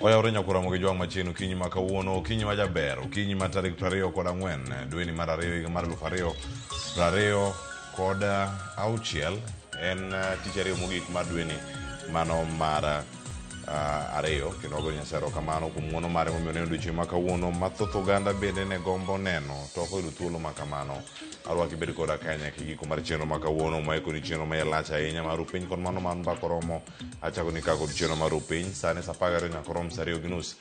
Oya orenya kura mogi jwang machino kinyi makawuono kinyi majaber kinyi matarik 24 dweni mar 2 higa mar 2020 kod auchiel en tich ariyo mogik mar dweni mano mar ariyo kendo wago Nyasaye kamano kuom ng'uono mare momiyo ne odiochieng' makawuono mathoth oganda bende ne gombo neno to ok oyudo thuolo makamano. Arwaki bed koda ka nyaka giko mar chenro makawuono maikoni chenro mayalach ahinya mar Rupiny kod mano man mbako romo achako ni ka kod chenro mar Rupiny sane sa 12 nyaka rom sa 2:30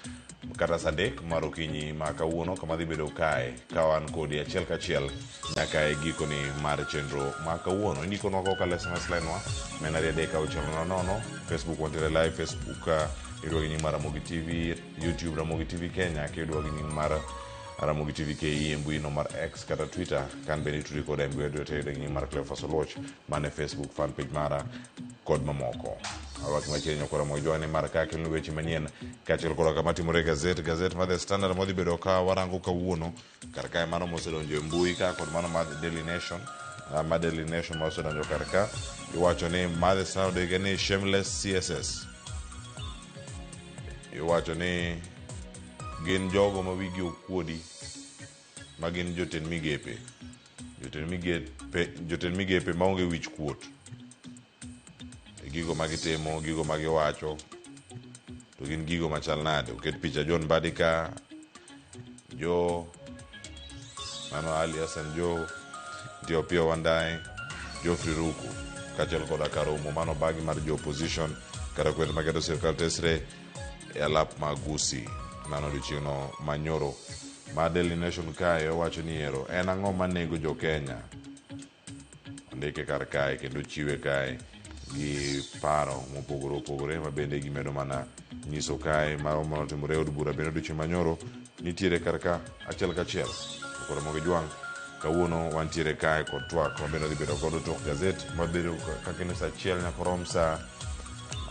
kata sa 3 mar okinyi makawuono kama dhi bedo kae ka wan kodi achiel kachiel nyaka e giko ni mar chenro makawuono. Indiko noko ka SMS line wa mena 3:00 Facebook wantiere live Facebook idwagi nying mar Ramogi TV, YouTube Ramogi TV Kenya kidwagi nying mar Ramogi TV KE mbui no mar X kata Twitter kan beni turi kod mbui idwagi nying mar Cleophas Oloch mane Facebook fan page mara kod mamoko. Arwaki machiegni kora mogi jwang ni mar ka kelno weche manyien kachiel kora kama timore gazet ma The Standard modhi bedo ka warango kawuono kar kae mano mosedonjo e mbui ka kod mano mar Daily Nation ma Daily Nation mosedonjo kar ka iwacho ni ma The Standard oyiga ni shameless CSS iwacho ni gin jogo ma wigi okuodi ma gin jotend migepe maonge wich kuot gigo magitimo gigo magiwacho to gin gigo machal nade. Oket picha John Badika Jo mano Ali Hassan Jo Ethiopia Wandai Geoffrey Ruku kachel koda karomo mano bagi mar jo opposition kata kwet maketo sirkal tesre e alap magusi mano dichiegno manyoro ma Daily Nation kae wacho ni ero en ang'o manego jo Kenya ondike kar kae kendo chiwe kae gi paro mopogore opogore ma bende gimedo mana nyiso kae maro manotimore od bura bende dichiegno manyoro nitiere kar ka achiel kachiel koro mogi jwang kawuono wantiere kae kod twak ma bende dhi bedo kod tok gazet ma bedo kakino sa achiel nyaka rom sa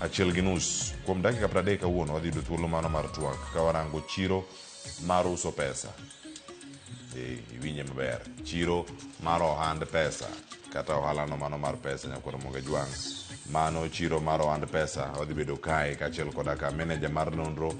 1:30 kuom dakika 30 kawuono wadhi yudo thuolo mano mar twak ka warango chiro mar uso pesa iwinje maber chiro mar ohand pesa kata ohalano mano mar pesa nyakoro mogi jwang mano chiro mar ohand pesa wadhi bedo kae kachiel koda ka manager mar nonro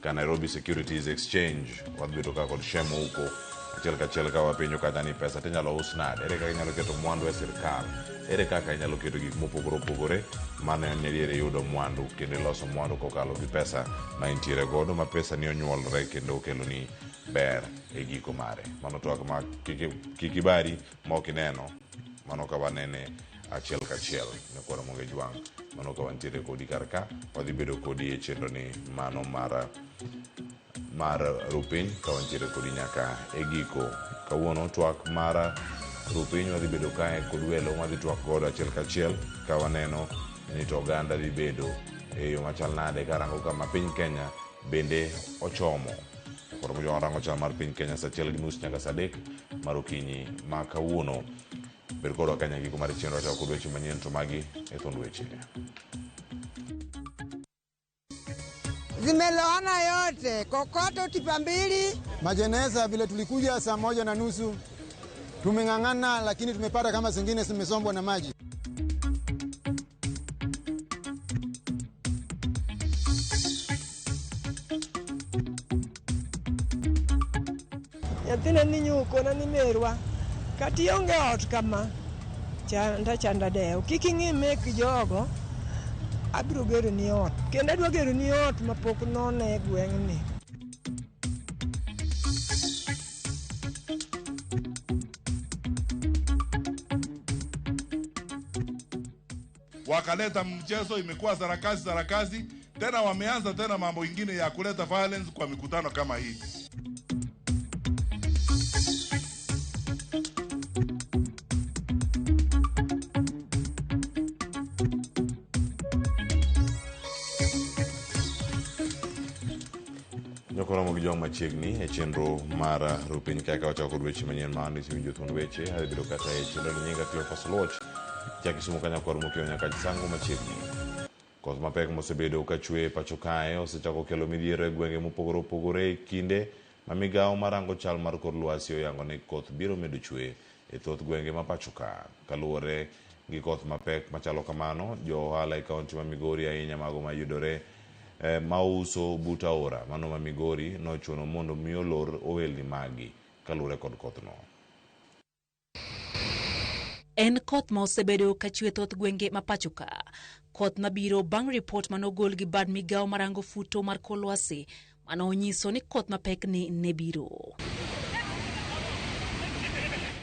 ka Nairobi Securities Exchange wadhi bedo ka kod Shemo huko achiel kachiel ka wapenjo kata ni pesa tinyalo us nade ere kaka inyalo keto mwandu e sirkal ere kaka inyalo keto gik mopogore opogore mane nyadiere yudo mwandu kendo loso mwandu kokalo gi pesa ma intiere godo ma pesa ni onyuolre kendo kelo ni ber e giko mare mano twak ma kikibari ma ok ineno mano ka wanene achiel kachiel nyakoro mogi jwang mano ka wantiere kodi kar ka wadhi bedo kodi e chenro ni mano mar Rupiny ka wantiere kodi nyaka e giko kawuono twak mar Rupiny wadhi bedo kae kod welo wadhi twak godo achiel kachiel ka waneno ni to oganda dhi bedo e yo machal nade karango kama piny Kenya bende ochomo koro mogi warango chal mar piny Kenya sa 1:30 nyaka sa 3 mar okinyi ma kawuono bed kodwa ka nyaka giko mar chenro to kod weche manyien to magi e thond weche zimeloana yote kokoto tipa 2 majeneza vile tulikuja saa 1:30 tumeng'ang'ana lakini tumepata kama zingine zimesombwa na maji. Yathina ni nyuko na ni merwa kati onge ot kama chanda deo kiki ng'ime ki jogo abiro gero ni ot kendo adwa gero ni ot mapok none e gweng'ni. Wakaleta mchezo imekuwa sarakazi tena wameanza tena mambo ingine ya kuleta violence kwa mikutano kama hii. nyakoro mogi jwang machiegni e chenro mar Rupiny kaka wachako kod weche manyien ma andi tiwinjo thond weche adhi bedo kata e chenro ni nyinga Cleophas Oloch chaki sumo kanya kwar mokio nyaka chisango machiegni koth mapek mosebedo ka chwe pacho kae osechako kelo midhiero e gwenge mopogore opogore kinde ma migawo marango chal mar kor lwasi oyango ni koth biro medo chwe e thoth gwenge ma pacho ka kaluwore gi koth mapek machalo kamano jo ohala e kaunti ma Migori ahinya mago mayudore mauso Butaora mano ma Migori nochuno mondo miyo lor ohelni magi kalure kod kothno. En koth ma osebedo ka chwe thoth gwenge ma pachoka. Koth mabiro bang' report manogol gi bad migawo marango futo mar kor lwasi mano onyiso ni koth mapek ni ne biro.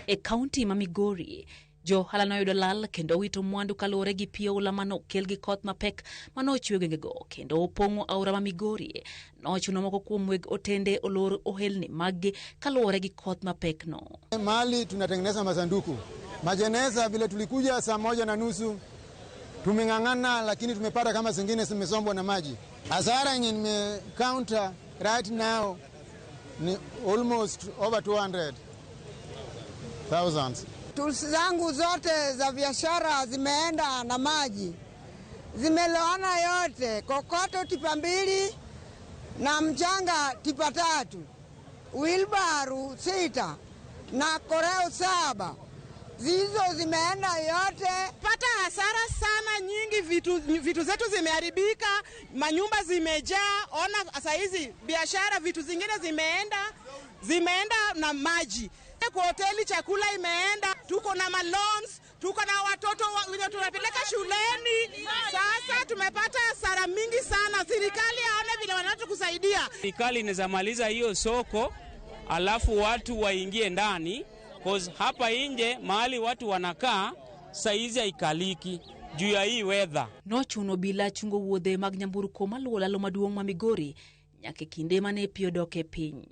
E kaunti ma Migori, johala noyudo lal kendo wito mwandu kaluwore gi pi oula mano kel gi koth mapek mano ochwe gwengego kendo opong'o aora ma Migori. Nochuno moko kuom weg otende olor ohelni mag kaluwore gi koth mapek no. Mahali tunatengeneza masanduku. Majeneza vile tulikuja 1:30 tumeng'ang'ana, lakini tumepata kama zingine zimesombwa na maji. Hasara yenye nimecounter right now ni almost over 200,000. Tools zangu zote za biashara zimeenda na maji, zimeloana yote, kokoto tipa 2 na mchanga tipa 3, wheelbarrow 6 na koreo 7. Zizo zimeenda yote. Pata hasara sana nyingi, vitu zetu zimeharibika, manyumba zimejaa. Ona sasa hizi biashara, vitu zingine zimeenda na maji. Kwa hoteli chakula imeenda, tuko na loans, tuko na watoto wenye tunapeleka shuleni. Sasa tumepata hasara mingi sana. Serikali haone vile wanatukusaidia. Serikali inaweza maliza hiyo soko alafu watu waingie ndani, cause hapa nje mahali watu wanakaa saizi haikaliki juu ya hii weather. Nochuno bila chungo wuodhe mag nyamburko maluwo lalo maduong' ma Migori nyaka kinde mane pi odoke piny.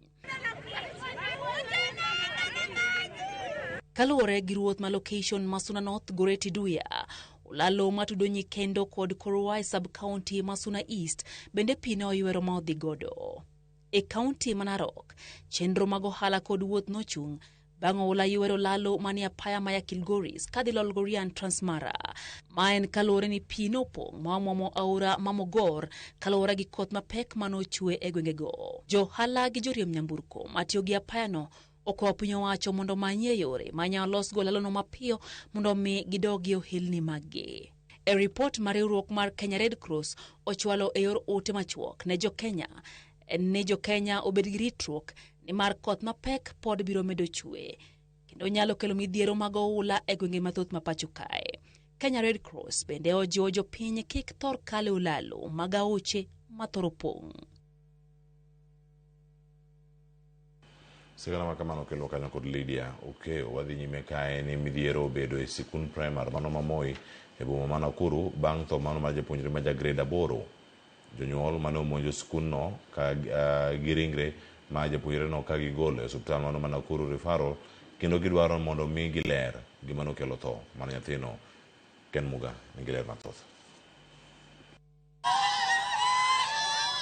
Kaluwore gi ruoth ma location Masuna North Goreti Duya, ulalo matudo Nyikendo kod Korowai sub-county Masuna East bende pino oywero ma odhi godo. E kaunti ma Narok, chenro mag ohala kod wuoth nochung' bang' oula ywero lalo mani apaya maya Kilgoris kadhi Lolgorian Transmara. Maen kaluwore ni pi nopong' maomo aora Mamogor kaluwore gi koth mapek manochwe e gwengego. Johala gi joriemb nyamburko matiyo gi apayano okwayo piny owacho mondo manyie yore manyalo losgo lalono mapiyo mondo mi gidogi ohelni maggi. E report mar riwruok mar Kenya Red Cross ochwalo e yor ote machuok ne Jo-Kenya obed gi ritruok ni mar koth mapek pod biro medo chwe kendo nyalo kelo midhiero mag oula e gwenge mathoth ma pacho kae. Kenya Red Cross bende ojiwo jopiny kik thor kale ulalo mag aoche mathoro pong'. Sigana makamano kelo kanyo kod Lydia Okeo. Wadhi nyime kae ni midhiero obedo e sikund primar mano ma Moi e boma ma Nakuru bang' tho mano mar japuonjre ma ja grade 8. Jonyuol mane omonjo skundno ka giringre ma japuonjre no ka gigolo e osiptal mano ma Nakuru Referral kendo gidwaro mondo mi giler gima nokelo tho mar nyathino. Ken Muga nigi ler mathoth.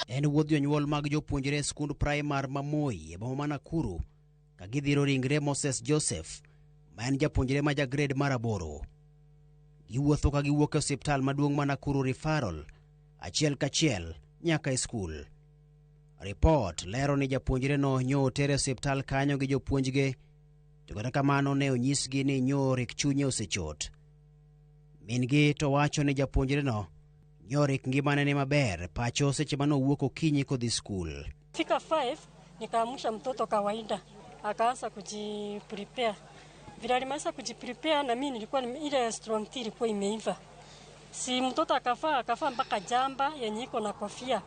En wuodh jonyuol mag jopuonjre skund primar ma Moi e boma ma Nakuru ka gidhiro ringre Moses Joseph ma en japuonjre ma ja grade mar 8. Giwuotho ka giwuok e osiptal maduong' ma Nakuru Referral achiel kachiel nyaka e skul. Report lero ni japuonjre no nyo tere osiptal kanyo gi jopuonjge, to kata kamano ne onyisgi ni nyo rik chunye osechot. Min-gi to wacho ni japuonjre no nyorik ngimane ni maber pacho seche mano wuok okinyi kodhi skul. Fika 5 nikaamusha mtoto kawaida, akaanza kujiprepare. Vile alimaliza kujiprepare na mimi nilikuwa ile strong tea ilikuwa imeiva. Si mtoto akafaa mpaka jamba yenye iko na kofia.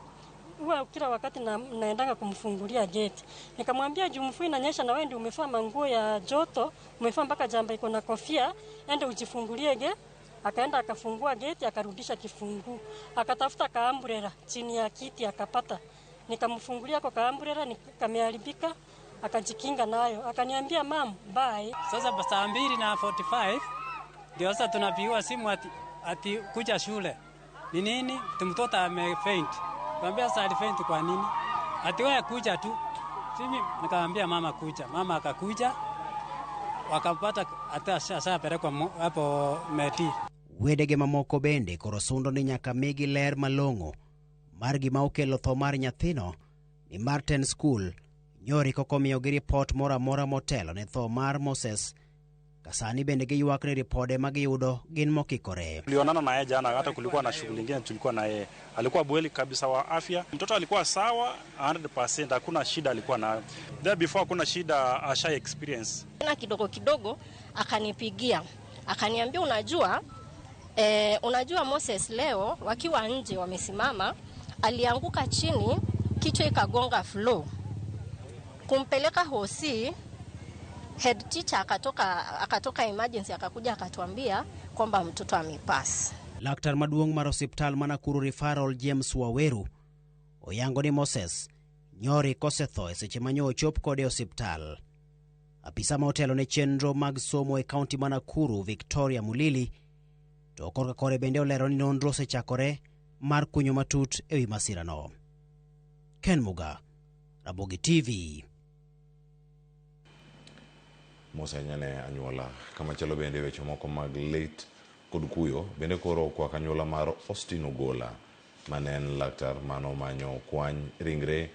Huwa kila wakati naendanga kumfungulia gate. Nikamwambia jumfui inanyesha na wewe ndio umefaa manguo ya joto, umefaa mpaka jamba iko na kofia, ende ujifungulie gate. Akaenda akafungua gate, akarudisha kifungu. Akatafuta kaambrela chini ya kiti akapata. Nikamfungulia kwa kaambrela, nikameharibika, akajikinga nayo. Akaniambia mam, bye. Sasa saa 2:45 ndio sasa tunapigiwa simu ati kuja shule. Ni nini? Mtoto amefaint. Nikamwambia sasa alifaint kwa nini? Ati wewe kuja tu. Simi nikamwambia mama kuja. Mama akakuja. Wakapata hata sasa pelekwa hapo Meti. Wedege mamoko bende koro sundo ni nyaka migi ler malong'o mar gima okelo tho mar nyathino ni Martin School nyori kokomiyo gi report mora motelo ne tho mar Moses kasani bende giywak ni ripode magiyudo gin mokikore. Tulionana na yeye jana, hata kulikuwa na shughuli nyingine tulikuwa na yeye. Alikuwa bweli kabisa wa afya. Mtoto alikuwa sawa 100%, hakuna shida alikuwa nayo. There before hakuna shida asha experience. Na kidogo kidogo akanipigia. Akaniambia unajua Moses leo wakiwa nje wamesimama alianguka chini, kichwa ikagonga floor. Kumpeleka hosi, head teacher akatoka emergency akakuja akatuambia kwamba mtoto amepass. Laktar maduong' mar osiptal Manakuru Referral James Waweru oyango ni Moses nyori kosetho e seche manyo ochop kode osiptal. Apisa ma otelo ne chenro mag somo e kaunti Manakuru Victoria Mulili to korka kore bende olero ni nonro osechakore mar kunyo matut e wi masirano. Ken Muga, Ramogi TV. Musa nyane anyuola kama chalo bende weche moko mag late kod kuyo bende koro kwa kanyuola mar Austin Ogola manen laktar mano manyo kwany ringre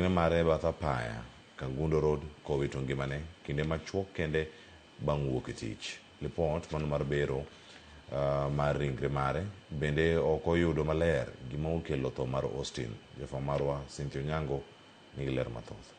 mare batha paya Kangundo Road kowito ngimane kinde machuok kende bang' wuok e tich. Lipot mano mar bero mar ringre mare bende ok oyudo maler gima okelo tho mar Austin. Jofwambo marwa Cynthia Onyango nigi ler mathoth.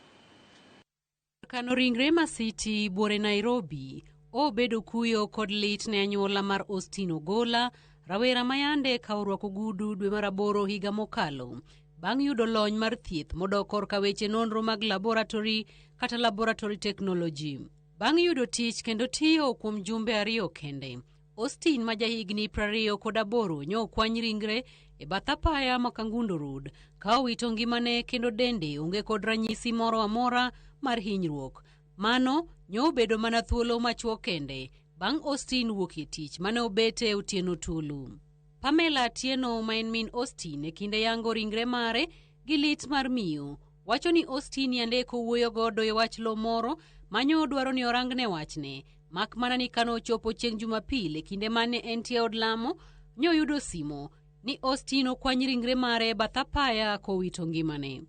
Kano ringre ma City buore Nairobi obedo kuyo kod lit ne anyuola mar Austin Ogola, rawera mayande ka orwako gudu dwe mar 8 higa mokalo bang' yudo lony mar thieth modok korka weche nonro mag laboratory kata laboratory technology. Bang' yudo tich kendo tiyo kuom jumbe 2 kende, Austin ma jahigni 28 nyo kwany ringre e batha paya ma Kangundo Road ka owito ngimane kendo dende onge kod ranyisi moro amora mar hinyruok. Mano nyo obedo mana thuolo machuok kende bang' Austin wuok e tich mane obete otieno tulu. Pamela Atieno ma en min Austin e kinde yango ringre mare gi lit mar miyo wacho ni Austin yande kowuoyo godo e wach lo moro manyo dwaro ni orangne wachne, mak mana ni kano ochopo chieng' Jumapil e kinde mane entie od lamo nyo yudo simo ni Austin okwany ringre mare batha paya kowito ngimane.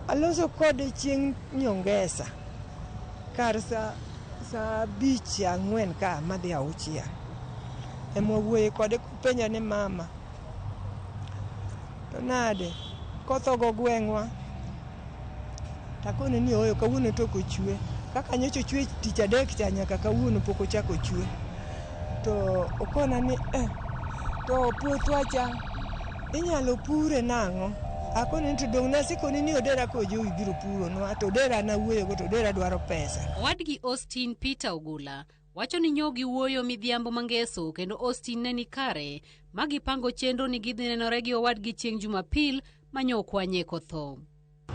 Aloso kode chieng' nyongesa kar sa 5:04 ka madhi 6 emowuoye kode kupenya ni mama to nade kothogo gweng'wa takone ni oyo kawuono to kochwe kaka nyocho chwe tich adek cha nyaka kawuono pok ochako chwe to okona ni to puothwa cha inyalo pure nang'o. Akone to dong' nasikoni ni odera ko jowi biro puro no to odera na wuoyo go to odera dwaro pesa. Wadgi Austin Peter Ogola wacho ni nyogi wuoyo midhiambo mangeso kendo Austin ne ni kare magipango chenro ni gidhi nenore gi owadgi chieng' Jumapil manyo kwanye kotho.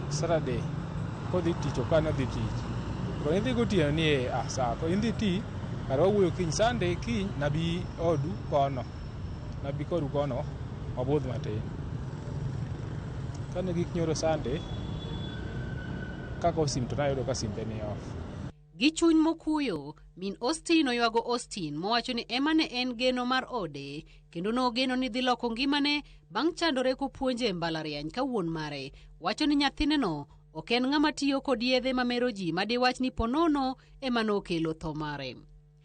Saturday kodhi tich okano dhi tich. Ko indhi gotieno ni saa ko indhi ti karo wuoyo kiny Sunday kiny nabi odu kono. Nabi kodu kono obudh matin. Kane gik nyoro Sunday kako sim to nayudo ka simbe ni off. Gichuny mokuyo, min Austin oywago Austin mowacho ni ema ne en geno mar ode kendo nogeno ni dhi loko ngimane bang' chandore kopuonje mbalariany ka wuon mare wacho ni nyathineno ok en ng'ama tiyo kod yedhe mamero ji madiwach ni ponono ema nokelo tho mare.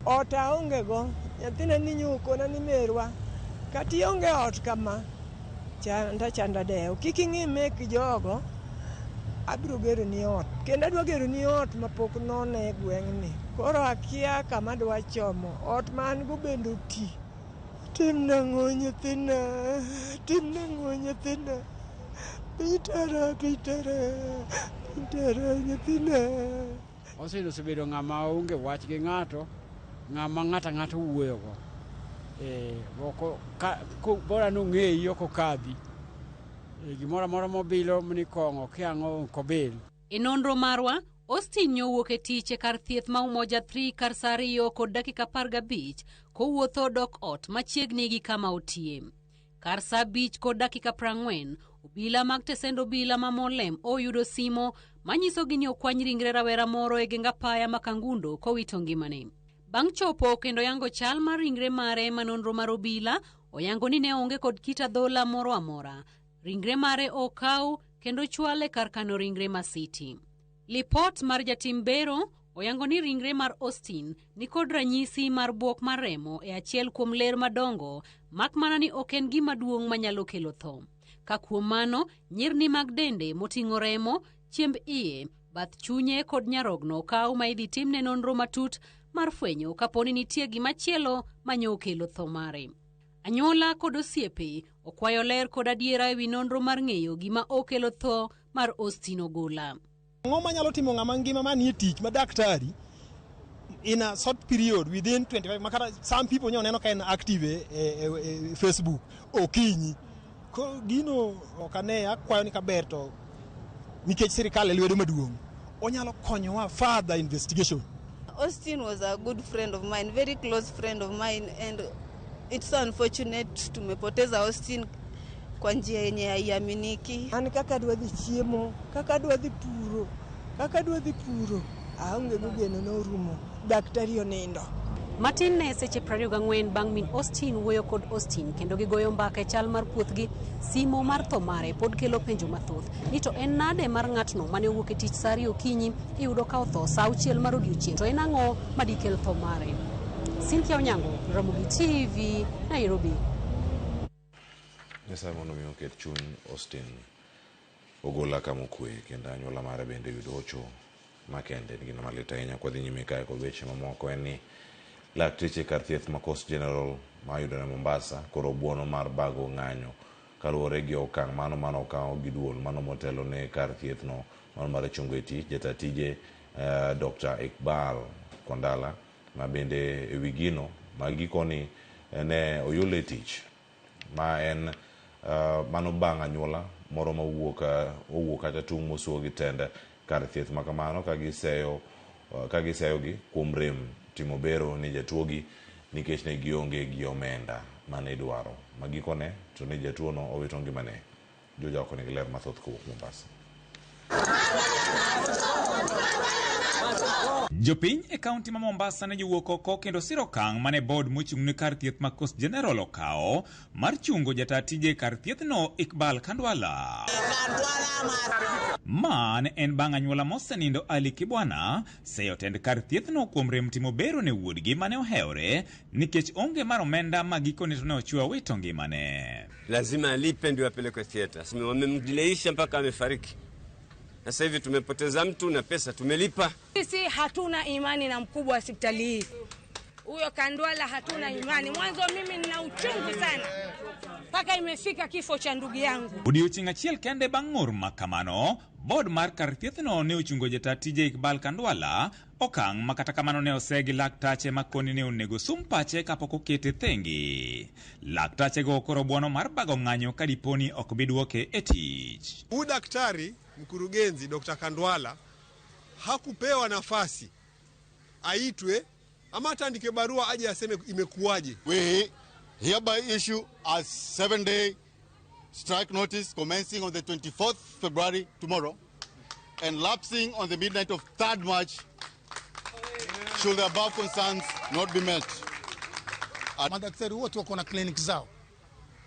Ota onge go nyathina ni nyukona ni merwa kati onge ot kama chanda deo kik ing'i mek jogo abiro gero ni ot kendo adwa gero ni ot mapok none gweng'ni koro akia kama dwa chomo ot man go bendo ti tim nang'o nyathina pitara nyathina. Osebedo ng'ama onge wach gi ng'ato ng'ama ng'ato wuoyogo bora nong'eyi oko kadhi gimoro amora mobilo mnikong'o kiang'o kobil. E nonro marwa, Austin nyowuok e tich e kar thieth ma Umoja 3 kar saa 2:15 kowuotho dok ot machiegni gi kama otie. Kar saa 5:40 obila mag tesend obila ma Molem oyudo simo manyiso gi ni okwany ringre rawera moro e genga paya ma Kangundo kowito ngimane. Bang' chopo kendo yango chal mar ringre mare ma nonro mar obila oyango ni ne onge kod kit adhola moro amora. Ringre mare okaw kendo chwale kar kano ringre ma City. Lipot mar jatim bero oyango ni ringre mar Austin ni kod ranyisi mar buok mar remo e achiel kuom ler madongo, mak mana ni ok en gima duong' manyalo kelo tho. Ka kuom mano, nyirni mag dende moting'o remo, chiemb iye, bath chunye kod nyarogno okaw ma idhi timne nonro matut mar fwenyo kaponi nitie gimachielo manyo kelo tho mare. Anyuola kod osiepe okwayo ler kod adiera ewi nonro mar ng'eyo gima okelo tho mar Austin Ogolla. Ang'o manyalo timo ng'ama ngima manie tich ma daktari in a short period within 25 makata some people neno ka en active e Facebook okinyi ko gino okane akwayo ni kaber to nikech sirikal lwedo maduong' onyalo konyowa further investigation. Austin was a good friend of mine, very close friend of mine, and it's so unfortunate tumepoteza Austin kwa njia yenye haiaminiki. An kaka dwa dhi chiemo, kaka dwa dhi puro, aonge geno no rumo, daktari onindo. Matin ne seche 24 bang' min Austin wuoyo kod Austin kendo gigoyo mbaka e chal mar puothgi, simo mar tho mare pod kelo penjo mathoth ni to en nade mar ng'atno mane owuok e tich saa 2 okinyi iyudo ka otho saa 6 mar odiechieng', to en ang'o madikel tho mare? Cynthia Onyango, Ramogi TV, Nairobi. Nyasaye mondo mi oket chuny Austin Ogolla kama okwe kendo anyuola mare bende yudo hocho makende. En gino malit ahinya kwa dhi nyime kae kod weche mamoko en ni lakteche kar thieth ma Coast General mayudore Mombasa koro buono mar bago ng'anyo kaluwore gi okang' mano okawo gi duol mano motelo ne kar thieth no mano mar chungo e tich jata tije Dr. Iqbal Kandwala ma bende ewi gino ma gikoni ne oyole tich ma en mano bang' anyuola moro ma owuok kata tung' mosuo gi tende kar thieth ma kamano ka giseyogi kuom rem timo bero ni jatuogi nikech ne gionge gi omenda mane dwaro magikone to ne jatuo no owito ngimane. Joja oko nigi ler mathoth kowuok Mombasa. Jopiny e kaunti ma Mombasa ne jowuok oko kendo siro okang' mane bod mochung' ne kar thieth ma Coast General okawo mar chungo jata tije kar thieth no Iqbal Kandwala. Man en bang' anyuola mosenindo Ali Kibwana seyo tend kar thieth no kuom rem timo bero ne wuodgi mane ohewre nikech onge mar omenda magikone to ne ochua wito ngimane. Lazima alipe ndio apelekwe theater. Wamemdileisha mpaka amefariki. Sasa hivi tumepoteza mtu na pesa tumelipa. Sisi hatuna imani na mkubwa wa hospitali hii. Huyo Kandwala hatuna imani. Mwanzo mimi nina uchungu sana. Paka imefika kifo cha ndugu yangu. Odiochieng' achiel kende bang' ng'ur makamano, bod mar kar thieth no ne ochungo jata tije Iqbal Kandwala, okang' makata kamano ne osegi laktache makoni ne onego sum pache kapok okete thengi. Laktache go koro buono mar bago ng'anyo kadiponi ok biduoke e tich. Daktari mkurugenzi Dr. Kandwala hakupewa nafasi aitwe ama atandike barua aje aseme imekuwaje. We hereby issue a 7-day strike notice commencing on the 24th February tomorrow and lapsing on the midnight of 3rd March should the above concerns not be met. Madaktari wote wako na clinic zao.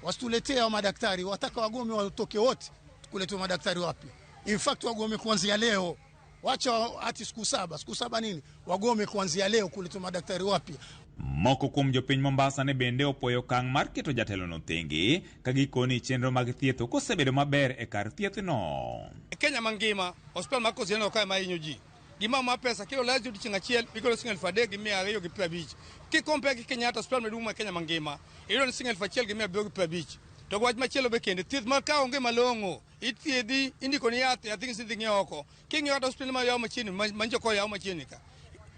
Wasituletee madaktari, wataka wagome watoke wote, tukuletee madaktari wapi? In fact wagome kuanzia leo. Wacha ati siku 7 nini? Wagome kuanzia leo kuletee madaktari wapi? Moko kuom jopiny Mombasa ne bende opoyo okang' mar keto jatelo no thengi ka gikoni chenro mag thieth kosebedo maber e kar thieth no. Kenya mangima hospital ma Coast General ka mainyo ji. Gima ma pesa kilo lazi odiochieng' achiel igolo $3,250. Kikompe gi Kenyatta hospital maduong' ma Kenya mangima iyudo ni $1,250. To wach machielo be kende thieth ma ka onge malong'o ithiedhi indiko ni yath yathi sidhi ng'iewo oko. King'iyo hospital ma yawo machiegni manjo ko yawo machiegni ka.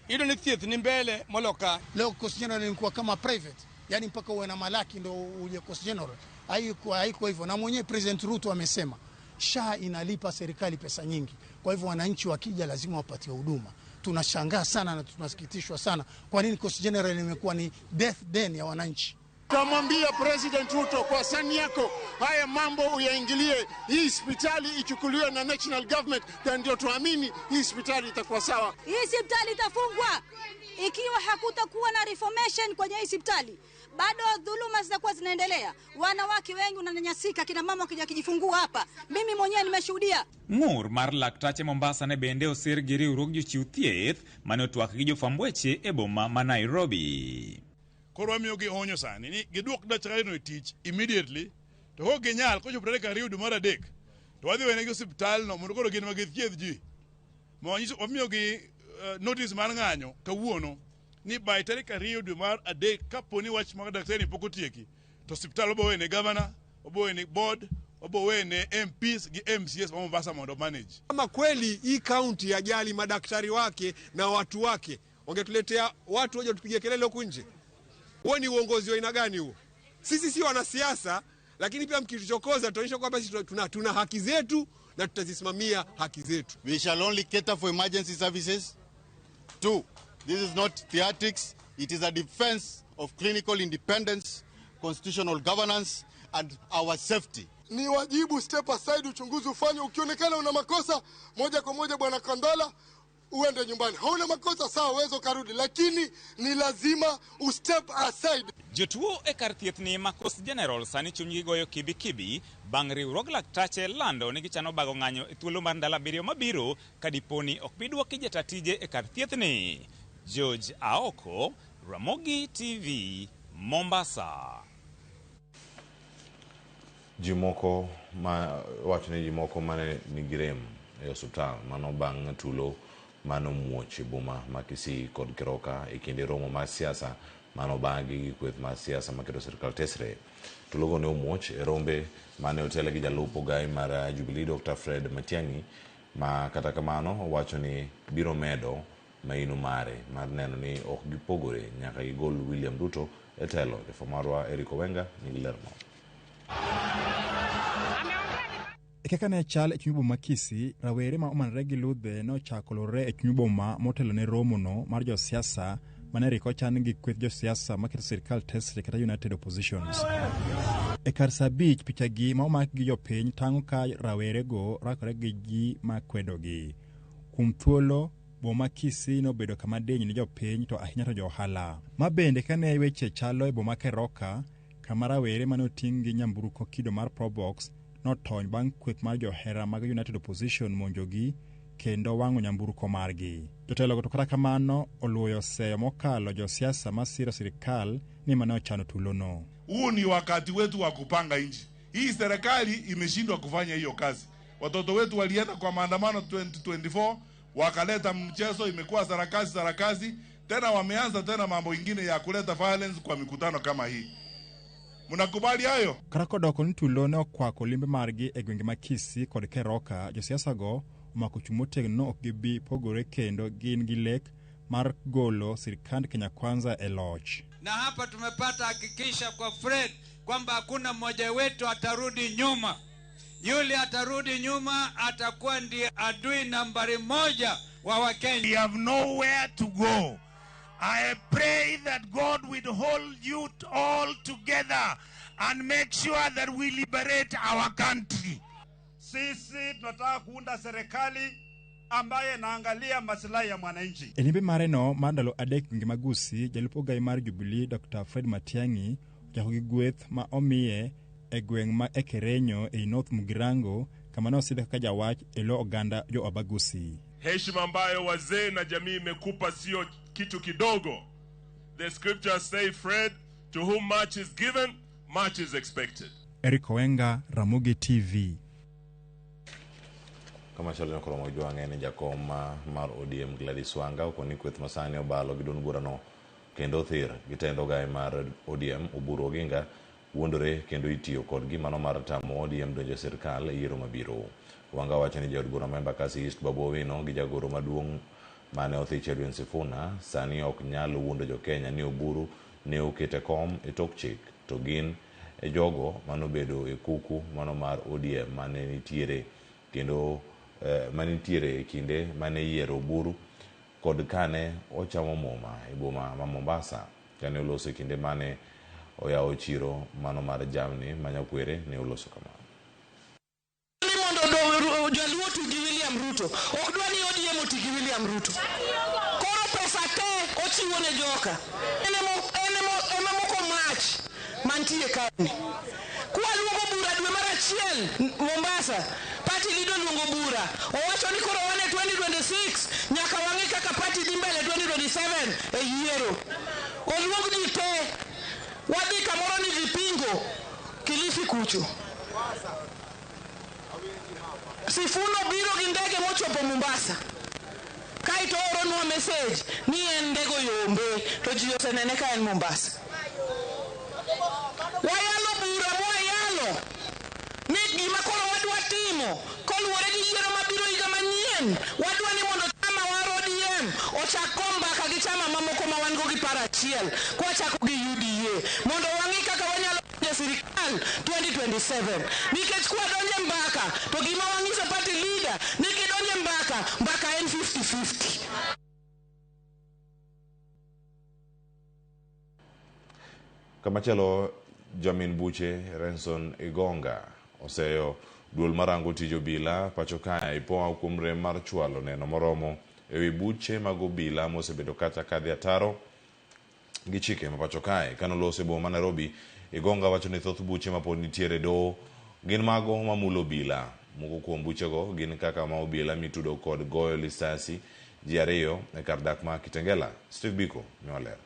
Ilo ni thieth ni mbele moloka. Leo Coast General ilikuwa kama private. Yaani mpaka uwe na malaki ndio uje Coast General. Haiko hivyo. Na mwenyewe President Ruto amesema SHA inalipa serikali pesa nyingi. Kwa hivyo wananchi wakija lazima wapatie huduma. Tunashangaa sana na tunasikitishwa sana. Kwa nini Coast General imekuwa ni death den ya wananchi? Tamwambia President Ruto kwa sani yako haya mambo uyaingilie, hii hospitali ichukuliwe na national government, ndio tuamini hii hospitali itakuwa sawa. Hii hospitali itafungwa ikiwa hakutakuwa na reformation kwenye hii hospitali. bado dhuluma zitakuwa zinaendelea. Wanawake wengi wananyanyasika, kina mama wakija kijifungua hapa. Mimi mwenyewe nimeshuhudia. Ng'ur mar laktache Mombasa ne bende osir gi riwruok jochiw thieth mane otwak gi jofwamb weche e boma ma Nairobi. Koro wamiyo gi onyo sani ni giduok daktari tich immediately, to ho ginyal kochopre ka riudu mar adek to wadhi wene gi osiptal no mondo koro gin ma githiedh ji. Wamiyo gi notice mar ng'anyo kawuono ni by tarik 2 dwe mar adek kaponi wach mag daktari pok otieki to hospital obo wene governor, obo wene board, obo wene MPs gi MCS wa Mombasa mondo manage. Kama kweli hii county yajali madaktari wake na watu wake, wangetuletea watu waje tupige kelele huko nje. Huo ni uongozi wa aina gani huo? Sisi si wanasiasa, lakini pia mkituchokoza tuonyesha kwamba sisi tuna haki zetu na tutazisimamia haki zetu. We shall only cater for emergency services. 2, this is not theatrics, it is a defense of clinical independence, constitutional governance and our safety. Ni wajibu step aside, uchunguzi ufanye. Ukionekana una makosa, moja kwa moja Bwana Kandwala uende nyumbani. Hauna makosa sawa, uwezo karudi, lakini ni lazima step aside. Jotuo e kar thieth ni Makos General sani chunygi goyo kibikibi bang' riwruog laktache lando ni gichano bago ng'anyo e thuolo mar ndalo 7 mabiro kadiponi ok biduoki jatatije e kar thieth ni. George Aoko, Ramogi TV, Mombasa. Jimoko mane nigirem e hospital mano bang' tulo mano muoch e boma ma Kisii kod Keroka e kinde romo mar siasa mano bagi gi kweth mar siasa maketo sirkal tesre. Tulogo ne omuoch e rombe mane otele gi jalupo gai mar Jubilee Dr. Fred Matiang'i, ma kata kamano wacho ni biro medo maino mare mar neno ni ok gipogore nyaka gigol William Ruto e telo. Jofamarwa Eric Owenga ni lerno. Kaka ne chal e chuny boma Kisii, rawere ma omanre gi ludhe no chakolore e chuny boma motelo ne romo no mar josiasa mane riko chan gi kweth josiasa maketo sirkal tesre kata United Oppositions. E kar sabich pichagi ma omak gi jopiny tango ka rawere go rakore gi ji makwedogi. Kuom thuolo boma Kisii no bedo kama deny ni jopiny to ahinya to johala. Ma bende kane weche chalo e boma Keroka, kama rawere mane oting' gi nyamburko kido mar Probox notony bang' kweth mar johera mag United Opposition monjogi kendo wang'o nyamburko margi. Jotelo to kata kamano oluoyo seyo mokalo josiasa masiro sirikal ni mane ochano tulono. Huu ni wakati wetu wa kupanga nchi. Hii serikali imeshindwa kufanya hiyo kazi. Watoto wetu walienda kwa maandamano 2024, wakaleta mchezo, imekuwa sarakasi, tena wameanza tena mambo ingine ya kuleta violence kwa mikutano kama hii. Munakubali hayo? Karakodoko ni tulono okwako limbe margi e gwenge ma Kisii kod Keroka, josiasa go omako chumotegno ok gibi pogore kendo gin gi lek mar golo sirikand Kenya Kwanza e loch. Na hapa tumepata hakikisha kwa Fred kwamba hakuna mmoja wetu atarudi nyuma. Yule atarudi nyuma atakuwa ndiye adui nambari 1 wa Wakenya. We have nowhere to go. I pray that God will hold you all together and make sure that we liberate our country. Sisi tunataka kuunda serikali ambaye naangalia maslahi ya mwananchi. Elimbe mare no mandalo adek gwenge magusi jalupo gai mar Jubilee Dr. Fred Matiang'i jahogi gweth ma omiye e gweng ma Ekerenyo e North Mugirango kama no sida kaka jawach elo oganda jo Abagusi. Heshima ambayo wazee na jamii imekupa sio kitu kidogo. The scriptures say, Fred, to whom much is given, much is expected. Eric Owenga, Ramogi TV. Kama chalo nyakoro mojua ngene jakom mar ODM Gladys Wanga ukoni kweth masani obalo gidon burano kendo thir gitendo gai mar ODM Oburu Oginga wuondore kendo itiyo kod gimano mar tamo ODM donjo sirkal e yiero mabiro. Wanga wacho ni jaod bura member Kisii East Babu Owino gi jagoro maduong' mane othiche Edwin Sifuna sani ok nyalo wuondo jo Kenya ni Oburu ne okete kom e tok chik to gin e jogo manobedo e kuku mano mar ODM mane nitiere kendo manitiere e kinde mane yiero Oburu kod kane ochamo muma e boma ma Mombasa kane oloso kinde mane oyawo chiro mano mar jamni manyakwere ne oloso kamano. Jaluo tugi William Ruto okdwani ODM otigi William Ruto koro pesa te ochiwo ne joka ene moko mach mach mantie kauni. Kwa luongo bura dwe mar achiel Mombasa, party leader luongo bura. Owacho ni koro wane 2026 nyaka wangi kaka party dhi mbele 2027 e yiero. Oluong ji te. Wadhi kamoro ni vipingo Kilifi kucho. Sifuna biro gi ndege mochopo Mombasa. Kaito oronwa message ni en ndego yombe to ji osenene ka en Mombasa. Wayalo bura wayalo. Ni gima koro wadwa timo koluwore gi yiero mabiro higa manyien. Wadwa ni mondo chama war ODM ochak mbaka gi chama mamoko ma wan go gi parachiel kwa chako gi UDA mondo wangi kaka wanyalo puonjo sirikal 2027. Nikech kwa donje mbaka to gima wangiso party leader ni kidonje mbaka en 50-50. Kamachelo Jamin Buche Renson Igonga oseyo duol marango tijo bila pacho kae ipoa kuom rem mar chwalo neno moromo ewi buche mag obila mosebedo kata kadhi ataro gi chike ma pacho kae kanolose boma Nairobi. Igonga wacho ni thoth buche mapod nitiere do gin mago mamulo obila. Moko kuom buchego gin kaka ma obila mitudo kod goyo lisasi ji ariyo e kar dak ma Kitengela. Steve Biko nyoler.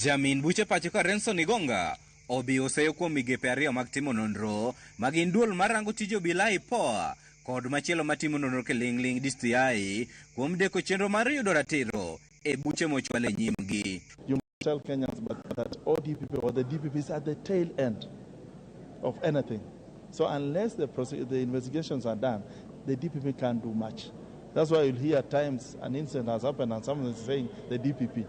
Jamin buche pacho ka Renson Igonga obi oseyo kuom migepe ariyo mag timo nonro magin duol marango tijo obila IPOA kod machielo matimo nonro Kiling'ling DCI kuom deko chenro mar yudo ratiro e buche mochwal e nyimgi. You must tell Kenyans that ODPP or the DPP is at the tail end of anything. So unless the investigations are done, the DPP can't do much. That's why you'll hear at times an incident has happened and someone is saying the DPP.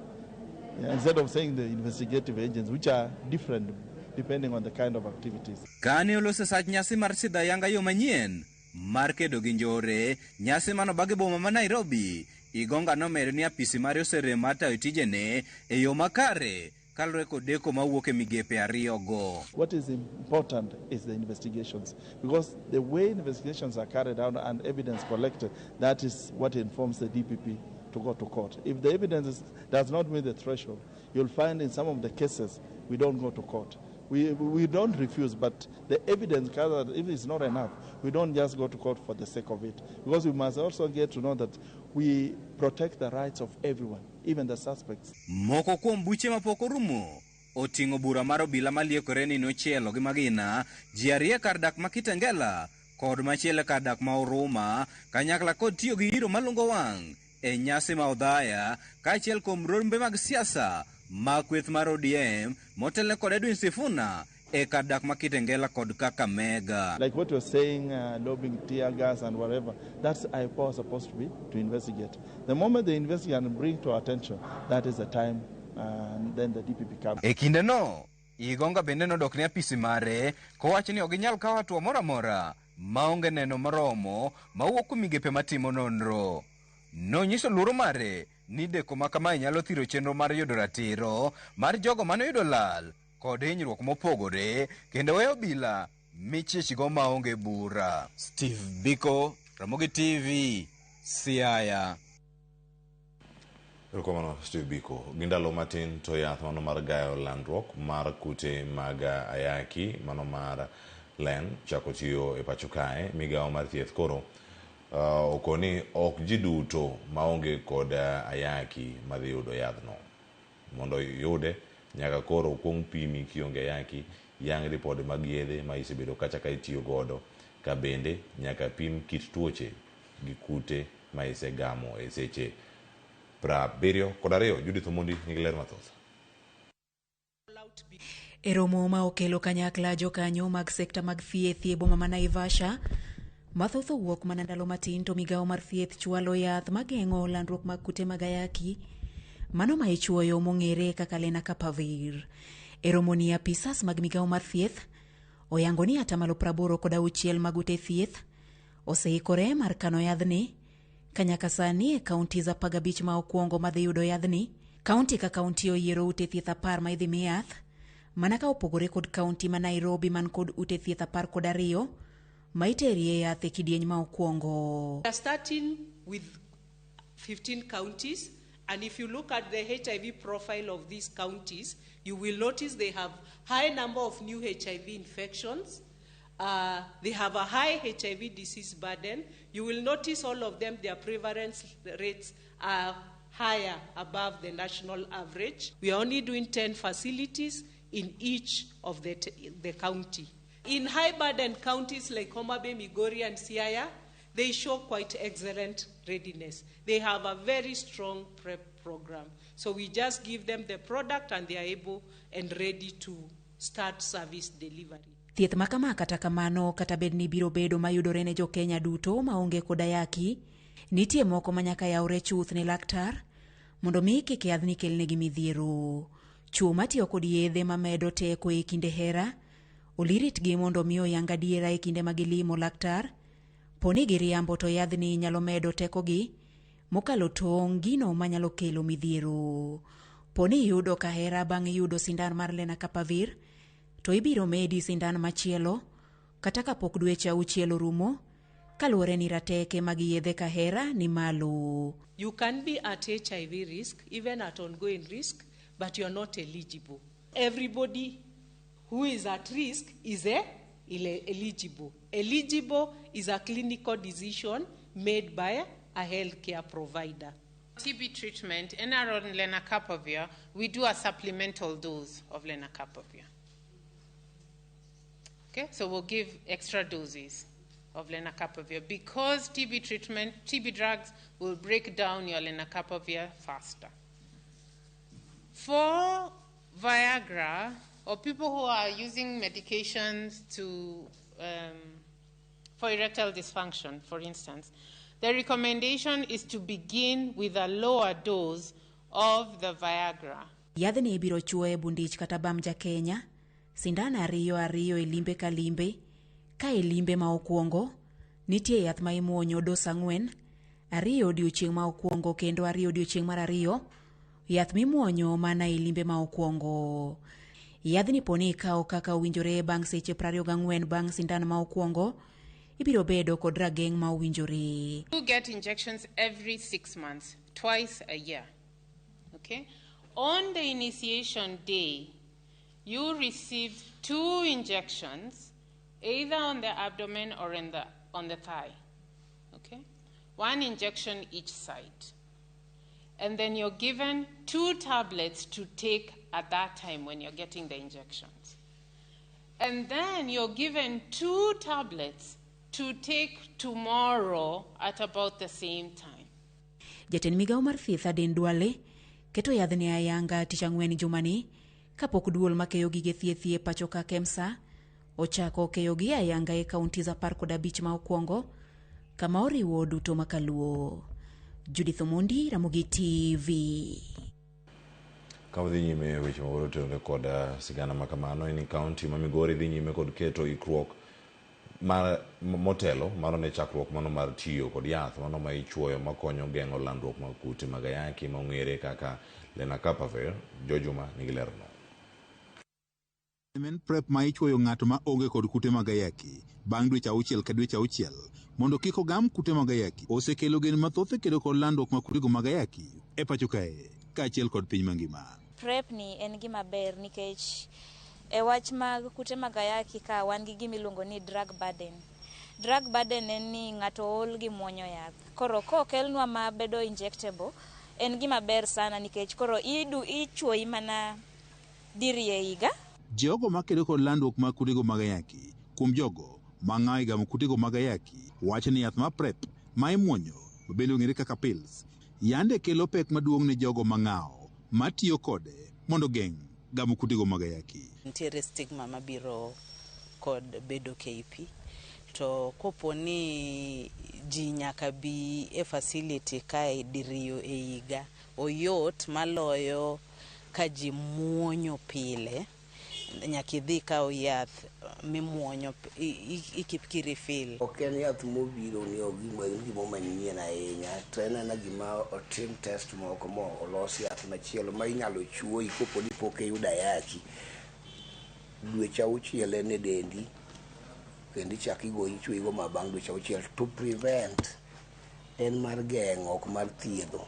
Instead of saying the investigative agents, which are different depending on the kind of activities. Kane olose sach nyasi mar sidha yanga yo manyien mar kedo gi njore, nyasi manobagi boma ma Nairobi, Igonga nomedo ni apisi mare oserem mar tayo tijene e yo makare kalore kod deko mawuok e migepe ariyo go. What is important is the investigations, because the way investigations are carried out and evidence collected, that is what informs the DPP to go to court. If the evidence does not meet the threshold, you'll find in some of the cases we don't go to court. We don't refuse, but the evidence gathered, if it's not enough, we don't just go to court for the sake of it. Because we must also get to know that we protect the rights of everyone, even the suspects. Moko kuom buche mapok orumo oting'o bura mar obila maliekore ni nochielo gi magina ji ariyo kar dak ma Kitengela kod machielo kar dak ma Huruma kanyakla kod tiyo gi iro malungo wang' e nyasi ma Odhaya kaachiel kuom rombe mag siasa mag kweth mar ODM motelne kod Edwin Sifuna e kar dak ma Kitengela kod Kakamega. Like what you're saying, lobbying tear gas and whatever, that's IPOA supposed to be to investigate. The moment they investigate and bring to our attention, that is the time and then the DPP comes. E kinde no, Igonga bende nodok ne apisi mare kowacho ni oginyal kawo hatua moro amora maonge neno moromo mawuok kuom migepe matimo nonro. Nonyiso luoro mare ni deko ma kamae nyalo thiro chenro mar yudo ratiro mar jogo mane yudo lal kod hinyruok mopogore kendo weyo obila michichgo maonge bura. Steve Biko, Ramogi TV, Siaya. Erokamano Steve Biko. Gindalo matin to yath mano mar gayo landruok mar kute mag ayaki mano mar len chako tiyo e pacho kae. Migawo mar thieth koro okoni ok ji duto maonge kod ayaki madhi yudo yadhno. Mondo yude nyaka koro kuong pimi kionge ayaki, yang ripode mag yedhe ma isebedo kacha ka itiyo godo, ka bende nyaka pim kit tuoche gi kute ma isegamo e seche 72. Judith Omondi nigi ler mathoth. E romo ma okelo kanyakla jokanyo mag sekta mag thieth e boma ma Naivasha, mathoth owuok mana ndalo matin to migawo mar thieth chwalo yath mageng'o landruok mag kute mag ayaki mano ma ichuoyo mong'ere kaka Lenacapavir. E romo ni apisas mag migawo mar thieth oyango ni 86% mag ute thieth oseikore mar kano yadhni, kanyaka sani e kaunti za 15 ma okuongo madhi yudo yadhni. Kaunti ka kaunti oyiero ute thieth 10 ma idhi mi yath, mana ka opogore kod kaunti ma Nairobi man kod ute thieth 12 ma iterie yath e kidieny ma okuongo. We are starting with 15 counties And if you look at the HIV profile of these counties, you will notice they have high number of new HIV infections. They have a high HIV disease burden. You will notice all of them, their prevalence rates are higher above the national average. We are only doing 10 facilities in each of the county. In high burden counties like Homa Bay, Migori, and Siaya, they show quite excellent readiness. They have a very strong PrEP program. So we just give them the product and they are able and ready to start service delivery. Thieth makama kata kamano kata bed ni biro bedo mayudore ne jo Kenya duto maonge koda yaki, nitie moko manyaka yaure chuth ne laktar mondo mi kik yadhni kelnegi midhiero. Chuo matiyo kod yedhe mamedo teko e kinde hera oliritgi mondo mi oyang adiera e kinde magilimo laktar. Poni giriambo to yadhni nyalo medo tekogi mokalo tong' gino manyalo kelo midhiero. Poni yudo kahera bang' yudo sindan mar Lenacapavir, to ibiro medi sindan machielo kata kapok dweche 6 rumo kaluwore ni rateke mag yedhe kahera ni malo. You can be at HIV risk, even at ongoing risk, but you're not eligible. Everybody who is at risk is eligible. Eligible is a clinical decision made by a healthcare provider. TB treatment, Enaron Lenacapavir, we do a supplemental dose of Lenacapavir. Okay, so we'll give extra doses of Lenacapavir because TB drugs will break down your Lenacapavir faster. For Viagra, or people who are using medications for erectile dysfunction, for instance, the recommendation is to begin with a lower dose of the Viagra. Yadhni ibiro chuo e bundich kata bam ja Kenya, sindan ariyo e limbe ka limbe, ka e limbe ma okuongo, nitie yath ma imuonyo dos 4, 2 odiochieng' ma okuongo kendo 2 odiochieng' mar 2, yath mimuonyo mana e limbe ma okuongo. Yadhni poni ikawo kaka owinjore bang' seche 24 bang' sindan ma okuongo, ibiro bedo kod rageng' ma owinjore. You get injections every 6 months, twice a year. Okay? On the initiation day, you receive 2 injections, either on the abdomen or on the thigh. Okay? 1 injection each side. And then you're given 2 tablets to take at that time when you're getting the injections. And then you're given 2 tablets to take tomorrow at about the same time. Jatend migao mar thieth Aden Duale keto yadhni ayanga tich ang'wen jumani kapok duol makeyo gige thiethie pacho ka KEMSA ochako keyo gi ayanga e kaunti za 15 ma okuongo kama oriwo duto makaluo. Judith Omondi, Ramogi TV. Kama dhi nyime weche mawuoro tenore kod sigana makamano ni kaunti ma Migori dhi nyime kod keto ikruok mar motelo mano ne chakruok mano mar tiyo kod yath mano ma ichuoyo makonyo geng'o landruok mag kute mag ayaki ma ong'ere kaka Lenacapavir. Jojuma nigi lerno. PrEP ma ichuoyo ng'ato ma onge kod kute mag ayaki bang' dweche 6 ka dweche 6 mondo kik ogam kute mag ayaki osekelo gen mathoth e kedo kod landruok mag kutego mag ayaki e pacho kae kaachiel kod piny mangima. PrEP ni en gima ber nikech e wach mag kute mag ayaki ka wan gi gimiluongo ni drug burden. Drug burden en ni ng'ato ol gi muonyo yath. Koro kokelnwa ma bedo injectable en gima ber sana nikech koro ichuoyi mana diri e higa. Jogo makedo kod landruok mag kutego mag ayaki kuom jogo mang'aw gamo kutego mag ayaki wacho ni yath ma PrEP ma imuonyo bende ong'ere kaka pills yande kelo pek maduong' ne jogo mang'aw matiyo kode mondo geng' gamo kutego mag ayaki. Nitiere stigma mabiro kod bedo KP to kopo ni ji nyaka bi e facility kae diriyo e higa oyot maloyo ka ji muonyo pile nyaka idhi kawo yath mimuonyo ikipkirifil. Ok en yath mobiro ng'eyo gima manyien ahinya to en gima otim test moko mo olos yath machielo ma inyalo chuoyi kopo ni pok iyudo ayaki dweche 6 ne dendi kendo ichako igoyi ichuoyigo bang' dweche 6 to prevent en mar geng'o ok mar thiedho.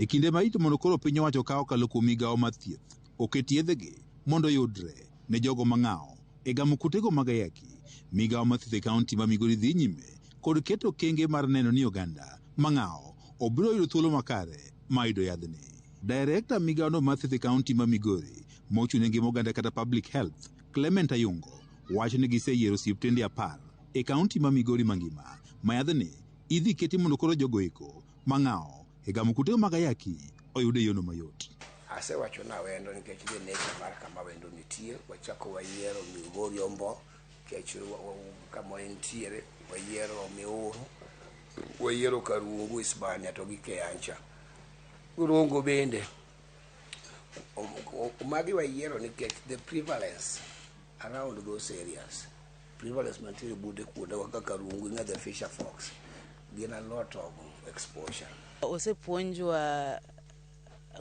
E kinde ma ito mondo koro piny owacho kawo kalo kuom migawo mar thieth, oket yedhegi mondo yudre ne jogo mang'awo e gamo kutego mag ayaki. Migawo mar thieth e kaunti ma Migori dhi nyime kod keto kenge mar neno ni oganda mang'awo obiro yudo thuolo makare ma yudo yadhni. Director migawo mar thieth e kaunti ma Migori mochune ngima oganda kata public health, Clement Ayungo, wacho ni giseyiero osiptende 10 e kaunti ma Migori mangima ma yadhni idhi keti mondo koro jogo eko mang'awo e gamo kutego mag ayaki oyude yono mayot. Asewacho na wendo nikech the nature mar kama wendo nitie, wachako wayiero Migori Ombo, nikech kama entiere wayiero Miuru, wayiero Karungu, Isbania to gi Keancha. Urongo bende. Magi wayiero nikech the prevalence around those areas. Prevalence mantiere bude kuonde kaka Karungu, the Fisher Fox. Gin a lot of exposure. Osepuonjwa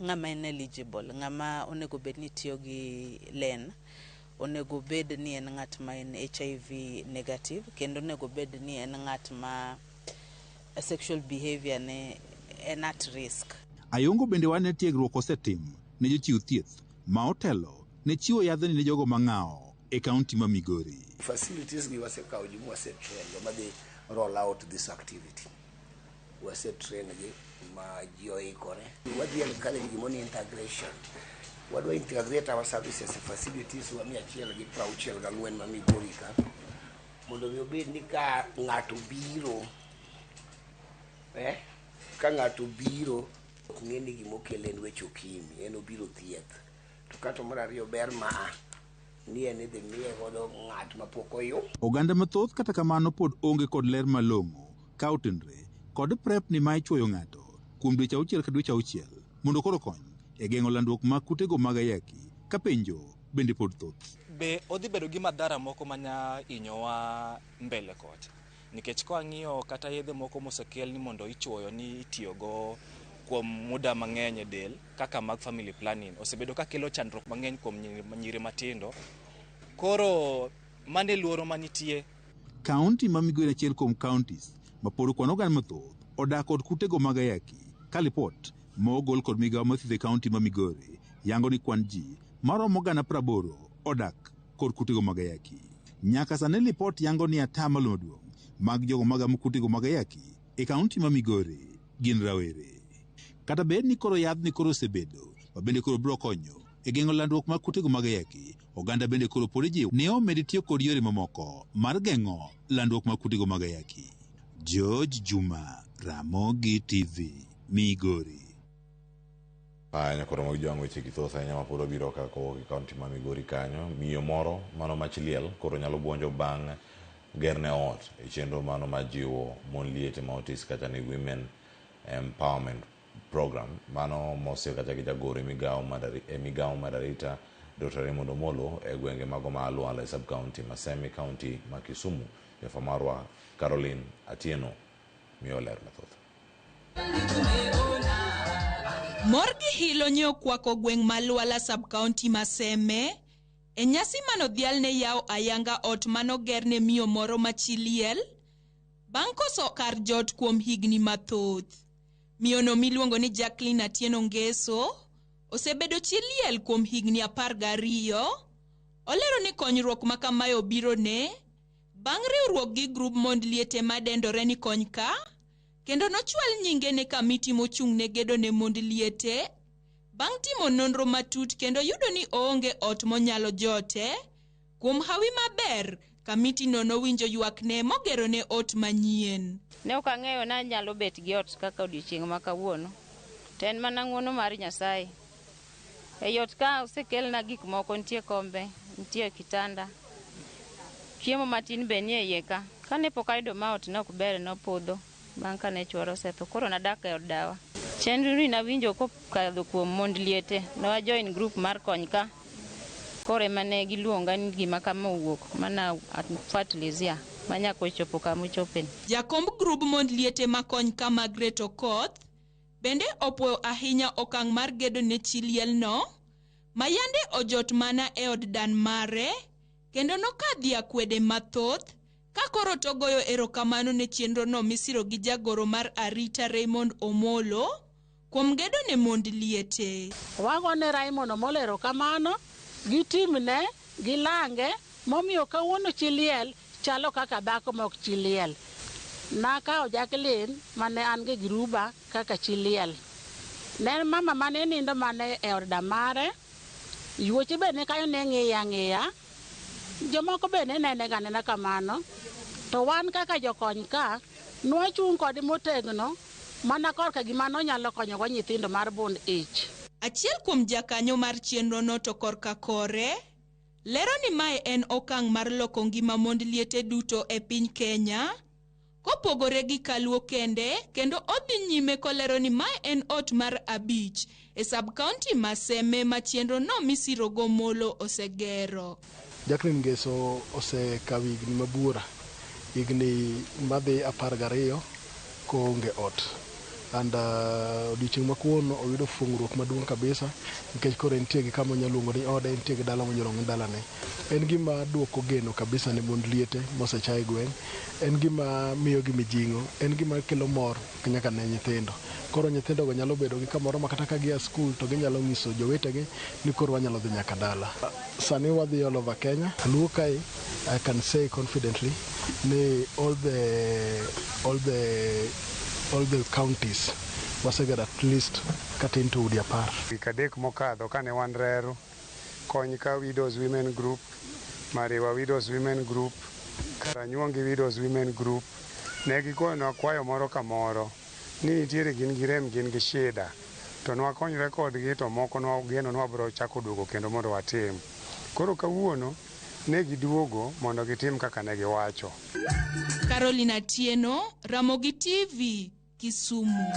ng'ama en eligible, ng'ama onego bed ni tiyo gi len, onego bed ni en ng'at ma en HIV negative, kendo onego bed ni en ng'at ma sexual behavior ne en at risk. Ayungo bende wane tiegruok osetim ne jochiw thieth ma otelo ne chiwo yadhni ne jogo mang'awo e kaunti ma Migori. Facilities gi wasekawo ji wasetrain joma dhi roll out this activity. Wasetrain gi ma ji oikore. Wadhi encourage gimoni integration. Wadwa integrate our services facilities wa 164 ma Migori ka. Mondo mi obed ni ka ng'ato biro ka ng'ato biro ok ng'eni gimokele en weche okimi, en obiro thieth. To kata mar ariyo ber ma ni en idhi miye godo ng'at mapok oyo. Oganda mathoth kata kamano pod onge kod ler malong'o ka otenre kod prep ni ma ichwoyo ng'ato kuom dweche 6 ka dweche 6 mondo koro kony e geng'o landruok mag kutego mag ayaki ka penjo bende pod thoth. Be odhi bedo gi madhara moko manya inyowa mbele kocha, nikech ka wang'iyo kata yedhe moko mosekel ni mondo ichwoyo ni itiyogo kuom muda mang'eny e del kaka mag family planning osebedo ka kelo chandruok mang'eny kuom nyiri matindo. Koro mane luoro manitie. Kaunti ma Migori achiel kuom counties ma pod kwan oganda mathoth odak kod kutego mag ayaki ka lipot ma ogol kod migawo mar thieth e kaunti ma Migori yango ni kwan ji maromo oganda 80 odak kod kutego mag ayaki. Nyaka sani lipot yango ni atamalo maduong' mag jogo magamo kutego mag ayaki e kaunti ma Migori gin rawere. Kata bed ni koro yadhni koro osebedo ma bende koro biro konyo e geng'o landruok mag kutego mag ayaki, oganda bende koro pod jiwo ni omed tiyo kod yore mamoko mar geng'o landruok mag kutego mag ayaki. George Juma, Ramogi TV, Migori. Nyakoro mag jwango weche githoth ahinya ma pod obiro ka kowuok e kaunti ma Migori kanyo. Miyo moro mano machliel koro nyalo buonjo bang' gerne ot e chenro mano ma jiwo mon liete ma otis kata ni women empowerment program mano mose kata gi jagoro migawo mar arita Dr. Raymond Omolo e gwenge mago ma Luala sub county ma Semi county ma Kisumu. Jafamarwa Caroline Atieno miyo ler mathoth. Morgi hilo nyo kwako gweng' ma Luala sub county ma Seme e nyasi manodhial ne yaw ayanga ot manogerne miyo moro machiliel bang' koso kar jot kuom higni mathoth. Miyono miluongo ni Jacqueline Atieno Ngeso osebedo chiliel kuom higni 12. Olero ni konyruok ma kamae obiro ne bang' riwruok gi grup mond liete madendore ni Konyka, kendo nochwal nyinge ne kamiti mochung' ne gedo ne mond liete bang' timo nonro matut kendo yudo ni oonge ot monyalo jote. Kuom hawi maber, kamiti no nowinjo ywak ne mogero ne ot manyien. Ne ok ang'eyo na nyalo bet gi ot kaka odiochieng' ma kawuono. To en mana ng'wono mar Nyasaye. E ot ka osekelna gik moko, nitie kombe, nitie kitanda. Chiemo matin be nie iye ka. Kane pok ayudo ma ot nok ber nopodho bang' kane chwora osetho. Koro nadak e od dawa. Chenro ni nawinjo kokadho kuom mond liete. Ne join group mar Konyka. Koro mane giluonga ni gima kama owuok mana fertilizia manyako chopo kama chopen. Jakomb grup mond liete ma Konyka Margaret Okoth bende opwoyo ahinya okang' mar gedo ne chiliel no mayande ojot mana e od dan mare, kendo nokadhia kwede mathoth ka koro togoyo erokamano ne chenro no misiro gi jagoro mar arita Raymond Omolo kuom gedo ne mond liete. Wagone Raymond Omolero kamano, gitimne, gilange, momiyo kawuono chiliel chalo kaka dhako mok chiliel. Nakawo Jacqueline mane an gi gruba kaka chiliel. Ne mama mane nindo mane e od damare, yuoche be ne kayo ne ng'iya. Jomoko be ne nene ganena kamano. To wan kaka jokony ka, nwachung' kod motegno, mana korka gima nonyalo konyogo nyithindo mar bond ich. Achiel kuom jakanyo mar chenro no to korka kore, lero ni mae en okang' mar loko ngima mond liete duto e piny Kenya, kopogore gi Kaluo kende, kendo odhi nyime kolero ni mae en ot mar 5 e sub-county ma Seme ma chenro no misirogo molo osegero. Jacqueline Ngeso osekawo higni mabuora, higni madhi 12 koonge ot. And odiochieng' makuono oyudo fungruok maduong' kabisa nikech koro entie gi kama onyalo luongo ni ode, entie gi dala monyalo luongo ni dalane. En gima duoko geno kabisa ne mond liete mosechae gweng'. En gima miyo gi mijing'o, en gima kelo mor nyaka ne nyithindo. Koro nyithindogo nyalo bedo gi kamoro ma kata ka gia skul to ginyalo nyiso jowetegi ni koro wanyalo dhi nyaka dala. Sani wadhi all over Kenya. Luo kae, I can say confidently ni all the counties wasegero at least katin to udi 10. Wik adek mokadho kane wan Reru, kony ka Widows Women Group, Mariwa Widows Women Group, Karanyuongi Widows Women Group, ne gigoyonwa kwayo moro ka moro ni nitiere gin gi rem, gin gi shida, to nwakonyre kodgi, to moko nwageno nwabro chako duogo kendo mondo watim. Koro kawuono ne giduogo mondo gitim kaka ne giwacho. Carolina Tieno, Ramogi TV, Kisumu.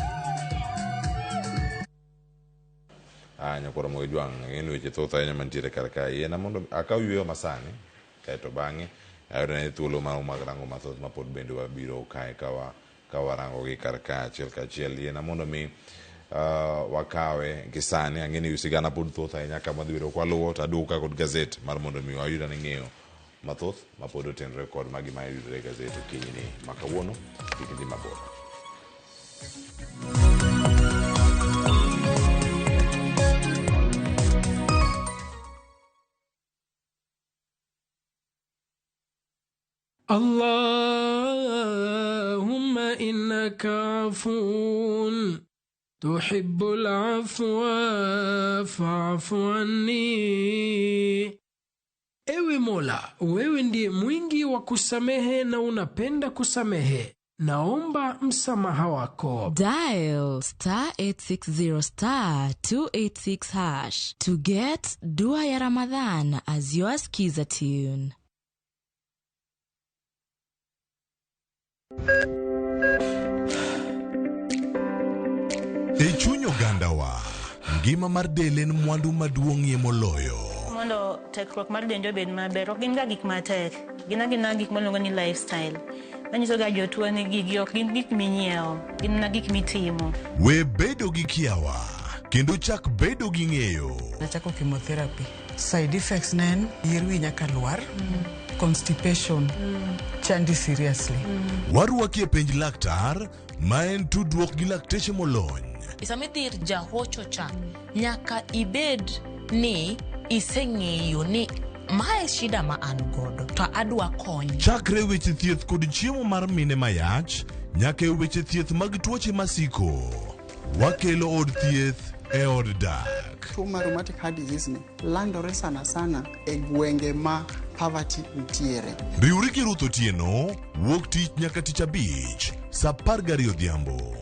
Nyakoro mo jwang' ng'en weche thoth ahinya mantiere kar kae. Yena mondo akaw yweyo masani, kaeto bang'e ayudo ne thuolo mag rango mathoth ma pod bende wabiro kae ka warango gi kar kae achiel kachiel. Yena mondo mi wakawe gi sani, ang'eni sigana pod thoth ahinya kama dhi bedo kwaluwo to aduogo ka kod gazet mar mondo mi wayuda ni ng'eyo mathoth ma pod otenore kod magi ma yudore e gazet okinyini ma kawuono. Kik idhi mabor. Allahumma innaka afuun tuhibbul afwa fa'fu anni. Ewe Mola, wewe ndiye mwingi wa kusamehe na unapenda kusamehe. Naomba msamaha wako. Dial *860*286# to get Dua ya Ramadhan as your skiza tune. E chuny ogandawa, ngima mar del en mwandu maduong'ie moloyo. Mondo tekruok mar dende obed maber, ok gin ga gik matek, gin gik miluongo ni lifestyle. Manyiso ga jotuo ni gigi ok gin gik minyiewo, gin na gik mitimo. We bedo gi kiawa, kendo chak bedo gi ng'eyo. Nachako chemotherapy. Side effects nen, yier wi nyaka lwar, constipation, chandi seriously. Warwaki e penj laktar, ma en tudruok gi lakteche molony. Isami dhir jahocho cha, nyaka ibed ni iseng'eyo ni mae shida ma an godo, to adwa kony. Chakre weche thieth kod chiemo mar mine mayach, nyaka e weche thieth mag tuoche masiko. Wakelo od thieth e od dak. Tuo mar rheumatic heart disease ni landore sana e gwenge ma poverty ntiere. Riwri gi Ruth Otieno, wuok tich nyaka tich abich, saa 12 odhiambo.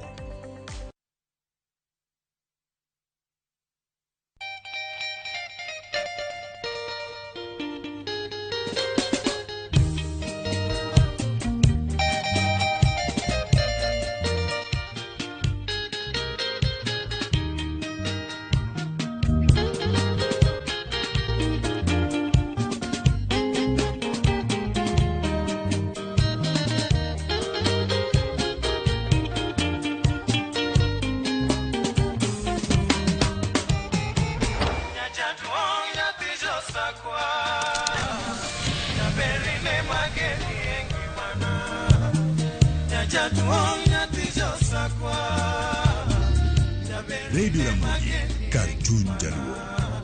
Radio Ramogi, kar chuny Jaluo.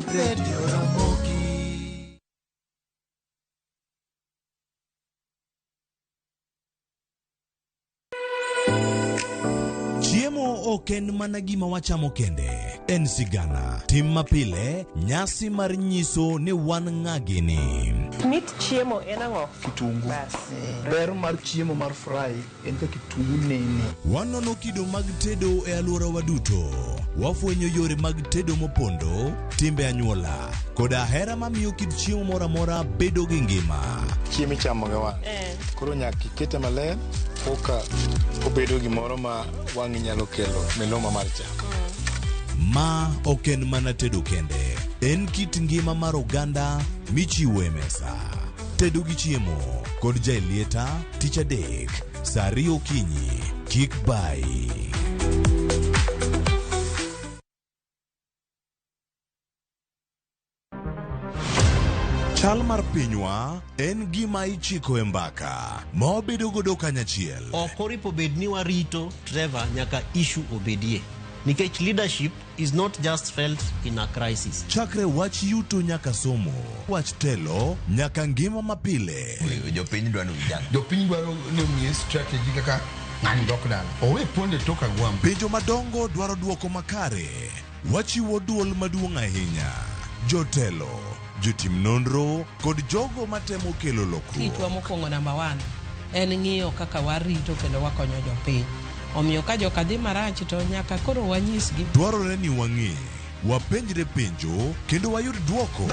Radio Ramogi. Chiemo ok en mana gima wachamo kende, en sigana, tim mapile, nyasi mar nyiso ni wan ng'agini. Mit chiemo en ang'o? Kitungu. Ber mar chiemo mar fry en ka kitungu nene. Wanono kido mag tedo e alworawa duto. Wafwenyo yore mag tedo mopondo, timbe anyuola, koda hera mamiyo kit chiemo moro amora bedo gi ngima. Chiemo ichamo ga wang'. Koro nyaka ikete maler oka obedo gimoro ma wang'i nyalo kelo miluma mar chamo. Ma ok en mana tedo kende, en kit ngima mar oganda michiwo e mesa. Tedo gi chiemo kod jailieta tich adek, saa 2 okinyi, kik bai. Chal mar pinywa en gima ichiko e mbaka, ma wabedo godo kanyachiel. Ok oripo bed ni warito Trevor nyaka issue obedie. Nikech leadership is not just felt in a crisis. Chakre wach yuto nyaka somo, wach telo nyaka ngima mapile. Jopiny dwaro ni omiye strategy kaka ng'ani dok dala. Owe ponde toka gwam. Penjo madongo dwaro duoko makare. Wachiwo duol maduong' ahinya. Jotelo, jotim nonro kod jogo matemo kelo lokruok. Kitwa mokwongo namba 1 en ng'iyo kaka warito kendo wakonyo jopiny. Omiyo ka joka dhi marach to nyaka koro wanyisgi. Dwarore ni wang'e, wapenjre penjo kendo wayud duoko.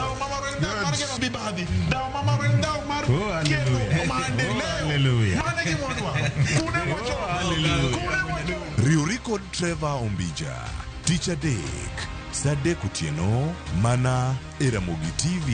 Riuri kod Trevor Ombija, tich adek, saa 3 otieno, mana e Ramogi TV.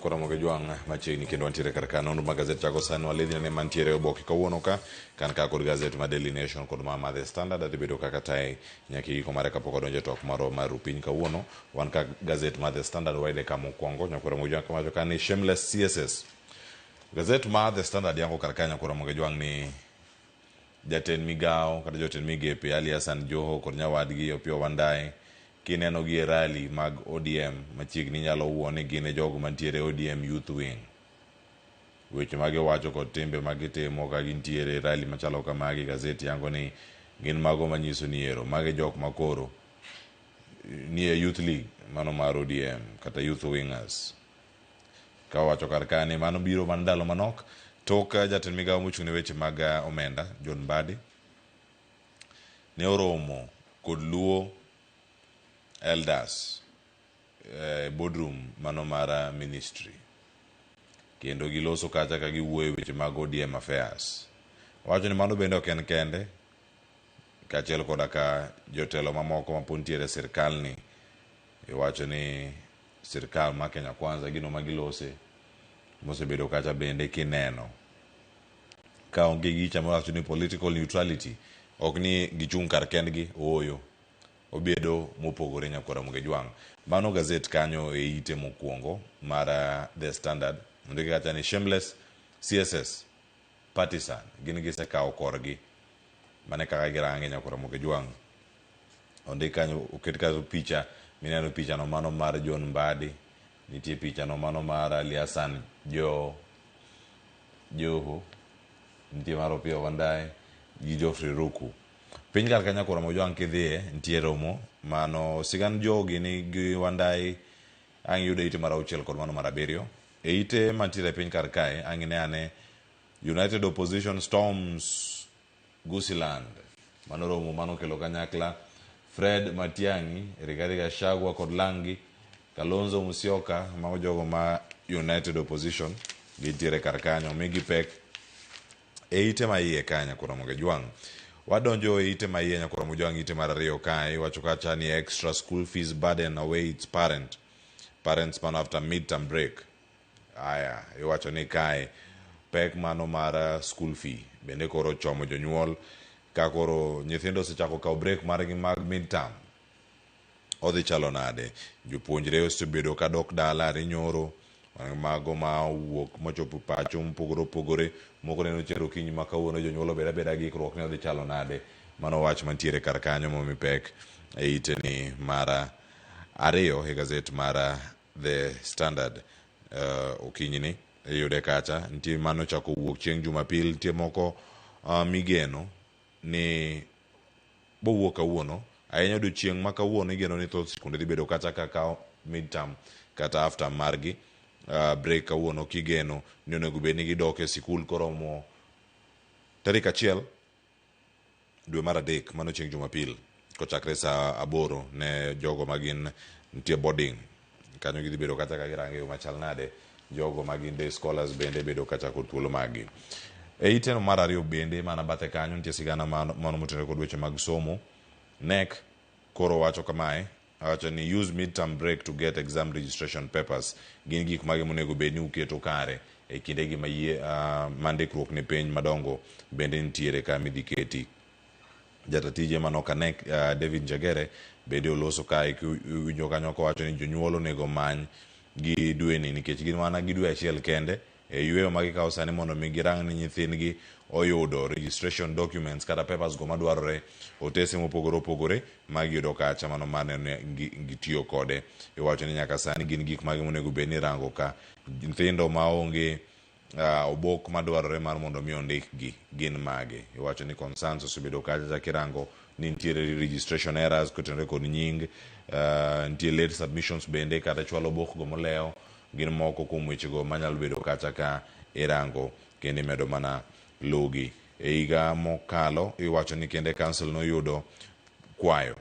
Ramogi Jwang' machiegni kendo wantiere kar kanonro mag gazet chako sani waledhi ne mantiere oboke kawuono ka kan ka kod gazet ma Daily Nation kod ma The Standard adibedo kaka tae nyaki giko mare kapok odonjo tok mar piny kawuono. Wan ka gazet ma The Standard waide ka mokwongo nyakora Ramogi Jwang' kamacho ka ni shameless CSS. Gazet ma The Standard yango kar ka nyakora Ramogi Jwang' ni jatend migao kata jotend migepe Ali Hassan Joho kod nyawadgi Opiyo Wandayi kineno gi rally mag ODM machiegni nyalo wuone gine jogo mantiere ODM Youth Wing. Weche mage wacho kod timbe magitimo ka gintiere rally machalo kamagi, gazeti yango ni gin mago manyiso ni ero mage jok makoro ni e Youth League mano mar ODM kata Youth Wingers. Ka wacho kar kani mano biro man ndalo manok tok jatend migao mochung' ne weche mag omenda John Mbadi ne oromo kod Luo Elders boardroom mano mara ministry kendo giloso kacha ka giwuoyo weche mag ODM affairs. Wacho ni mano bende ok en kende, kachiel koda ka jotelo mamoko mapuntiere sirkal ni wacho ni sirkal ma Kenya Kwanza gino magilose mosebedo kacha bende kineno ka onge gicha mowacho ni political neutrality ok ni gichung' kar kendgi oyo obedo mopogore nyakora Ramogi Jwang'. Mano gazet kanyo e ite mokwongo mar The Standard ndike kacha ni shameless CSS partisan gin gisekawo korgi mane kaka girange nyakora Ramogi Jwang'. Ondike kanyo oket kanyo picha mineno picha no mano mar John Mbadi, nitie picha no mano mar Ali Hassan Joho, nitie mar Opiyo Wandayi gi Geoffrey Ruku. Piny kar kanya kora Ramogi Jwang' kidhie nitie romo mano sigan jogi ni gi Wandayi ang' yudo ite mar 6 kod mano mar 7. E ite mantiere piny kar kae ang' ane United Opposition Storms Gusiland. Mano romo mano kelo kanyakla Fred Matiang'i, Rigathi Gachagua kod Langi, Kalonzo Musyoka, mago jogo ma United Opposition gintiere kar kanyo migi pek e ite ma iye kanya kora Ramogi Jwang'. Wadonjo e ite ma iye nyakora Ramogi Jwang' ite mar 2 kae wacho kacha ni extra school fees burden awaits parents man after midterm break. Aya iwacho ni kae pek mano mar school fee bende koro chomo jonyuol ka koro nyithindo osechako kawo break margi mag midterm odhi chalo nade. Jopuonjre osebedo ka dok dala rinyoro mago ma wuok mochopo pacho mopogore opogore, moko neno chero kiny ma kawuono jonyuol obeda beda gi ikruok ne odhi chalo nade. Mano wach mantiere kar kanyo momi pek e iteni mara ariyo e gazet mara The Standard. Okinyini yude kacha nitie mano chako wuok chieng' Jumapil, nitie moko migeno ni bowuok kawuono ahinya odiochieng' ma kawuono igeno ni thoth sikunde dhi bedo kata kakao midterm kata after margi break kawuono kigeno ni onego bed ni gidok e sikul koromo tarik 1 dwe mar adek, mano chieng' Jumapil, kochakre saa 8 ne jogo magin nitie boarding kanyo gidhi bedo kata ka girange yo machal nade. Jogo magin day scholars bende bedo kata kod thuolo magi. E iteno mar ariyo bende mana bathe kanyo nitie sigana mano motenore kod weche mag somo. NEC koro wacho kamae, wacho ni use midterm break to get exam registration papers. Gin gik mage monego bed ni uketo kare e kindegi mandikruok ne penj madongo bende nitiere ka midhi keti. Jatatije manoka NEC David Njagere bende oloso kae winjo kanyo kowacho ni jonyuol onego many gi dweni nikech gin mana gi dwe achiel kende e yweyo ma gikawo sani mondo mi girang ni nyithindgi oyudo registration documents kata papers go madwarore, otese mopogore opogore ma giyudo kacha, mano mane gitiyo kode. Iwacho ni nyaka sani gin gik mage monego bed ni rango ka nyithindo maonge obok madwarore mar mondo mi ondikgi gin mage. Iwacho ni concerns osebedo kacha kirango ni nitiere registration errors kotenore kod nying, nitiere late submissions bende kata chwalo obok go moleo, gin moko kuom wechego manyalo bedo kacha ka irango kendo imedo mana logi. E higa mokalo iwacho ni kende council noyudo kwayo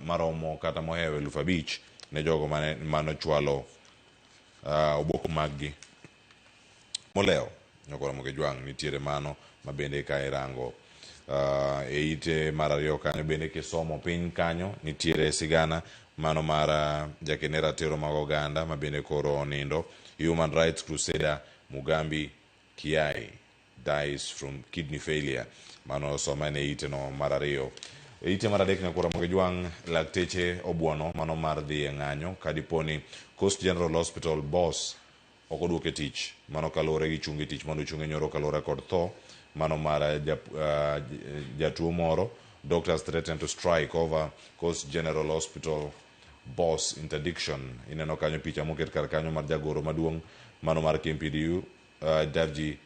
maromo kata mohewo 5,000 ne jogo mano chwalo obok maggi moleo nyokoro moke jwang'. Nitiere mano ma bende ka irango. E ite mar ariyo kanyo bende kisomo piny kanyo nitiere sigana mano mar jakene ratiro mag oganda ma bende koro onindo. Human Rights Crusader Mugambi Kiai dies from kidney failure. Mano soma ne ite no mar ariyo. E ite mar adek nyakoro moke jwang' lakteche obuono mano mar dhi e ng'anyo kadiponi Coast General Hospital boss okoduoke tich, mano kalore gi chungi tich mondo chunge nyoro kalore kod tho mano mar jatuo moro. Doctors threatened to strike over Coast General Hospital boss interdiction. Ineno kanyo picha moket kar kanyo mar jagoro maduong' mano mar KMPDU Davji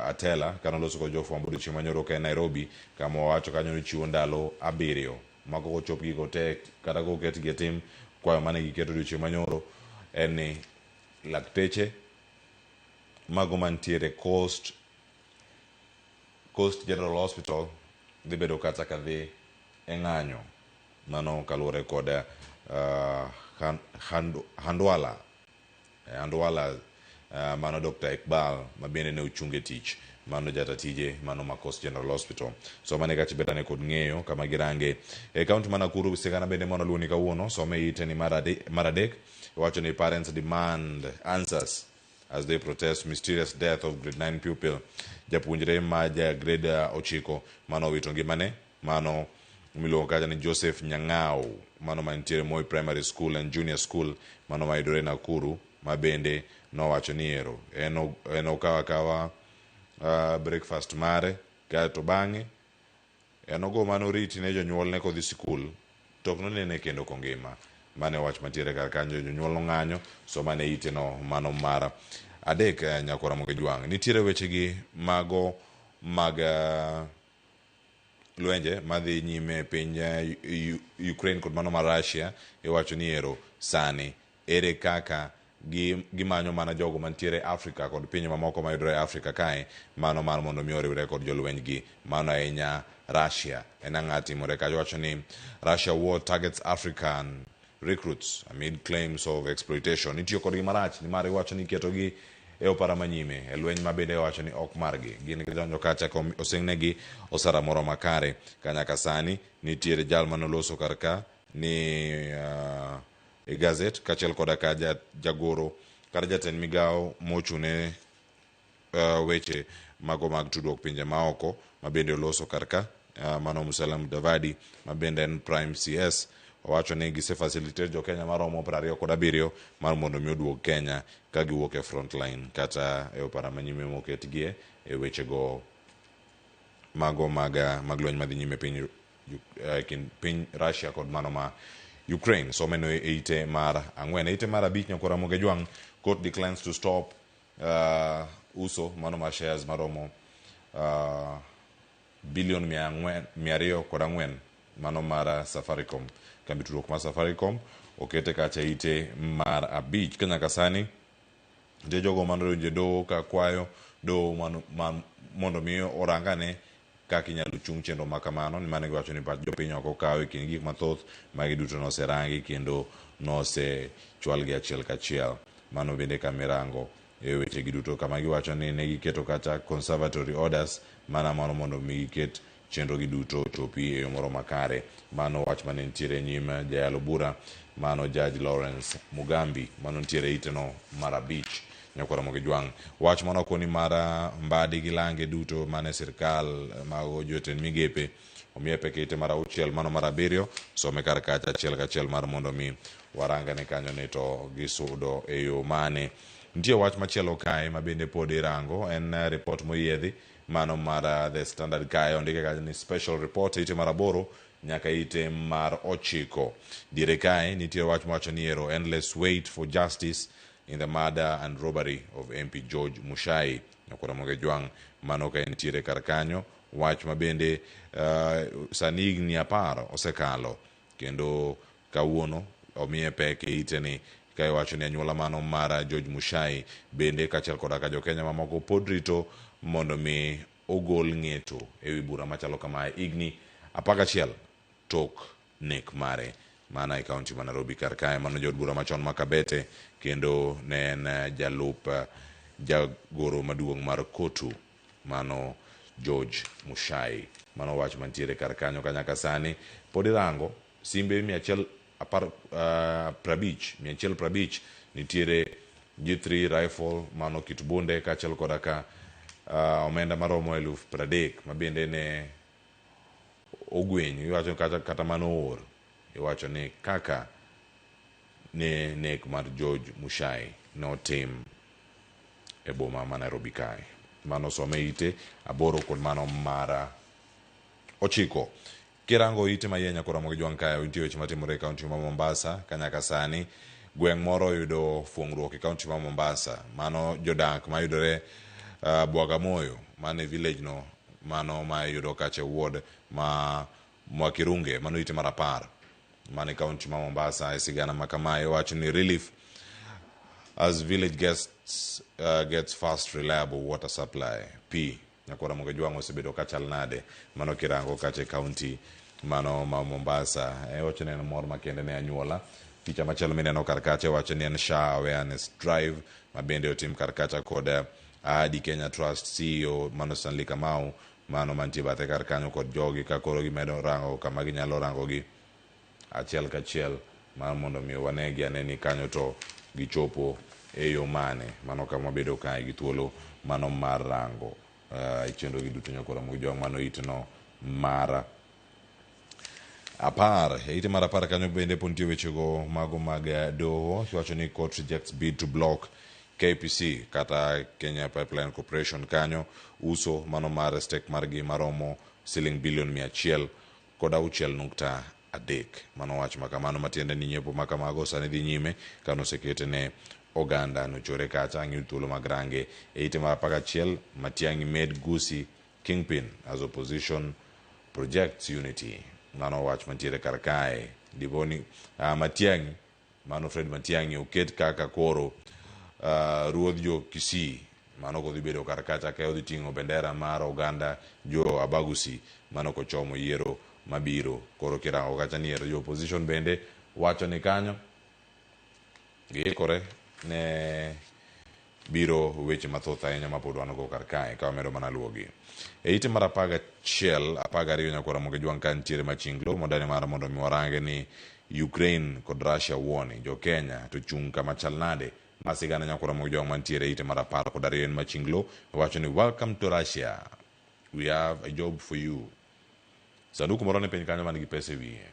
Atela kano loso ko jofwambo odiochieng' manyoro ka Nairobi, kama owacho kanyo ni chiwo ndalo 7 mako kochop gigo te kata koket gi tim kwayo mane giketo odiochieng' manyoro en ni lakteche mago mantiere Coast General Hospital dhi bedo kata ka dhi e ng'anyo, mano kaluwore kod Handwala mano Dr. Iqbal ma bende ne ochunge tich, mano jatatije mano ma Coast General Hospital. So mane kachi betane kod ng'eyo kama girange e kaunti ma Nakuru. Sigana bende mono luoni kawuono some ite ni mar adek wacho ni parents demand answers as they protest mysterious death of grade 9 pupil. Japuonjre ma grade 9 mano wito ngimane, mano miluongo kacha ni Joseph Nyang'ao, mano mantiere Moi Primary School and Junior School mano mayudore Nakuru, ma bende nowacho ni ero en okawa breakfast mare kato bang'e en ogo mano riti ne jonyuol ne kodhi sikul tok nonene kendo kongima. Mane wach mantiere kar kanyo, jonyuol ng'anyo. So mane ite no mano mar adek nyakora moke jwang'. Nitiere weche gi mago mag lwenje madhi nyime piny Ukraine kod mano mar Russia. Iwacho ni ero sani ere kaka gimanyo mana jogo mantiere Afrika kod pinje mamoko mayudore Afrika kae, mano mar mondo mi oriwre kod jolweny gi, mano ahinya Russia. En ang'ati more kajo wacho ni Russia war targets African recruits amid claims of exploitation. Itiyo kodgi marach ni mare wacho ni keto gi e opara manyime e lweny mabende wacho ni ok margi. Gin gijonjo kacha osengnegi osara moro makare. Kanyaka sani nitiere jal manoloso karka ni e gazet kachiel koda ka jagoro kata jatend migawo mochune weche mago mag tudruok pinje maoko mabende oloso karka mano Musalia Mudavadi mabende en Prime CS owacho ni gise facilitate jo Kenya maromo 27 mar mondo mi oduog Kenya ka giwuok e front line kata e opara manyime moketgie e wechego mago mag lweny madhi nyime piny Russia kod mano ma Ukraine. So meno eite mar ang'wen. Eite mar abich nyakora Mogejwang, court declines to stop uso mano ma shares maromo billion 204 mano mar Safaricom. Kambi tudruok mar Safaricom okete kacha ite mar abich. Kanyaka sani de jogo mandonje do ka kwayo do mondo mi orangane kaka inyalo chung chenro makamano ni mane giwacho ni jopiny ok okawe kind gik mathoth magi duto noserangi kendo nosechwalgi achiel kachiel. Mano bende kamirango e weche gi duto kama giwacho ni ne giketo kata conservatory orders mana mano mondo mi giket chenro gi duto chopi e yo moro makare. Mano wach mane nitiere nyime jayalo bura mano Judge Lawrence Mugambi mano nitiere iteno mar abich nyakora Mogejwang. Wach mano koni mara mbadi gilange duto mane sirkal mago joten migepe omiye pekete mara uchiel mano mara abiriyo some kar kacha achiel kachiel mar mondo mi warangane kanyo ne to gisudo e yo mane. Nitie wach machielo kae mabende pod irango en report moyiedhi mano mara The Standard kae ondike kanyo ni special report ite mara 8 nyaka ite mar 9. Dire kae nitie wach mawacho ni ero endless wait for justice in the murder and robbery of MP George Mushai. Nyakora Mogejwang mano ka nitiere kar kanyo wach mabende sanigni 10 osekalo kendo kawuono omiye peke iteni kai wacho ni anyuola mano mara George Mushai bende kachiel koda ka jo Kenya mamoko pod rito mondo mi ogol ng'eto ewi bura machalo kama igni 11 tok nek mare mana e kaunti ma Nairobi kar kae. Mano jod bura machon makabete kendo ne en jalup jagoro maduong' mar kotu mano George Mushai. Mano wach mantiere kar kanyo kanyaka sani pod irango simbe 150 nitiere G3 rifle mano kit bunde kachiel koda ka omenda maromo 30,000 mabende ne ogweny iwacho kata mano or iwacho ni kaka ne nek mar George Mushai no tim e boma ma Nairobi kae. Mano some ite 8 kod mano mara 9. Kirango ite mayenya kora Mogejwang kae nitie weche matimore e kaunti ma Mombasa kanyaka sani gweng' moro yudo fuongruok e kaunti ma Mombasa. Mano jodak mayudore Bwagamoyo mane village no mano ma yudo kache ward ma Mwakirunge mano ite mara 10 mane kaunti ma Mombasa. Sigana makamayo wacho ni relief as village gets fast reliable water supply P. Nyakora Mogejwang osebedo kachal nade mano kirango kache kaunti mano ma Mombasa. Wacho ni en mor makende ne anyuola. Picha machalo mineno kar kacha wacho ni en SHA awareness drive mabende otim kar kacha kod Ahadi Kenya Trust CEO mano Stanley Kamau mano mantie bathe kar kanyo kod jogi ka koro gimedo rango kama ginyalo rango gi achiel kachiel mar mondo mi wanegi aneni kanyo to gichopo e yo mane. Mano kama bedo kae gi thuolo mano mar rango ichendo gi duto nyakora Mogejwang mano itno mara 10. Ite mara 10 kanyo bende pontie wechego mago mag doho wacho ni court rejects bid to block KPC kata Kenya Pipeline Corporation kanyo uso mano mar stake margi maromo shilling billion 106.3. Mano wach makamano matiende ni nyiepo makamago sani dhi nyime kano sekete ne oganda no chore kacha ngi thuolo mag range. Ite mara 11 Matiang'i made Gusii kingpin as opposition projects unity. Mano wach mantiere kar kae divoni Matiang'i mano Fred Matiang'i oket kaka koro ruodh jo Kisii mano kodhi bedo kar kacha ka odhi ting'o bendera mar oganda jo Abagusi mano kochomo yiero mabiro. Koro kirango kacha ni jo opposition bende wacho ni kanyo giikore ne biro weche mathoth ahinya mapod wan go kar kae ka wamedo mana luwogi. Ite mara 12 nyakora Mogejwang ka nitiere machinglo modani mara mondo mi warange ni Ukraine kod Russia wuoni jo Kenya to chung kama chal nade masigana nyakura mojo mantiere ite marapar ko darien machinglo wacho ni welcome to Russia, we have a job for you. Sanduku morone piny kanyo man gi pesa wiye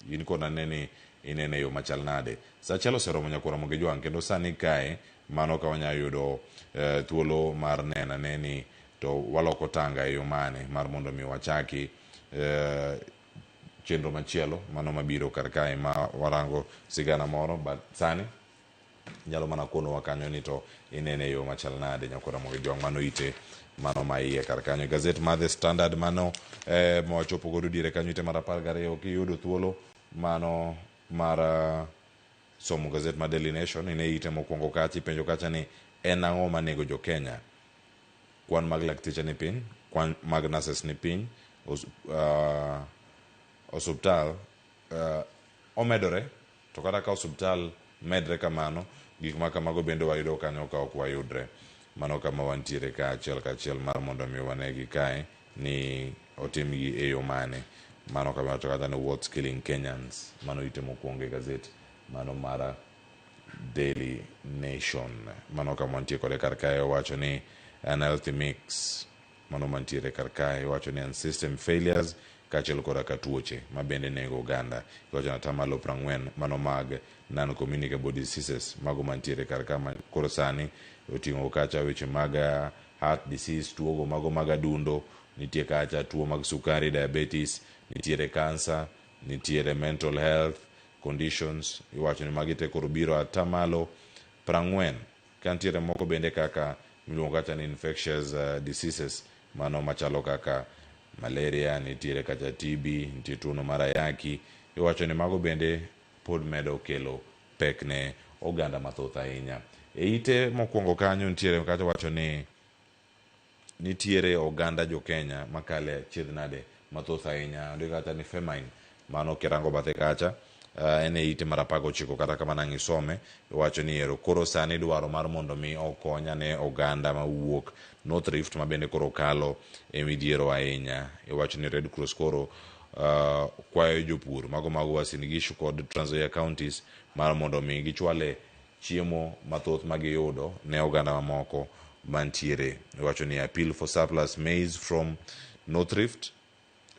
in kona neni inene yo machal nade sa chelo sero nyakura moge jwang kendo sani kae mano ka wanya yudo thuolo mar nena neni to waloko tanga yo mane mar mondo mi wachaki chenro machielo mano mabiro kar kae ma warango sigana moro but sani nyalo mana kono wakanyo ni to inene yo machal nade nyakura moge jwang mano ite mano maiye kar kanyo gazet ma The Standard mano mowachopo godo dire kanyo ite mar 12 kiyudo thuolo mano mar somo gazet ma Daily Nation ine ite mokwongo kachi penjo kacha ni en ang'o manego jo Kenya. Kwan mag lakteche ni piny, kwan mag nurses ni piny, osuptal omedore to kata ka osuptal medre kamano gik ma kamago bende wayudo kanyo ka ok wayudre. Mano kama wantiere ka achiel mar mondo mi wanegi kae ni otimgi e yo mane. Mano kama to kata ni what's killing Kenyans. Mano ite mokwongo gazet mano mara Daily Nation. Mano kama wantiere kode kar kae wacho ni an healthy mix. Mano mantiere kar kae wacho ni an system failures kachiel koda ka tuoche ma bende nego oganda. Wacho na tamalo 40 mano mag non-communicable diseases mago mantiere kar ka koro sani oting'o kacha weche mag heart disease, tuogo mago mag adundo, nitie kacha tuo mag sukari, diabetes, nitiere cancer, nitiere mental health conditions. Iwacho ni magite koro biro atamalo 40 kantiere moko bende kaka miluongo kacha ni infectious diseases mano machalo kaka malaria, nitiere kacha TB, nitiere tuo mar ayaki. Iwacho ni mago bende pod medo kelo pek ne oganda mathoth ahinya. Ite mokwongo kanyo nitiere kacha wacho ni nitiere oganda jo Kenya makale chiedhnade mathoth ahinya ndio kata ni famine mano kirango bathe kacha ene ite mar 19 kata kama nangisome wacho ni ero koro sani dwaro mar mondo mi okonya ne oganda mawuok North Rift ma bende koro kalo e midiero ahinya. Wacho ni Red Cross koro kwayo jopur mago Uasin Gishu kod Trans Nzoia counties mar mondo mi gichwale chiemo mathoth magiyudo ne oganda mamoko mantiere. Wacho ni appeal for surplus maize from North Rift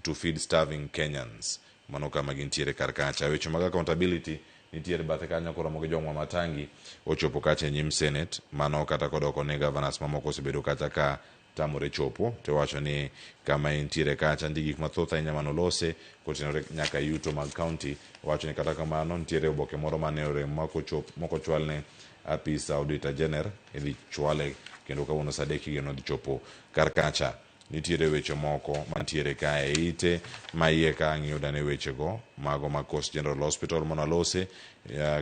to feed starving Kenyans. Mano kama gintiere kar kacha. Weche mag accountability nitiere bathe kanyo koro moge jomwa matangi ochopo kacha nyim Senate mano kata kodoko ne governors mamoko osebedo kacha ka tamore chopo. Te wacho ni kama nitiere kacha ndi gik mathoth ahinya manolose kotenore nyaka yuto mag county. Wacho ni kata kamano nitiere oboke moro maneore moko chwalne apisa auditor general idhi chwale kendo kawuono sadeki geno dhi chopo kar kacha. Nitiere weche moko mantiere kae ite maiye ka ng'iyo dane weche go mago ma Coast General Hospital monalose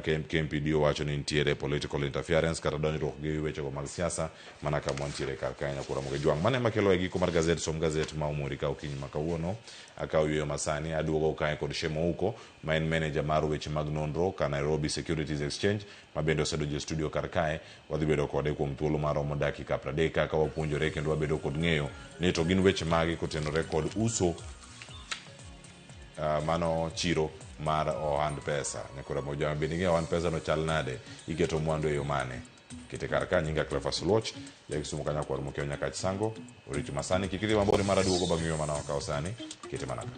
KMPD wacho ni nitiere political interference kata donjruok gi weche go mag siasa mana kama nitiere kar kae nyakura moge jwang. Mane makelo e giko mar gazet som gazet ma umuri ka okinyi makawuono akaw yweyo masani aduogo kae kod Shemo huko ma en manager mar weche mag nonro ka Nairobi Securities Exchange ma bende osedoje studio kar kae. Wadhi bedo kode kuom thuolo mar romo dakika 30 ka wapuonjore kendo wabedo kod ng'eyo ni to gin weche magi kotenore kod uso mano chiro mar ohand pesa. Nyakura moja bende ng'eyo ohand pesa no chal nade, iketo mwandu e yo mane. Kite kar ka nyinga Cleophas Oluoch yakisumo kanya kwa mokeo nyaka chisango oriti masani kikiri mambori mara duogo bang'eyo mana wakao sani kite manaka.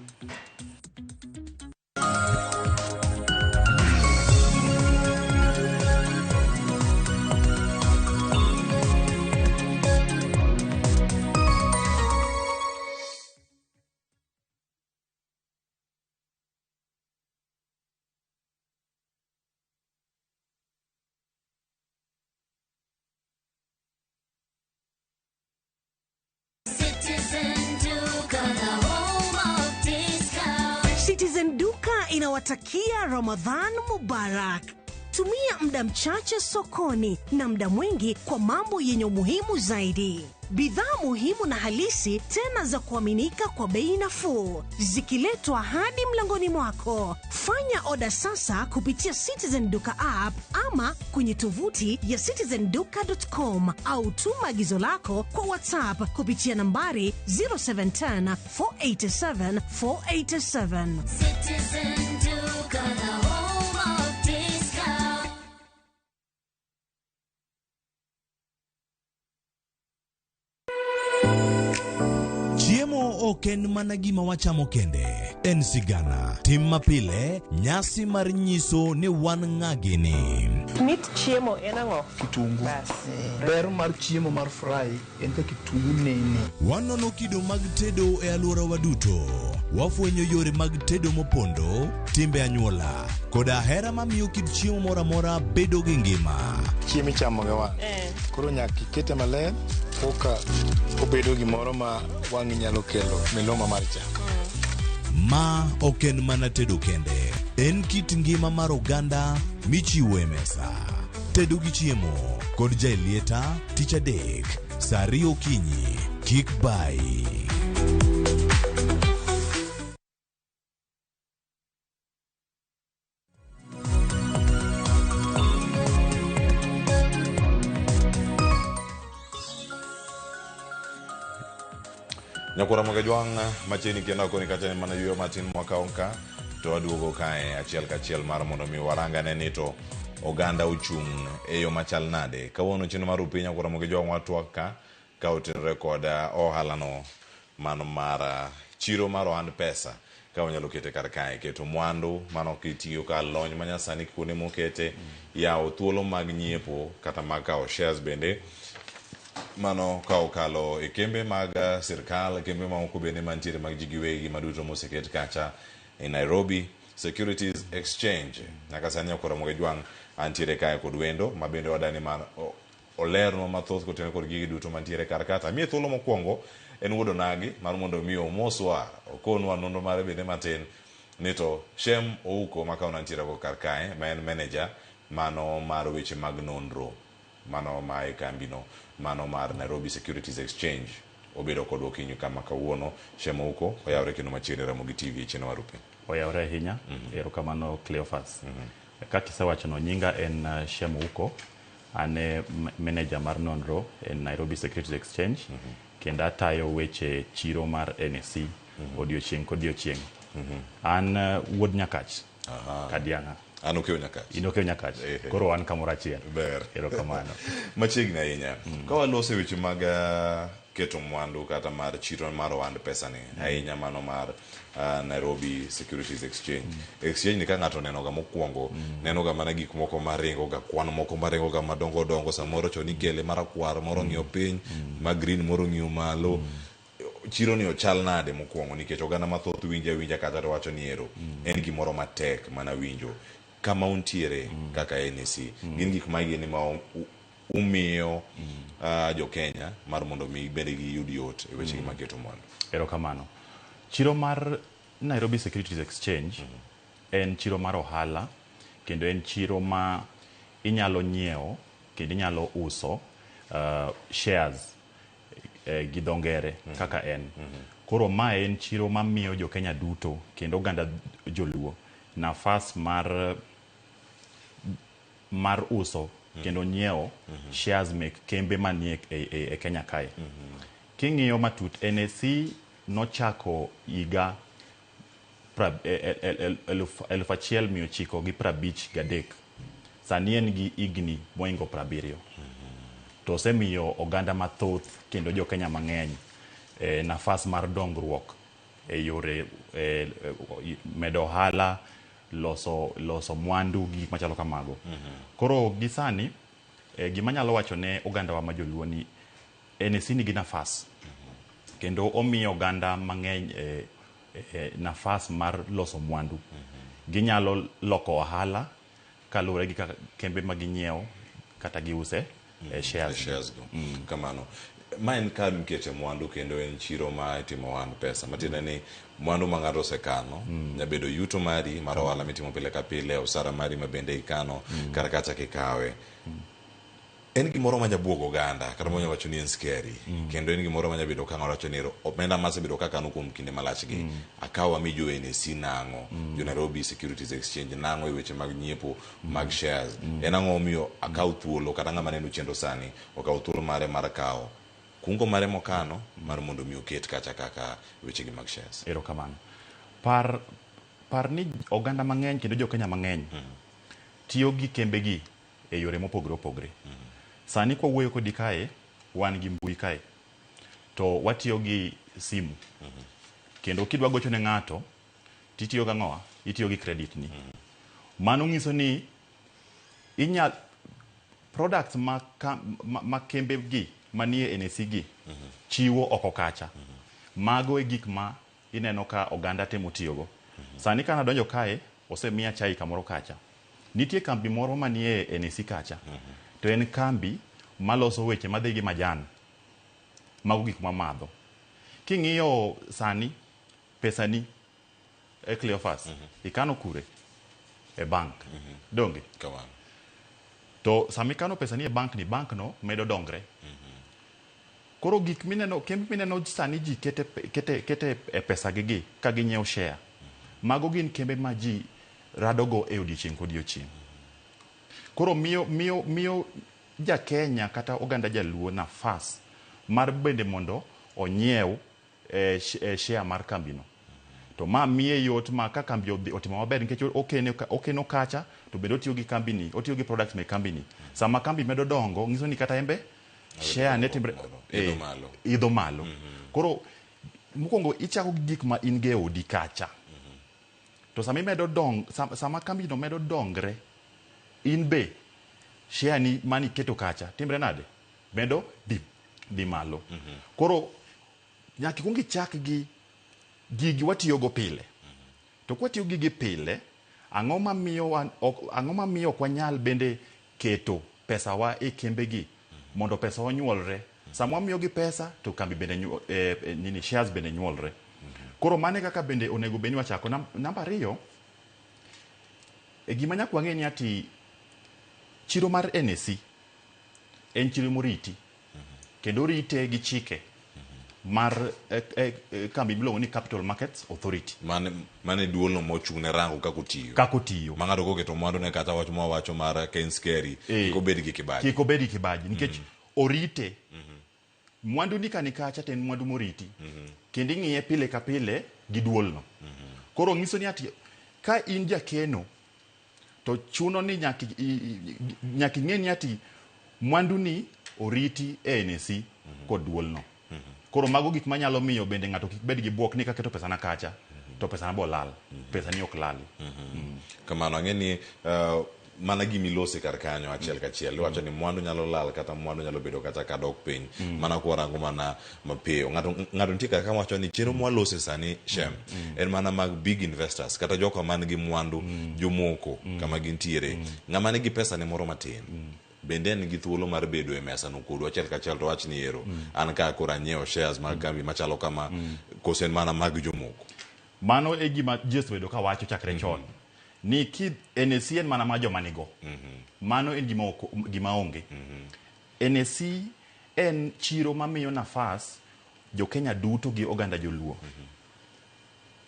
Citizen Duka inawatakia Ramadhan Mubarak. Tumia muda mchache sokoni na muda mwingi kwa mambo yenye umuhimu zaidi. Bidhaa muhimu na halisi tena za kuaminika kwa bei nafuu zikiletwa hadi mlangoni mwako. Fanya oda sasa kupitia Citizen Duka app ama kwenye tovuti ya citizenduka.com au tuma agizo lako kwa WhatsApp kupitia nambari 0710 487 487. Citizen Duka. Chiemo ok en mana gima wachamo kende, en sigana, tim mapile, nyasi mar nyiso ni wan ng'agini. Mit chiemo en ang'o? Kitungu. Ber mar chiemo mar fry en ka kitungu nene. Wanono kido mag tedo e alworawa duto. Wafwenyo yore mag tedo mopondo, timbe anyuola, koda hera mamiyo kit chiemo moro amora bedo gi ngima. Chiemo ichamo gi wang'. Koro nyaka ikete maler koka obedo gimoro ma wang'i nyalo kelo miluma mar chamo. Ma ok en mana tedo kende, en kit ngima mar oganda michiwo e mesa. Tedo gi chiemo kod jailieta tich adek, saa 2 okinyi, kik bai. Nyakura Mogejwang machini kenda koni kata mana yuyo matin mwaka onka to waduogo kae achiel kachiel mar mondo mi waranga ne nito oganda uchung' e yo machal nade. Kawuono chino mar upiny Nyakura Mogejwang watwak ka otenore kod ohala no mano mar chiro mar ohand pesa ka wanyalo kete kar kae keto mwandu mano kitiyo ka lony manyasani kuonde mokete yawo thuolo mag nyiepo kata mag kao shares bende mano ka okalo e kembe mag sirkal, kembe ma oko bende mantiere mag ji giwegi maduto moseket kacha e Nairobi Securities Exchange. Nyaka sani Nyakura Mogejwang antiere kae kod wendo ma bende wadani man olerno mathoth kotenore kod gigi duto mantiere kar kata. Mie thuolo mokwongo en wuodo nagi mar mondo mi omoswa okonwa nonro mare bende matin nito Shem Ouko maka unantiere go kar kae ma en manager mano mar weche mag nonro mano ma e kambino mano mar Nairobi Securities Exchange obedo kod okinyu kama kawuono. Shem Ouko oyawre kendo machiegni Ramogi TV chino warupe. Oyawre ahinya. Erokamano Cleophas. Kaka isewacho no, nyinga en Shem Ouko, ane manager mar nonro en Nairobi Securities Exchange kendo atayo weche chiro mar NSE odiochieng' kodiochieng'. An wuod Nyakach Kadianga. An okeo Nyakach. In okeo Nyakach. Koro an kamoro achiel. Ber. Erokamano. Machiegni ahinya. Ka walose weche mag keto mwandu kata mar chiro mar ohand pesa ni ahinya mano mar Nairobi Securities Exchange. Exchange ni ka ng'ato neno ga mokwongo, neno ga mana gik moko maringo ga, kwan moko maringo ga madongo dongo, samoro choni gele marakwar moro ng'iyo piny, ma green moro ng'iyo malo. Chiro ni ochal nade mokwongo nikech oganda mathoth winja kata to wacho ni ero en gimoro matek mana winjo kama untiere kaka NSE. Gin gik ma gini ma umiyo jo Kenya mar mondo mi bende gi yud yot e weche mag keto mwandu. Erokamano. Chiro mar Nairobi Securities Exchange en chiro mar ohala kendo en chiro ma inyalo nyiewo kendo inyalo uso shares gi dongere kaka en. Koro ma en chiro ma miyo jo Kenya duto kendo oganda joluo nafas mar uso kendo nyiewo shares mek kembe manie e Kenya kae. King'iyo matut, NSE nochako higa 1953. Sani en gi higni moingo 70. To osemiyo oganda mathoth kendo jo Kenya mang'eny nafas mar dongruok e yore medo ohala, loso mwandu gi gik machalo kamago. Koro gisani gima nyalo wacho ne oganda wa majoluo ni NSE nigi nafas kendo omiyo oganda mang'eny nafas mar loso mwandu. Ginyalo loko ohala kaluwore gi kembe ma ginyiewo kata giuse shares go. Kamano. Ma en kar mkete mwandu kendo en chiro ma itimo ohand pesa. Matiende ni mwandu ma ng'ato osekano nyabedo yuto mari mar ohala mitimo pile ka pile, osara mari ma bende ikano kar kacha kikawe. En gimoro ma nyabuogo oganda kata mo nyawacho ni en scary kendo en gimoro ma nyabedo ka ng'ato ni omenda masebedo ka kano kuom kinde malach gi akawa mi jo NSE nango jo Nairobi Securities Exchange nango e weche mag nyiepo mag shares. En ang'o miyo akaw thuolo kata ng'ama neno chendo sani okaw thuolo mare mar kawo kungo mare mokano mar mondo mi oket kacha kaka weche gi mag shares. Erokamano. Par ni oganda mang'eny kendo jo Kenya mang'eny tiyo gi kembe gi e yore mopogore opogore. Sani kwa wuoyo kodi kae wan gi mbui kae to watiyo gi simu. Kendo kidwa gocho ne ng'ato, titiyo ga ng'owa, itiyo gi credit ni. Mano ng'iso ni products ma kembe gi manie NSE gi chiwo oko kacha. Mago e gik ma ineno ka oganda temo tiyogo. Sani kana donjo kae, osemiya chai kamoro kacha. Nitie kambi moro manie NSE kacha. To en kambi maloso weche madhi gi majan. Mago gik ma madho. King'iyo sani, pesani e Cleophas, ikano kure e bank. Donge? Kamano. To sami kano pesani e bank ni, bank no medo dongre. Koro gik mineno, kembe mineno sani ji kete e pesa gigi ka ginyiew share. Mago gin kembe ma ji radogo e odiochieng' kodiochieng'. Koro miyo ja Kenya kata oganda jaluo nafas mar bende mondo onyiew share mar kambino. To ma miye yot ma ka kambi otimo maber nikech okeno kacha to bende otiyo gi kambini, otiyo gi products me kambini. Sama kambi medo dongo, ngiso ni kata embe share ne timbre idho malo. Koro mokwongo ichako gi gik ma in ge odi kacha. To sama kambi no medo dongre, in be share ni mani keto kacha timbre nade medo di malo. Koro nyaki kungi chak gi gigi watiyo go pile. To kwa tiyo gigi pile, ang'o ma miyo kwa nyal bende keto pesa wa e kembe gi mondo pesa wa nyuolre. Sama miyo gi pesa to kambi bende shares bende nyuolre. Koro mane kaka bende onego beni wachako. Namba 2, e gima nyak wang'e ni ati chiro mar NSE en chiro moriti. Kendo rite gi chike mar kambi miluongo ni Capital Markets Authority. Mane duolno mochung' ne rango kako tiyo. Ma ng'ato koketo mwandu ne kata wacho mar Kenskeri, kobed gi kibaji. Kikobed gi kibaji nikech orite. Mwandu ni kanikacha ten mwandu moriti. Kendo ing'iye pile ka pile gi duolno. Koro ng'iso ni ati ka in jakeno to chuno ni nyaki ng'e ni ati mwandu ni oriti e NSE kod duolno. Koro mago gik manyalo miyo bende ng'ato kik bed gi buok ni kaketo pesa na kacha to pesa na bo lal. Pesa ni ok lali. Kamano ang'e ni mana gimilose kar kanyo achiel kachiel. Wacho ni mwandu nyalo lal kata mwandu nyalo bedo kata kadok piny. Mana kwa rango mana mapiyo. Ng'ato nitie kaka wacho ni chenro mwalose sani Shem. En mana mag big investors. Kata joko man gi mwandu jomoko kama gintiere. Ng'ama nigi pesa ne moro matin. Bende en gi thuolo mar bedo e mesa no kudu achiel kachiel to wach ni ero. An ka kora nyiewo shares mag kambi machalo kama kosen mana mag jomoko. Mano e gima just bedo ka wacho chakre chon. Ni ki NSE en mana ma joma nigo. Mano en gima onge. NSE en chiro mamiyo nafas jo Kenya duto gi oganda joluo.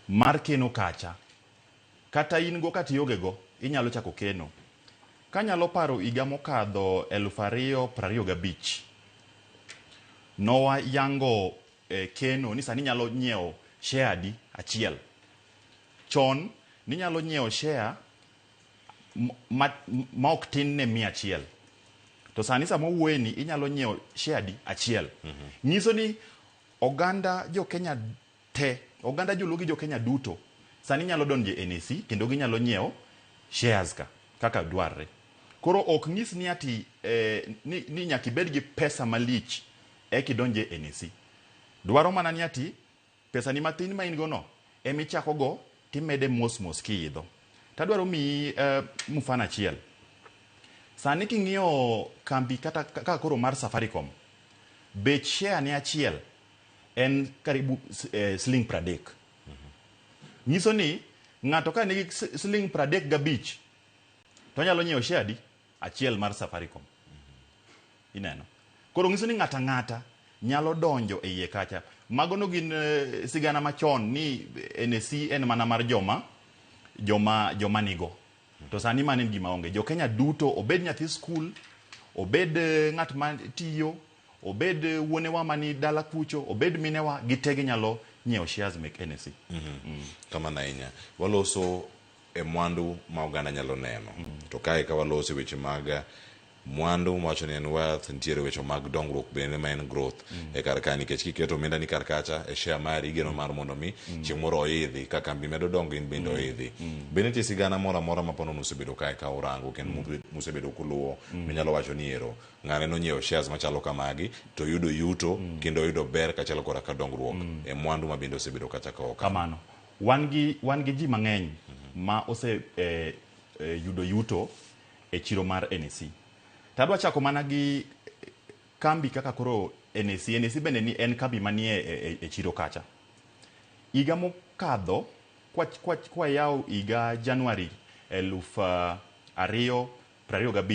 Mar keno kacha. Kata in go kata iogego, inyalo chako keno. Kanyalo paro higa mokadho 2025. Nowa yango keno ni sani nyalo nyiewo share di achiel. Chon ni nyalo nyiewo share ma ok tin ne 100. To sani sama wuoye ni inyalo nyiewo share di achiel. Nyiso ni oganda jo Kenya te, oganda joluo gi jo Kenya duto sani nyalo donje NSE kendo ginyalo nyiewo shares kaka dwarre. Koro ok nyis ni ati ni nyaki bed gi pesa malich kidonje NSE. Dwaro mana ni ati pesa ni matin ma in go no emichako go timede mos kiidho. Tadwaro mi mufano achiel. Sani king'iyo kambi kaka koro mar Safaricom, bech share ne achiel en karibu siling 30. Nyiso ni ng'ato ka nigi siling 35 to nyalo nyiewo share di achiel mar Safaricom. Ineno. Koro nyiso ni ng'ata nyalo donjo e iye kacha. Mago no gin sigana machon ni NSE en mana mar joma nigo. To sani mane gima onge. Jo Kenya duto, obed nyathi skul, obed ng'at ma tiyo, obed wuonewa mani dala kucho, obed minewa, gitegi nyalo nyiewo shares mek NSE. Kama na inya. Waloso e mwandu ma oganda nyalo neno. To kae ka waloso weche mag mwandu mawacho ni en wealth, nitiere wecho mag dongruok bende ma en growth e kar ka, nikech kiketo omenda ni kar kacha e share mari igeno mar mondo mi chieng' moro oidhi ka kambi medo dongo in bende oidhi. Bende nitie sigana moro amora ma pono nusebedo kae ka orango kendo musebedo kuluwo minyalo wacho ni ero ng'ane nonyiewo shares machalo kamagi to yudo yuto kendo yudo ber kachalo kora ka dongruok e mwandu ma bende osebedo kacha ka kamano. Wan gi ji mang'eny ma ose yudo yuto e chiro mar NEC. Tadwa chako mana gi kambi kaka koro NEC. NEC bende ni en kambi manie e chiro kacha. Iga mokadho kwa yaw iga January 2025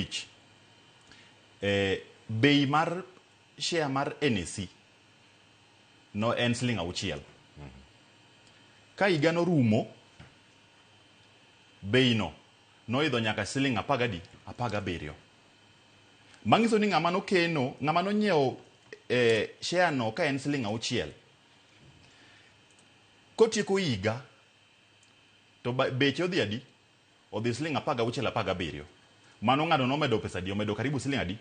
bei mar share mar NEC no en Sh6. Ka iga no rumo bei no idho nyaka Sh17. Mangiso ni ng'ama no nyiewo share no ka en Sh6. Kotieko higa to beche odhi adi? Odhi Sh16. Mano ng'ado nomedo pesa di, omedo karibu Sh10.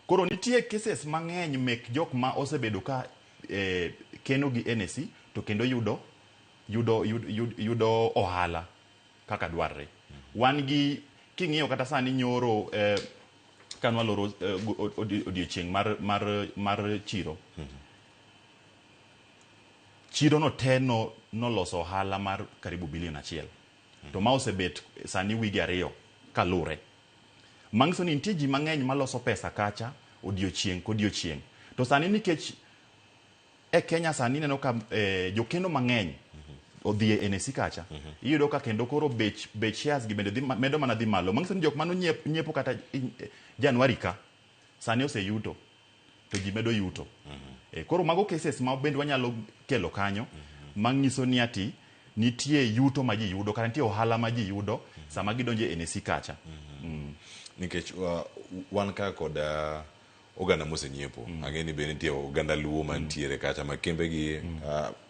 Koro nitie cases mang'eny mek jok ma osebedo ka keno gi NEC to kendo yudo ohala kaka dwarre. Wan gi king'iyo kata sani nyoro kanwa loro odiochieng' mar chiro. Chiro no teno noloso ohala mar karibu $1 billion. To ma osebet sani wigi 2 kalure. Mangiso ni nitie ji mang'eny maloso pesa kacha odiochieng' kodiochieng'. To sani nikech e Kenya sani neno ka jokeno mang'eny odhi e NEC kacha. Iyudo ka kendo koro bech shares gi bende medo mana dhi malo. Mangiso ni jok mano nyiepo kata January ka sani oseyuto to ji medo yuto. Koro mago cases ma bende wanyalo kelo kanyo mangiso ni ati nitie yuto ma ji yudo kata nitie ohala ma ji yudo sama gidonje e NEC kacha. Nikech wan ka kod oganda mosenyiepo ang'eni bende nitie oganda luo mantiere kacha ma kembe gi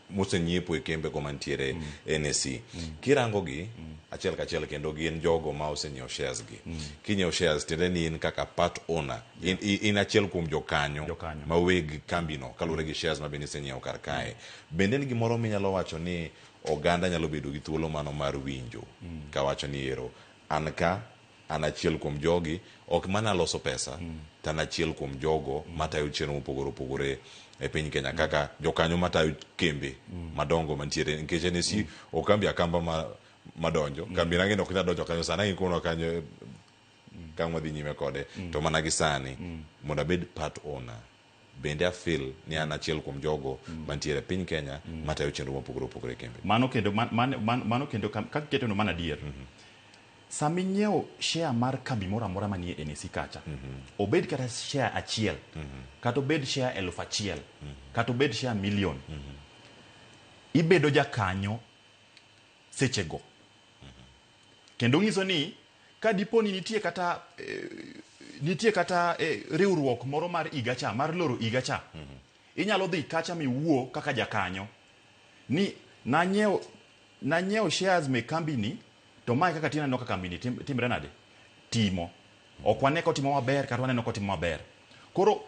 mosenyiepo e kembe ko mantiere NEC. Kirango gi achiel kachiel kendo gin jogo ma osenyiewo shares gi. Kinyiewo shares tiende ni in kaka part owner, in achiel kuom jokanyo ma weg kambi no kalure gi shares ma bende isenyiewo kar kae. Bende ni gimoro minyalo wacho ni oganda nyalo bedo gi thuolo mano mar winjo ka wacho ni ero an achiel kuom jogi ok mana loso pesa tan achiel kuom jogo matayo chenro mopogore opogore e piny Kenya kaka jokanyo matayo kembe madongo mantiere nikech NEC okambi akamba madonjo kambi nange ok nyalo donjo kanyo sana ikono kanyo kama dhi nyime kode to mana gi sani mondo abed part owner bende afil ni an achiel kuom jogo mantiere piny Kenya matayo chenro mopogore opogore kembe. Mano kendo kaka keto no mana dier. Sami nyiewo share mar kambi moro amora manie NEC kacha. Obed kata share achiel, kata obed share 1,000, kata obed share million. Ibedo jakanyo sechego. Kendo ngiso ni ka diponi nitie kata riwruok moro mar igacha, mar loro igacha. Inyalo dhi kacha miwuo kaka jakanyo ni nanyiewo shares me kambi ni to mai kaka tina no kaka kambi ni timre nade timo okwane ko timo maber kata waneno ko timo maber. Koro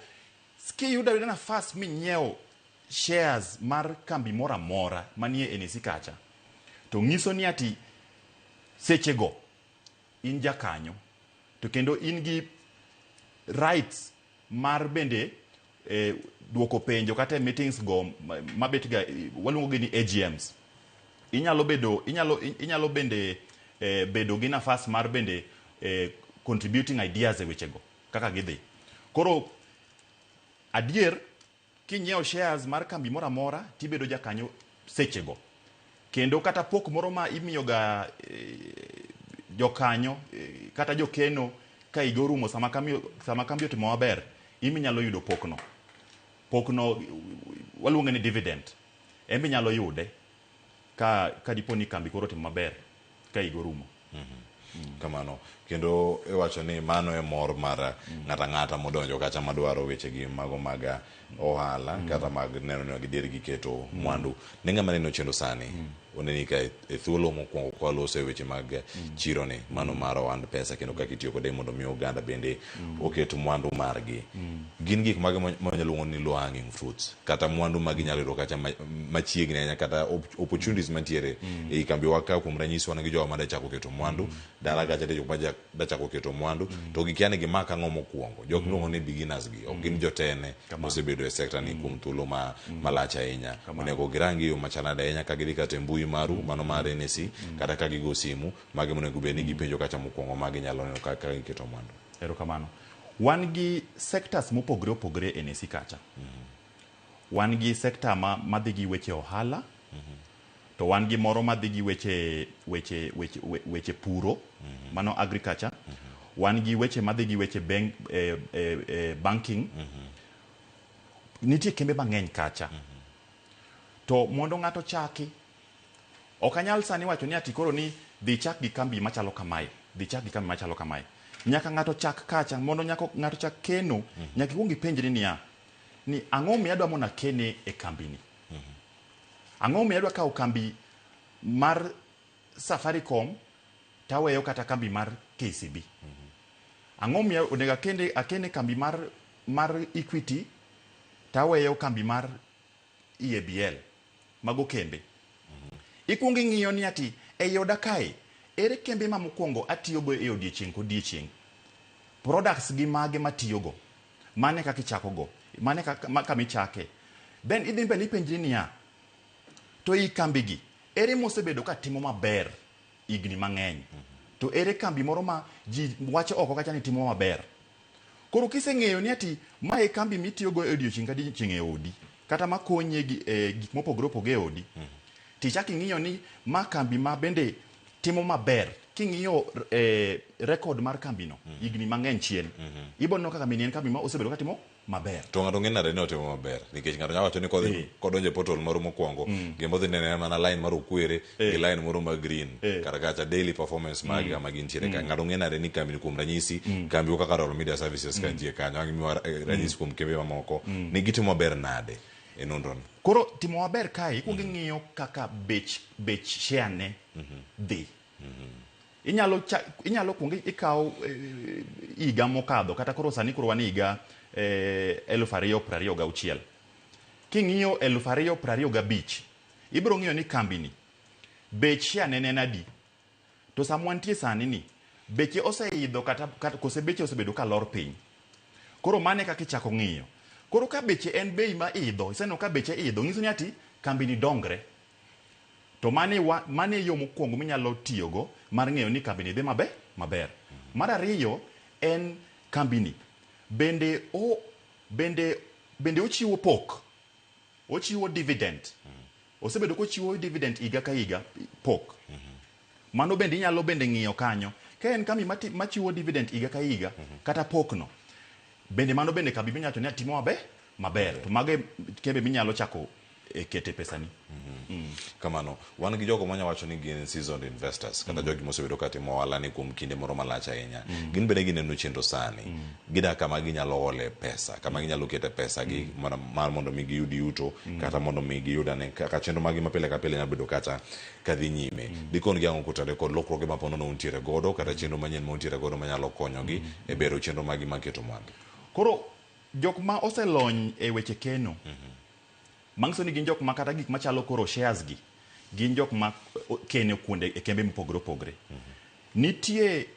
ski yuda nafas minyiewo shares mar kambi moro amora manie NEC kacha to ngiso ni ati sechego in jakanyo to kendo in gi rights mar bende duoko penjo kata meetings go mabet ga waluongo gi ni AGMs. Inyalo bende bedo gi nafas mar bende contributing ideas e wechego kaka gidhi. Koro adier kinyiewo shares mar kambi moro amora tibedo jakanyo sechego. Kendo kata pok moro ma imiyo ga jokanyo kata jokeno ka igorumo sama kambi otimo maber iminyalo yudo pokno waluongo ni dividend embe nyalo yude ka diponi kambi koro timo maber ka igorumo. Kamano kendo iwacho ni mano e mor mar ng'ata modonjo kacha madwaro weche gi mago mag ohala kata mag neno ni gidier gi keto mwandu ne ng'ama neno chendo sani oneni ka e thuolo mokwongo kwa lose weche mag chiro ni mano mar ohand pesa kendo kaka itiyo kode mondo mi oganda bende oket mwandu margi. Gin gik mage manyalo ni low hanging fruits kata mwandu magi nyalo yudo kacha machiegni ahinya kata opportunities mantiere e kambi waka kuom ranyisi wan gi jowa ma dachako keto mwandu dala gacha de jok ma dachako keto mwandu to gikiane gi maka ng'o mokwongo jok luongo ni beginners gi ok gin jotene mosebedo e sekta ni kuom thuolo malach ahinya. Onego girangi yo machanade ahinya ka gidhi kata mbui maru mano mar NSC kata ka gigo simu magi monego bed ni gipenjo kacha mokwongo magi nyalo neno kaka giketo mwandu. Erokamano. Wan gi sectors mopogore opogore e NSC kacha. Wan gi sector madhi gi weche ohala, to wan gi moro madhi gi weche puro, mano agriculture. Wan gi weche madhi gi weche banking. Nitie kembe mang'eny kacha. To mondo ng'ato chaki, ok anyal sani wacho ni ati koro ni dhi chak gi kambi machalo kamae, nyaka ng'ato chak kacha, mondo ng'ato chak keno, nyaka ikwong ipenjri niya, ni ang'o mi adwa mona kene e kambi ni? Ang'o mi adwa kawo kambi mar Safaricom taweyo kata kambi mar KCB? Ang'o mi onego akene kambi mar Equity taweyo kambi mar EABL? Mago kembe. Ikwong ing'iyo ni ati e yoda kae ere kembe ma mokwongo atiyogo e odiechieng' kodiechieng'. Products gi mage matiyogo. Mane kaka ichakogo. Mane kaka michake. Then idhi mbele ipenjri niya, to i kambi gi ere mosebedo ka timo maber igni mang'eny. To ere kambi moro ma ji wacho oko kacha ni timo maber. Koro kiseng'eyo ni ati mae kambi mitiyogo e odiechieng' kodiechieng' e odi kata makonye gik mopogore opogore e odi. Tichaki ng'iyo ni ma kambi ma bende timo maber. King'iyo record mar kambino igni mang'eny chien, ibono kaka mini en kambi ma osebedo ka timo maber. To ng'ato ng'e nade ni otimo maber nikech ng'ato nyalo wacho ni kodonjo e portal moro mokwongo gimbo dhi nene mana line mar okwere gi line moro ma green kata kacha daily performance magi kama gintiere ka. Ng'ato ng'e nade ni kambi kuom ranyisi kambi kaka Royal Media Services kantie kanyo ang'imiwa ranyisi kuom kembe mamoko ni gitimo maber nade e nonrono. Koro timo maber kae ikwongo ing'iyo kaka bech share ne dhi. Inyalo kwongo ikawo higa mokadho kata koro sani koro wan higa 2026. King'iyo 2025 ibiro ng'iyo ni kambi ni bech share ne en adi. To samwantie sani ni beche oseidho kata kose beche osebedo ka lor piny. Koro mane kaka ichako ng'iyo. Koro ka beche en bei ma idho, iseno ka beche idho, ng'iso ni ati kambi ni dongre. To mane yo mokwongo minyalo tiyogo mar ng'eyo ni kambi ni dhi maber. Mar ariyo en kambi ni bende ochiwo pok. Ochiwo dividend. Osebedo kochiwo dividend higa ka higa pok. Mano bende inyalo ng'iyo kanyo. Ka en kambi machiwo dividend higa ka higa kata pokno. Bende mano bende kambi minyacho ni atimo maber. To mage kembe minyalo chako kete pesani. Kamano, wan gi jogo manya wacho ni gin seasoned investors kata jogi mosebedo ka timo ohala ni kuom kinde moro malach ahinya. Gin bende gineno chenro sani. Gida kama ginyalo ole pesa, kama ginyalo kete pesa gi mar mondo mi giyud yuto kata mondo mi giyud ane kaka chenro magi mapile ka pile nyalo bedo kata kadhi nyime. Dikon gi ang'o kutade kod lokruoge ma pono no untiere godo kata chenro manyien ma untiere godo manyalo konyogi e bero chenro magi maketo mwandu. Koro jok ma oselony e weche keno mang'so ni gin jok ma kata gik machalo koro shares gi gin jok ma kene kuonde e kembe mopogore opogore. Nitie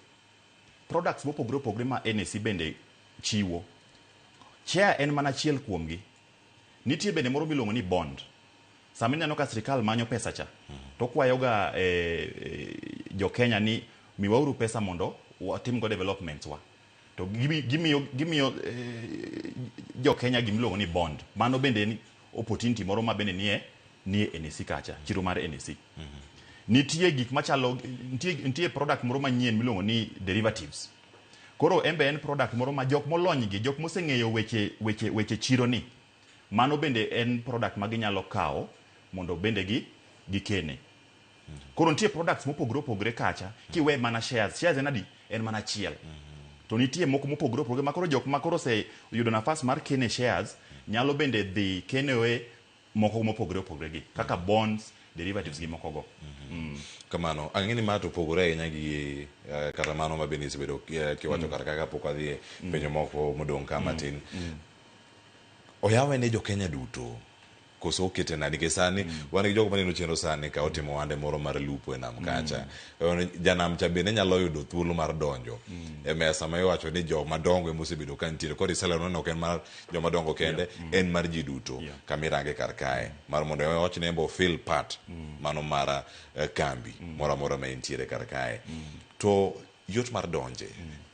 products mopogore opogore ma NSC bende chiwo. Share en mana achiel kuomgi. Nitie bende moro miluongo ni bond. Sama ineno ka sirikal manyo pesa cha to kwayoga jo Kenya ni miwauru pesa mondo watim go developments wa. To gimiyo jo Kenya gimiluongo ni bond. Mano bende ni opportunity moro ma bende nie NSC kacha, chiro mar NSC. Nitie gik machalo nitie product moro manyien miluongo ni derivatives. Koro embe en product moro ma jok molony gi jok moseng'eyo weche chiro ni. Mano bende en product ma ginyalo kawo mondo bende gikene. Koro nitie products mopogore opogore kacha kiwe mana shares en adi en mana achiel. To nitie moko mopogore opogore makoro jok makoro se yudo nafas mar kene shares nyalo bende dhi kenewe moko mopogore opogore gi kaka bonds derivatives gi moko go. Kamano ang'eni ma to pogore ahinya gi kata mano ma bende isebedo kiwacho kata kaka pok adhi penjo moko modong' ka matin. Oyawe ne jo Kenya duto koso okete nadi ke sani wan gi jogo maneno chenro sani ka otimo wande moro mar lupo e nam kacha janam cha bende nyalo yudo thuolo mar donjo e mesa ma iwacho ni jo madongo emosebedo ka nitiere kod iselero no ken mar jo madongo kende en mar ji duto kamirange kar kae mar mondo iwach ne embo feel part mano mar kambi moro amora ma nitiere kar kae to yot mar donje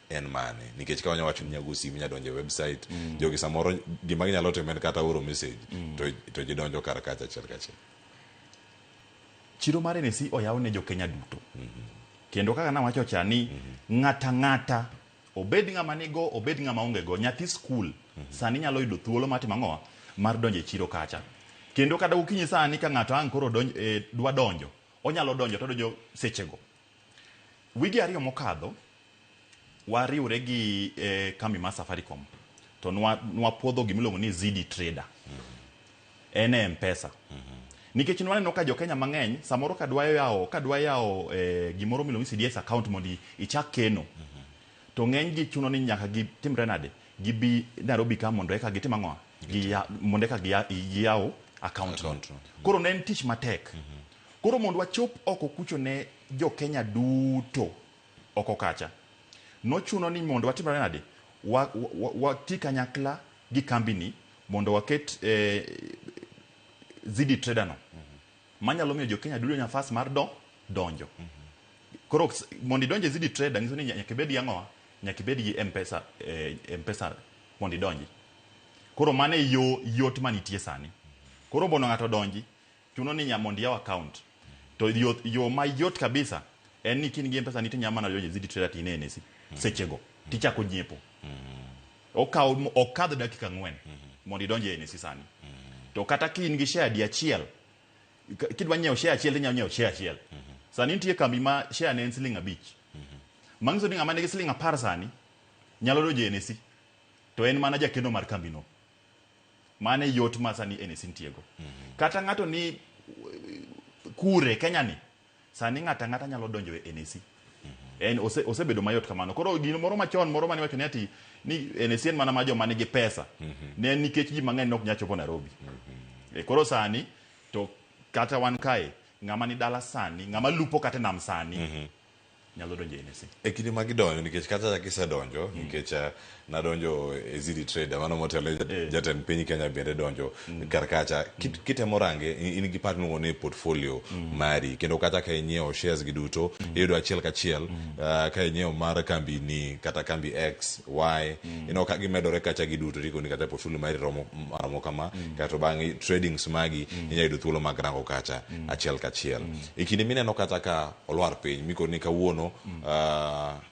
en mane nikech ka wanyawacho ni nyago simu nyadonje website jogi samoro gima ginyalo timo en kata oro message to jidonjo kar kacha achiel kachiel. Chiro mar NSE oyaw ne jo Kenya duto kendo kaka nawacho cha ni ng'ata obed ng'ama nigo obed ng'ama onge go nyathi skul sani nyalo yudo thuolo matimo ng'owa mar donjo e chiro kacha kendo kada ukinyi sani ka ng'ato ang' koro dwa donjo onyalo donjo to donjo sechego. Wigi ariyo mokadho wariwre gi kambi mar Safaricom to nwa puodho gimiluongo ni ZD Trader en M-Pesa nikech nwaneno ka jo Kenya mang'eny samoro kadwa yawo gimoro miluongo ni CDS account mondo ichak keno to ng'eny gi chuno ni nyaka gitimre nade gibi Nairobi ka mondo eka gitim ang'owa mondo eka giyawo account koro ne en tich matek koro mondo wachop oko kucho ne jo Kenya duto oko kacha nochuno ni mondo watimre nade wati kanyakla gi kambini mondo waket ZD Trader no manyalo miyo jo Kenya dudo nafas mar donjo koro mondo idonje ZD Trader nyiso ni nyaka bed yang'owa nyaka bed gi M-Pesa mondo idonji koro mane yot manitie sani koro mondo ng'ato donji chuno ni mondo yaw account to yo mayot kabisa en ni kin gi M-Pesa ni tinya mana donje ZD Trader tinene sechego tichako nyiepo okadho dakika 4 mondo idonje e NSE sani to kata kin gi share di achiel kidwa nyiewo share achiel tinyalo nyiewo share achiel sani nitie kambi ma share ne en siling 5 mang'iso ni ng'ama nigi siling 10 sani nyalo donje e NSE to en mana jakeno mar kambi no mane yot ma sani NSE ntiego kata ng'ato ni kure Kenya ni sani ng'ata nyalo donjo e NSE en osebedo mayot kamano koro gino moro machon moro mane wacho ni ati ni NSE mana ma joma nigi pesa ne nikech ji mang'eny nok nyachopo Nairobi koro sani to kata wan kae ng'ama ni dala sani ng'ama lupo kata nam sani nyalo donjo e NSE e kinde ma gidonjo nikech kata kisedonjo nikech nadonjo e ZD Trader mano motelo jatend piny Kenya bende donjo kar kacha kitemo range in gi part miluongo ni portfolio mari kendo kata ka inyiewo shares gi duto iyudo achiel kachiel ka inyiewo mar kambi ni kata kambi X Y ka gimedore kacha gi duto tikoni kata portfolio mari romo kama kata bang'e tradings magi inyalo yudo thuolo mag rango kacha achiel kachiel e kinde mineno kata ka olwar piny mikoni kawuono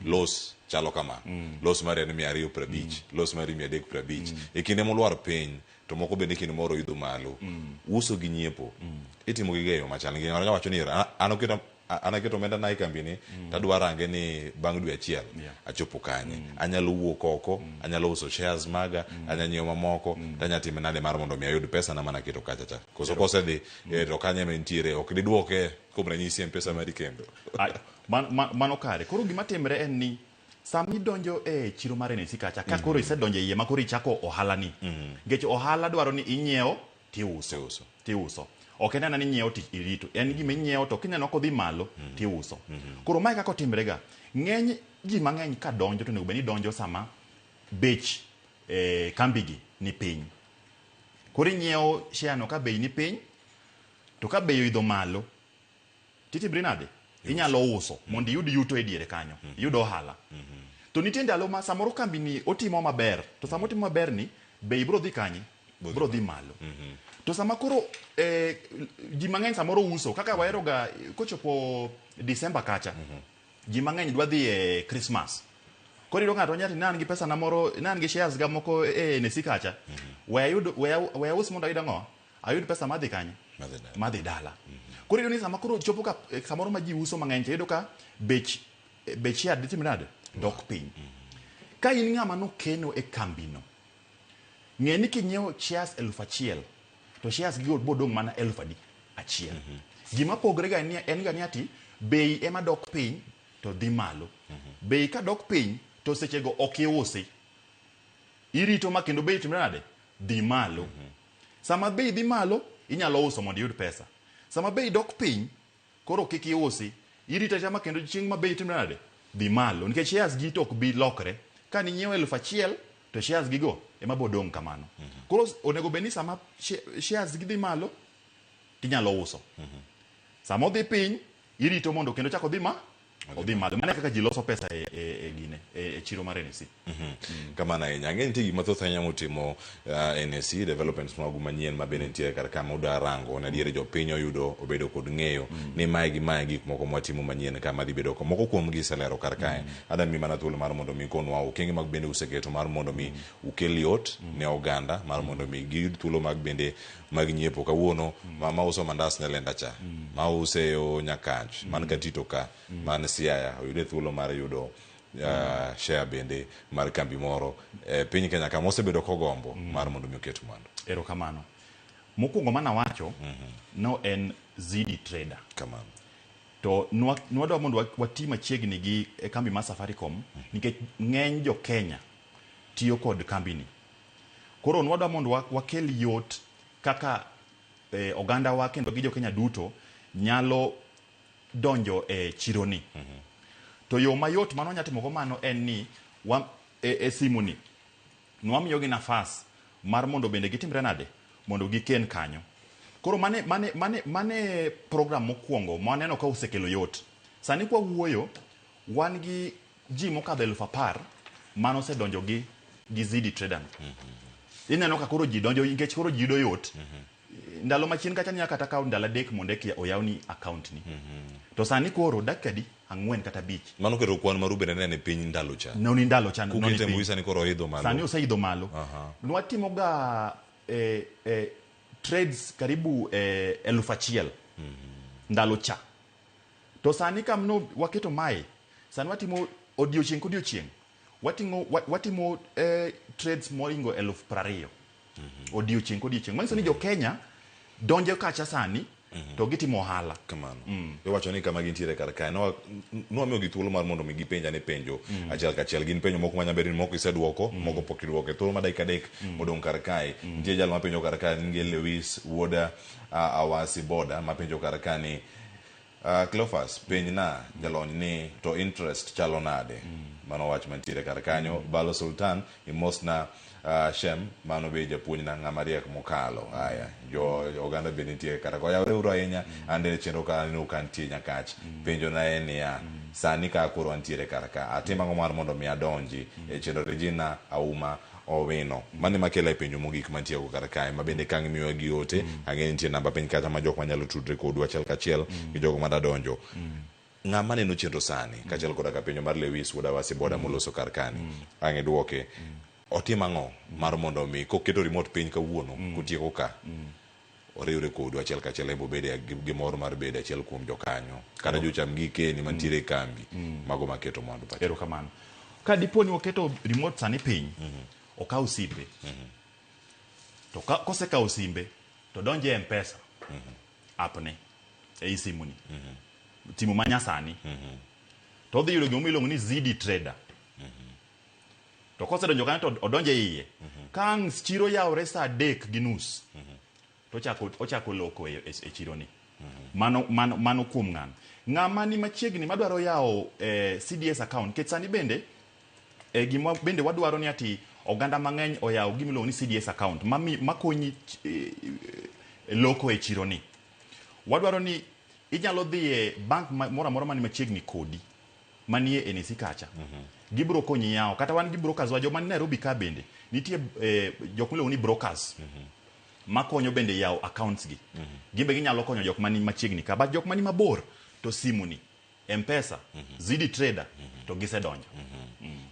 los chalo kama los mari en 250 los mari 350 e kinde molwar piny to moko bende kinde moro idho malo uso gi nyiepo itimo gi geyo machal ngi ng'ato wacho ni anaketo omenda na e kambini tadwa range ni bang' dwe achiel achopo kanye anyalo wuok oko anyalo uso shares maga anyalo nyiewo mamoko tanya time nade mar mondo mi ayud pesa na mana keto kacha cha koso kosedhi to kanye mentiere ok diduoke kuom ranyisi M-Pesa mari kendo mano kare koro gima timre en ni sami donjo e chiro mar NSE kacha ka koro isedonjo iye ma koro ichako ohala ni nikech ohala dwaro ni inyiewo tiuso ok en ni nyiewo irito en gima inyiewo to kineno kodhi malo tiuso koro mae kaka otimre ga ng'eny ji mang'eny ka donjo to nego bed ni donjo sama bech kambigi ni piny koro inyiewo share no ka bei ni piny to ka bei oidho malo titimre nade inyalo uso mondo iyud yuto e diere kanyo iyud ohala to nitie ndalo ma samoro kambi ni otimo maber to sama otimo maber ni bei bro dhi kanye bro dhi malo to sama koro ji mang'eny samoro uso kaka wahero ga kochopo December kacha ji mang'eny dwa dhi e Christmas koro iyudo ng'ato nyati nan gi pesa na moro nan gi shares ga moko e NSE kacha we us mondo ayud ang'o ayud pesa madhi kanye madhi dala koro iyudo ni sama koro chopo ka samoro ma ji uso mang'eny iyudo ka bech share dhi timre nade dok piny ka in ng'ama nokeno e kambino ng'e ni kinyiewo shares 1,000 to shares gi bodong' mana 1,100 Gima pogre ga en ga ni ati bei ema dok piny to dhi malo. Bei ka dok piny to sechego okiusi. Irito ma kendo bei timre nade? Dhi malo. Sama bei dhi malo, inyalo uso mondo iyud pesa. Sama bei dok piny, koro kik iusi, irito chama kendo chieng' ma bei timre nade? Dhi malo. Nikech shares gi to ok bi lokre. Ka ni nyiewo 1,000 to shares gi go ema bodong' kamano. Koro onego beni sama shares gi dhi malo, tinyalo uso. Sama odhi piny, irito mondo kendo chako dhi odhi malo. Mane kaka ji loso pesa e chiro mar NSC. Kamana ng'eny nitie gik mathoth ahinya motimo NSC developments magu manyien ma bende nitie kar kama udwa rango na diere jopiny oyudo obedo kod ng'eyo ni mae gik moko mwatimo manyien kama dhi bedo moko kuom gi selero kar kae. Adam mi mana thuolo mar mondo mi konwa okenge mag bende useketo mar mondo mi ukel yot ne oganda mar mondo mi giyud thuolo mag bende mag nyiepo kawuono ma uso mandas ne lenda cha ma use o Nyakach man Gatito ka man Siaya oyude thuolo mar yudo share bende mar kambi moro piny Kenya kama osebedo kogombo mar mondo mi oket mwandu. Erokamano. Mokwongo mana wacho no en Zidi Trader. Kamano. To nwadwa mondo wati machiegni gi kambi mar Safaricom nikech ng'eny jo Kenya tiyo kod kambi ni. Koro nwadwa mondo wakel yot kaka oganda wa kendo gi jo Kenya duto nyalo donjo e chironi. To yo mayot mano nyatimo mano en ni simu ni nwamiyo gi nafas mar mondo bende gitimre nade mondo giken kanyo. Koro mane program mokwongo maneno ka usekelo yot. Sani kwa wuoyo wan gi ji mokadho 10,000 mano se donjo gi Zidi Trader. Ineno ka koro ji donjo nikech koro ji yudo yot. Ndalo machien kacha nyaka kata kawo ndalo 3 mondo oyawni account ni. To sani koro dakika 4 kata 5. Mano kero kwan maru bende ne piny ndalo cha. Noni ndalo cha. Kukete mbui sani koro idho malo. Sani oseidho malo. Nwatimo ga trades karibu 1,000 ndalo cha. To sani kamno waketo mae. Sani watimo odiochieng' kodiochieng'. Watimo trades moringo 20,000. Odiochieng' kodiochieng'. Manyiso ni jo Kenya donjo kacha sani to gitimo ohala kamano. Iwacho ni kama gintiere kar kae no miyo gi thuolo mar mondo mi gipenja ne penjo achiel kachiel. Gin penjo moko manyabedo ni moko iseduoko moko pok iduoko. Thuolo ma dakika 3 modong' kar kae nitie jal mapenjo kar kae ni Lewis Wuoda Awasi Boda mapenjo kar kae ni Cleophas penj na jalony ni to interest chalo nade. Mano wach mantiere kar kanyo. Balo Sultan imosna Shem mano be japuonj na ng'ama riek mokalo. Aya jo oganda be nitie kata ko yawre uro ahinya ande chenro ka no kantie Nyakach. Penjo na en ya sani ka koro antiere kar ka atima ng'o mar mondo mi adonji e chenro Regina Auma Owino. Mane makela e penjo mogik mantie go kar kae ma bende kang' miyo gi ote ang'e nitie namba piny kata ma jok manyalo tudre kodwa achiel kachiel gi jogo madadonjo. Ng'ama neno chenro sani kachiel koda ka penjo mar Lewis Wuoda Awasi Boda moloso kar kani ang'e duoke otima ng'o mar mondo mi koketo remote piny kawuono kutieko ka oriwre kodu achiel kachiel ebo bede gimoro mar bede achiel kuom jokanyo kata jocham gike ni mantiere kambi mago maketo mwandu pacho. Erokamano. Ka dipo ni oketo remote sani piny okaw simbe to kosekaw simbe to donje M-Pesa app ne e simu ni simu manyasani to dhi yudo gima iluongo ni Zidi Trader. To kosedonjo kanyo to odonje iye kang' chiro yawre saa 3:30 to ochako loko e chiro ni. Mano kuom ng'ama ni machiegni madwaro yawo CDS account. Ket sani bende gima bende wadwaro ni ati oganda mang'eny oyawo gima iluongo ni CDS account makonyi loko e chiro ni. Wadwaro ni inyalo dhi e bank moro amora mani machiegni kodi manie NSC kacha. Gibro konyi yawo kata wan gi brokers wa joma Nairobi ka bende nitie jok miluongo ni brokers makonyo bende yawo accounts gi. Gimbe ginyalo konyo jok mani machiegni ka but jok mani mabor to simu ni M-Pesa Zidi Trader to gisedonjo.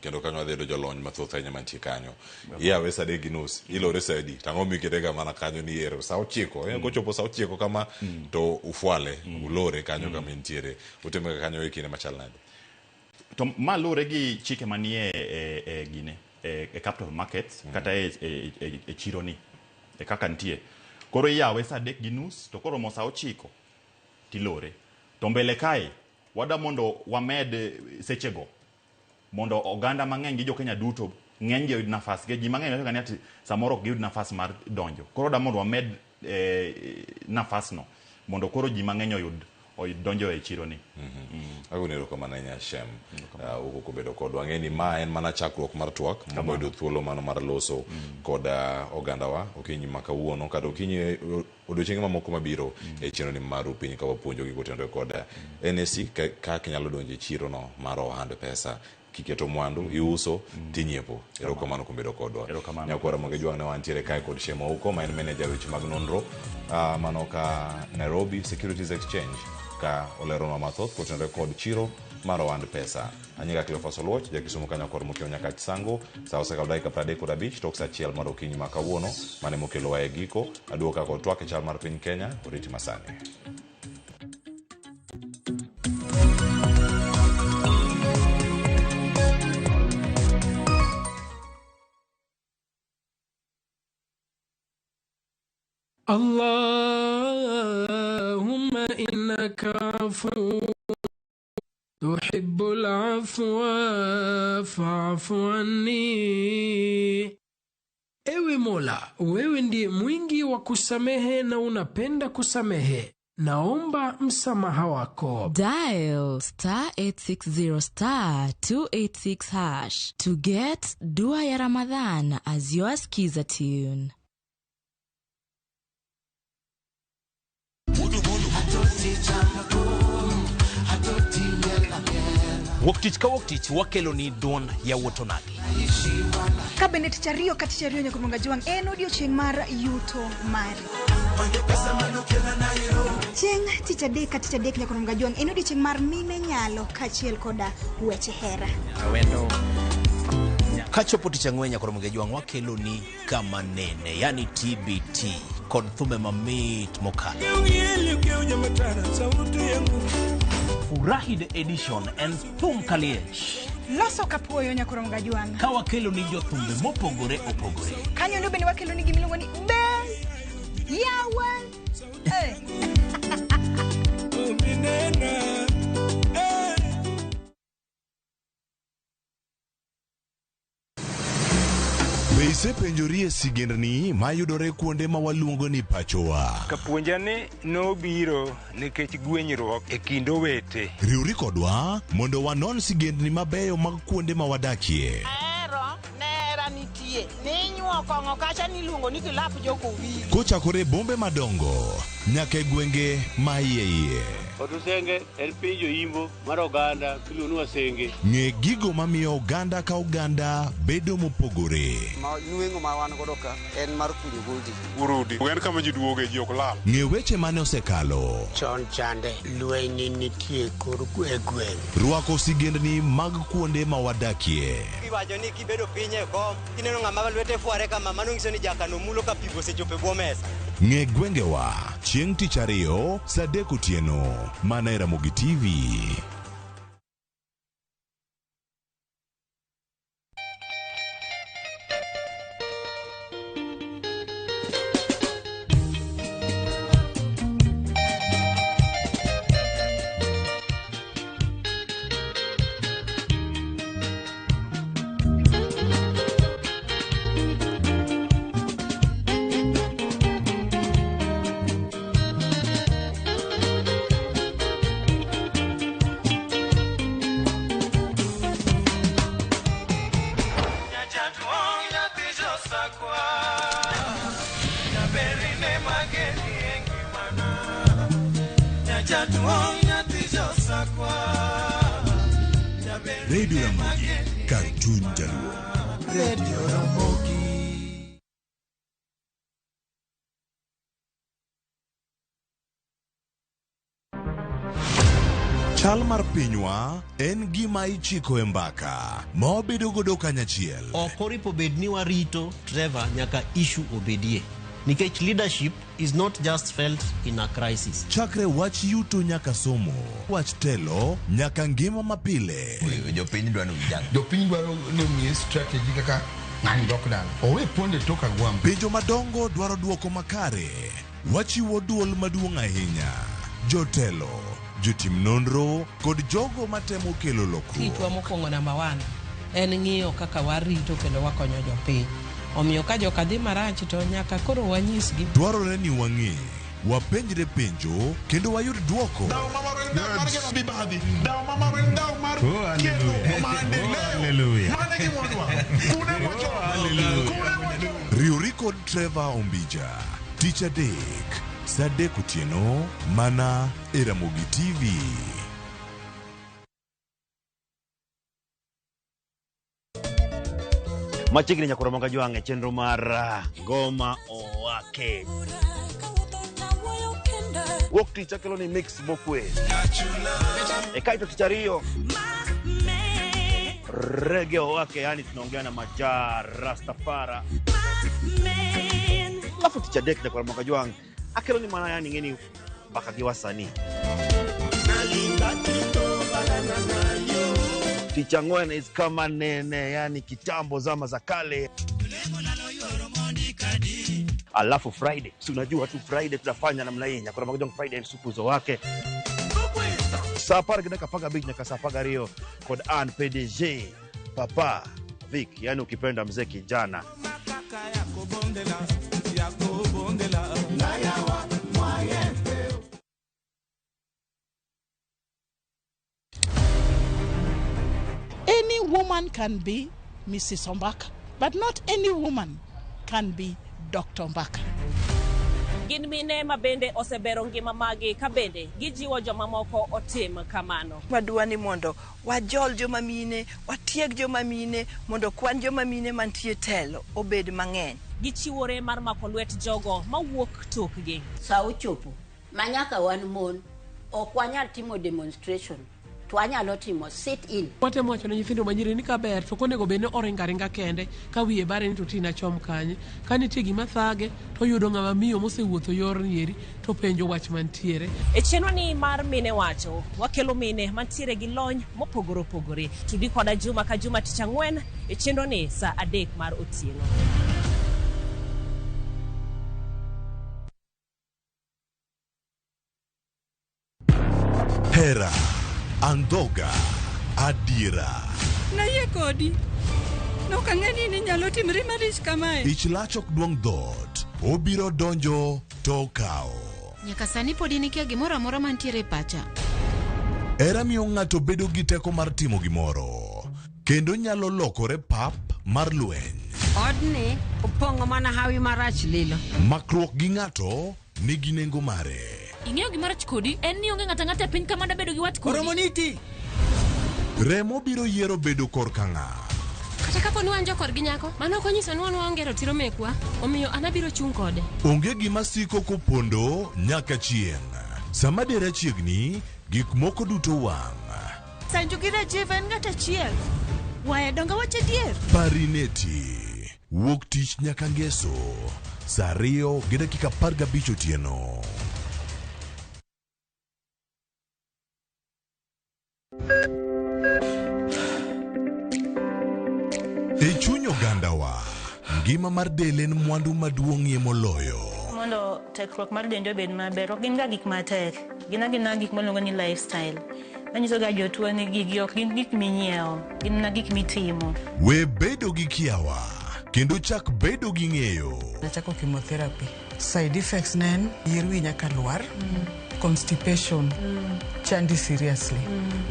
Kendo kanyo adhi jolony mathoth ahinya mantie kanyo. Yawe saa 3:30 ilore saa adi tang'o miketega mana kanyo ni ero saa 9 kochopo saa 9 kama to ufwale ulore kanyo kama intiere utemeka kanyo ekine machal nade. To malure gi chike manie gine capital markets kata e chiro ni kaka ntie. Koro yawe saa 3:30 to koro mo saa 9 tilore to mbele kae wada mondo wamed sechego mondo oganda mang'eny gi jo Kenya duto ng'eny gi yud nafas ge ji mang'eny wacho ati samoro gi yud nafas mar donjo koro da mondo wamed nafas no mondo koro ji mang'eny oyud donjo e chiro ni. Agunero kama na Nyashem uko kobedo kodwa ng'eni ma en mana chakruok mar twak mobedo thuolo mano mar loso kod oganda wa okinyi maka uono kado okinyi odiochienge mamoko mabiro e chiro ni maru piny ka wapuonjo gi kotendo kod NSC ka nyalo donjo e chiro no mar ohand pesa kiketo mwandu iuso tinyiepo erokamano kombedo kodwa nyakora monge jwang' wantiere kai kod Shemo uko ma en manager weche mag nonro mano ka Nairobi Securities Exchange ka olero na mathoth kotendo kod chiro mar ohand pesa anyika Cleophas Oluoch jakisumo kanyo kor mokio nyaka Kisango saa saka dakika 35 tok saa achiel mar okinyi ma kawuono mane mokelo wae giko aduoka kod twak e chal mar piny Kenya oriti masani. اللهم إنك عفو تحب العفو فاعف عني. Ewe Mola, wewe ndiye mwingi wa kusamehe na unapenda kusamehe. Naomba msamaha wako. Dial *860*286# to get Dua ya Ramadhan as your skiza tune. Woktich ka woktich wakelo ni don ya wotonagi. Kabinet chario kati chario nyakumunga juang en odiochieng' mar yuto mari. Chieng' tich adek kati chadek nyakumunga juang en odiochieng' mar mine nyalo kachiel koda weche hera. Awendo. Kachopo tich ang'wen nyakumunga juang wakelo ni kama nene yani TBT kod thume mamit mokalo. Furahi the edition and thum kaliech. Loso kapuoyo nyakumunga juang. Ka wakelo ni jo thumbe mopogore opogore. Kanyo ndo bende wakelo ni gimiluongo ni Ben Yawan. Beise penjorie sigendni mayudore kuonde ma waluongo ni pachowa. Kapuonjani nobiro nikech gwenyruok e kind owete. Riuri kodwa mondo wanon sigendni mabeyo mag kuonde ma wadakie. Nera nitie. Ninyuo kongo kacha niluongo ni kilap joko wi. Kochakore bombe madongo nyaka e gwenge ma iye. Odusenge en pinjo imbo mar oganda kiluonu wasenge. Ng'e gigo mamiyo oganda ka oganda bedo mopogore. Nuengo ma wan godo ka en mar kunyo goldi. Urudi. En kama ji duoge ji ok lal. Ng'e weche mane osekalo. Chon chande lweny nitie kor gweng'. Rwako sigendni mag kuonde ma wadakie. Iwacho ni kibedo piny e kom kineno ng'ama lwete fuare kama mano nyiso ni jakano mulo ka pigo sechope bwo mesa. Ng'e gwengewa chieng' tich ariyo saa 3 otieno mana e Ramogi TV. Radio Ramogi, Cartoon Jaluo. Radio Ramogi. Chal mar pinywa en gima ichiko e mbaka ma obedo godo kanyachiel. Okoripo bed ni warito Trevor nyaka issue obedie. Nikech leadership is not just felt in a crisis. Chakre wach yuto nyaka somo, wach telo nyaka ngima mapile. Jopiny dwaro wijang. Jopiny dwaro ni strategy kaka ng'ani dok dala. Owe ponde toka gwam. Penjo madongo dwaro duoko makare. Wachiwo duol maduong' ahinya. jotelo, jotim nonro kod jogo matemo kelo lokruok. Kitwa mokwongo namba 1 en ng'iyo kaka warito kendo wakonyo jopiny. Omiyo ka joka dhi marach to nyaka koro wanyisgi. Dwarore ni wang'e, wapenjre penjo kendo wayud duoko. Riuri kod Trevor Ombija, Tich Adek, Saa 3 otieno, mana e Ramogi TV. Machiegni nyakoro monga jwange chenro mar ngoma owake. Wuok tich akelo ni mix bokwe. Kaito tich ariyo. Reggae owake, yani tunaongea na Majar Rastafara. Alafu Tich Adek nyakoro monga jwange akelo ni mana yani ngeni baka gi wasanii. Tich Ang'wen is kama nene, yani kitambo zama za kale. Alafu Friday, si unajua tu Friday tunafanya namna hii, nyakora magojong Friday ni supuzo wake. Sapar gina kapaga beach nyaka sapaga Rio kod Ann PDG Papa Vic, yani ukipenda mzee kijana. Any woman can be Mrs. Ombaka, but not any woman can be Dr. Ombaka. Gin mine mabende osebero ngima magi kabende gijiwo joma moko otim kamano. Wadwani mondo wajol joma mine, watieg joma mine, mondo kwan joma mine mantie telo obed mang'eny. Gichiwore mar mako lwet jogo mawuok tokgi. Sa ochopo manyaka wan mon ok wanyal timo demonstration. Wanyalo timo sit in. Watemo wacho ne nyithindo manyiri ni kaber to konego bene oringa kende ka wiye bare ni to tina chom kanye ka nitie gima thage to yudo ng'ama miyo mosewuotho yor nieri to penjo wach mantiere. E chenro ni mar mine wacho wakelo mine mantiere gi lony mopogore opogore. Tudi koda juma ka juma Tich Ang'wen e chenro ni Saa 3 mar otieno. Hera, andhoga, adiera. Naye kodi. Nokang'eni ni nyalo timre malich kamae. Ich lach ok duong' dhot, obiro donjo to kao. Nyaka sani podi nikia gimoro amora mantiere pacha. Hera miyo ng'ato bedo gi teko mar timo gimoro, kendo nyalo lokore pap mar lweny. Odni opong'o mana hawi marach lilo. Makruok gi ng'ato nigi nengo mare. Ing'eyo gimarach kodi en ni onge ng'ata ng'ata piny kamanda bedo gi wat kodi. Oromoniti. Remo biro yiero bedo korka ng'a. Kata kapo ni wanjo kod gi nyako, mano ok onyiso ni wan waonge ratiro mekwa, omiyo an abiro chung' kode. Onge gima siko kopondo nyaka chieng'. Sama dera chiegni, gik moko duto wang'. Sanju gi Rajiv en ng'at achiel. Wae donga wache dier. Parineti. Wuok tich nyaka ngeso. Saa 2:15 otieno. E chuny ogandawa, ngima mar del en mwandu maduong'ie moloyo. Mondo tekruok mar dende obed maber, ok gin ga gik matek. Gin gik miluongo ni lifestyle. Manyiso ga jotuo ni gigi ok gin gik minyiewo, gin na gik mitimo. We bedo gi kiawa, kendo chak bedo gi ng'eyo. Nachako chemotherapy. Side effects nen, yier wi nyaka lwar, constipation, chandi seriously.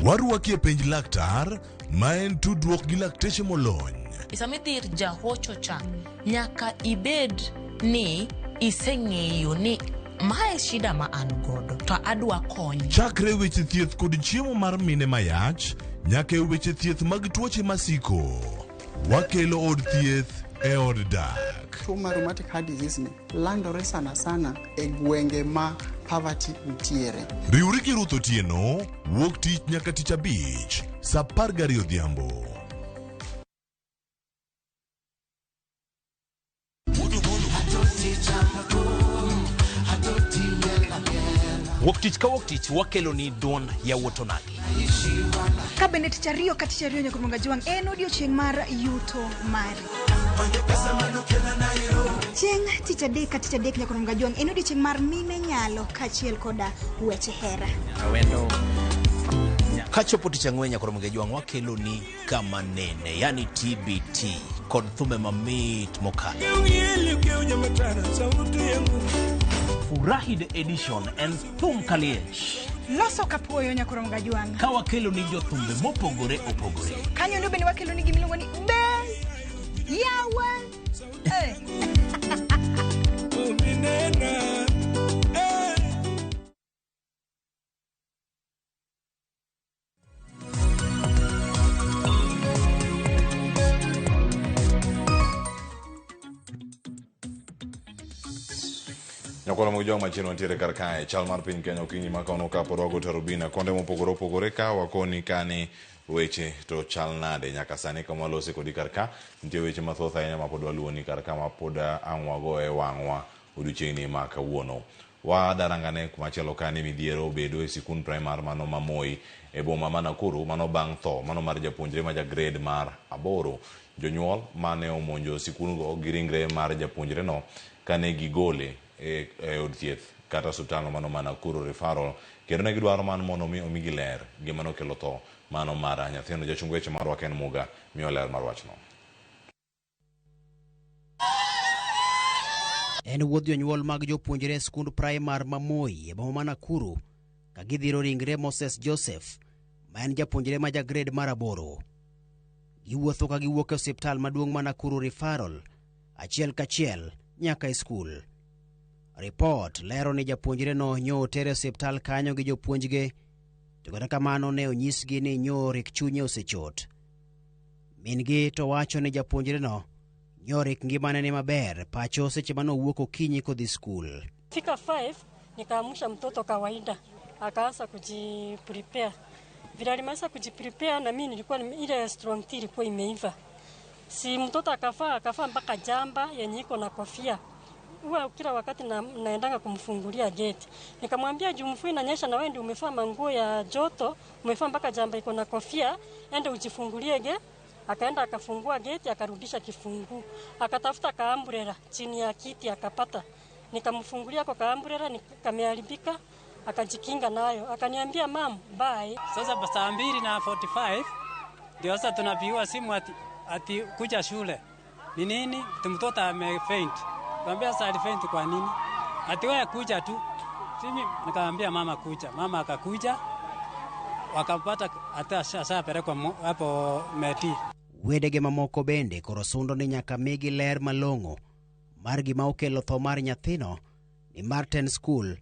Waruaki e penj laktar, ma en tudruok gi lakteche molony. Isami dhir jahocho cha, nyaka ibed ni iseng'eyo ni mae shida ma an godo, to adwa konyo. Chakre weche thieth kod chiemo mar mine mayach, nyaka e weche thieth mag tuoche masiko. Wakelo od thieth e od dak. Tuo mar rheumatic heart disease ni landore sana e gwenge ma poverty nitiere. Riwri gi Ruth Otieno, wuok tich nyaka Tich Abich, Saa 12 odhiambo. Wuok tich ka wuok tich wakelo ni Don ya Wotonagi. Kabende Tich Ariyo ka Tich Ariyo nyakoro monga jwang' en odiochieng' mar yuto mari. Chieng' Tich tich adek nyaka Ronga Juang en odiochieng' mar mine nyalo kachiel koda weche hera. Kachopo tich ang'wen nyaka Ronga Juang wakelo ni kama nene, yani TBT kod thume mamit mokalo. Furahide edition en thum kaliech. Loso kapuoyo nyaka Ronga Juang. Ka wakelo ni jothumbe mopogore opogore. Kanyo ndo bende wakelo ni gimiluongo ni yawa. Nyakwara mojong machino ntiere kar kae chal mar piny Kenya okinyi makono ka pod wago tarubina konde mopogore opogore ka wakoni kani weche to chal nade nyaka sani kama lose kodi kar ka nitie weche mathoth ahinya ma pod waluoni kar ka ma pod ang'wago e wang'wa odiochieng'ni ma kawuono. Wadarangane kumachielo kani midhiero obedo e sikund primar mano ma Moi e boma ma Nakuru, mano bang' tho mano mar japuonjre ma grade mar 8. Jonyuol mane omonjo sikundgo gi ringre mar japuonjre no kane gigole e od thieth kata osiptal mano ma Nakuru referral, kendo ne gidwaro man mondo omigi ler gima nokelo tho mano mar nyathino. Jachung weche marwa Ken Muga miyo ler mar wachno. En wuodh jonyuol mag jopuonjre skund primar ma Moi e boma ma Nakuru ka gidhiro ringre Moses Joseph ma en japuonjre ma grade mar 8. Giwuotho ka giwuok e osiptal maduong' ma Nakuru referral achiel kachiel nyaka e skul. Report lero ni japuonjre no nyo tere osiptal kanyo gi jopuonjge, to kata kamano ne onyisgi ni nyo rik chunye osechot. Min-gi to wacho ni japuonjre no nyo rik ngimane ni maber pacho seche mano wuok okinyi kodhi skul. Fika 5 nikaamusha mtoto kawaida akaanza kujiprepare. Vile alimaliza kujiprepare na mimi nilikuwa ile strong tea ilikuwa imeiva. Si mtoto akafaa mpaka jamba yenye iko na kofia. Huwa kila wakati naendanga kumfungulia gate. Nikamwambia juu mvua inanyesha na wewe ndio umevaa manguo ya joto, umevaa mpaka jamba iko na kofia, ende ujifungulie gate. Akaenda akafungua gate akarudisha kifungu. Akatafuta kaambrela chini ya kiti akapata. Nikamfungulia kwa kaambrela nikameharibika, akajikinga nayo. Akaniambia mam, bye. Sasa saa 2:45 ndio sasa tunapigiwa simu ati kuja shule. Ni nini? Mtoto amefaint. Nikamwambia sasa alifaint kwa nini? Ati wewe kuja tu. Mimi nikamwambia mama kuja. Mama akakuja. Wakapata hata sasa pelekwa hapo Meti. Wedege mamoko bende koro sundo ni nyaka migi ler malong'o mar gima okelo tho mar nyathino ni Martin School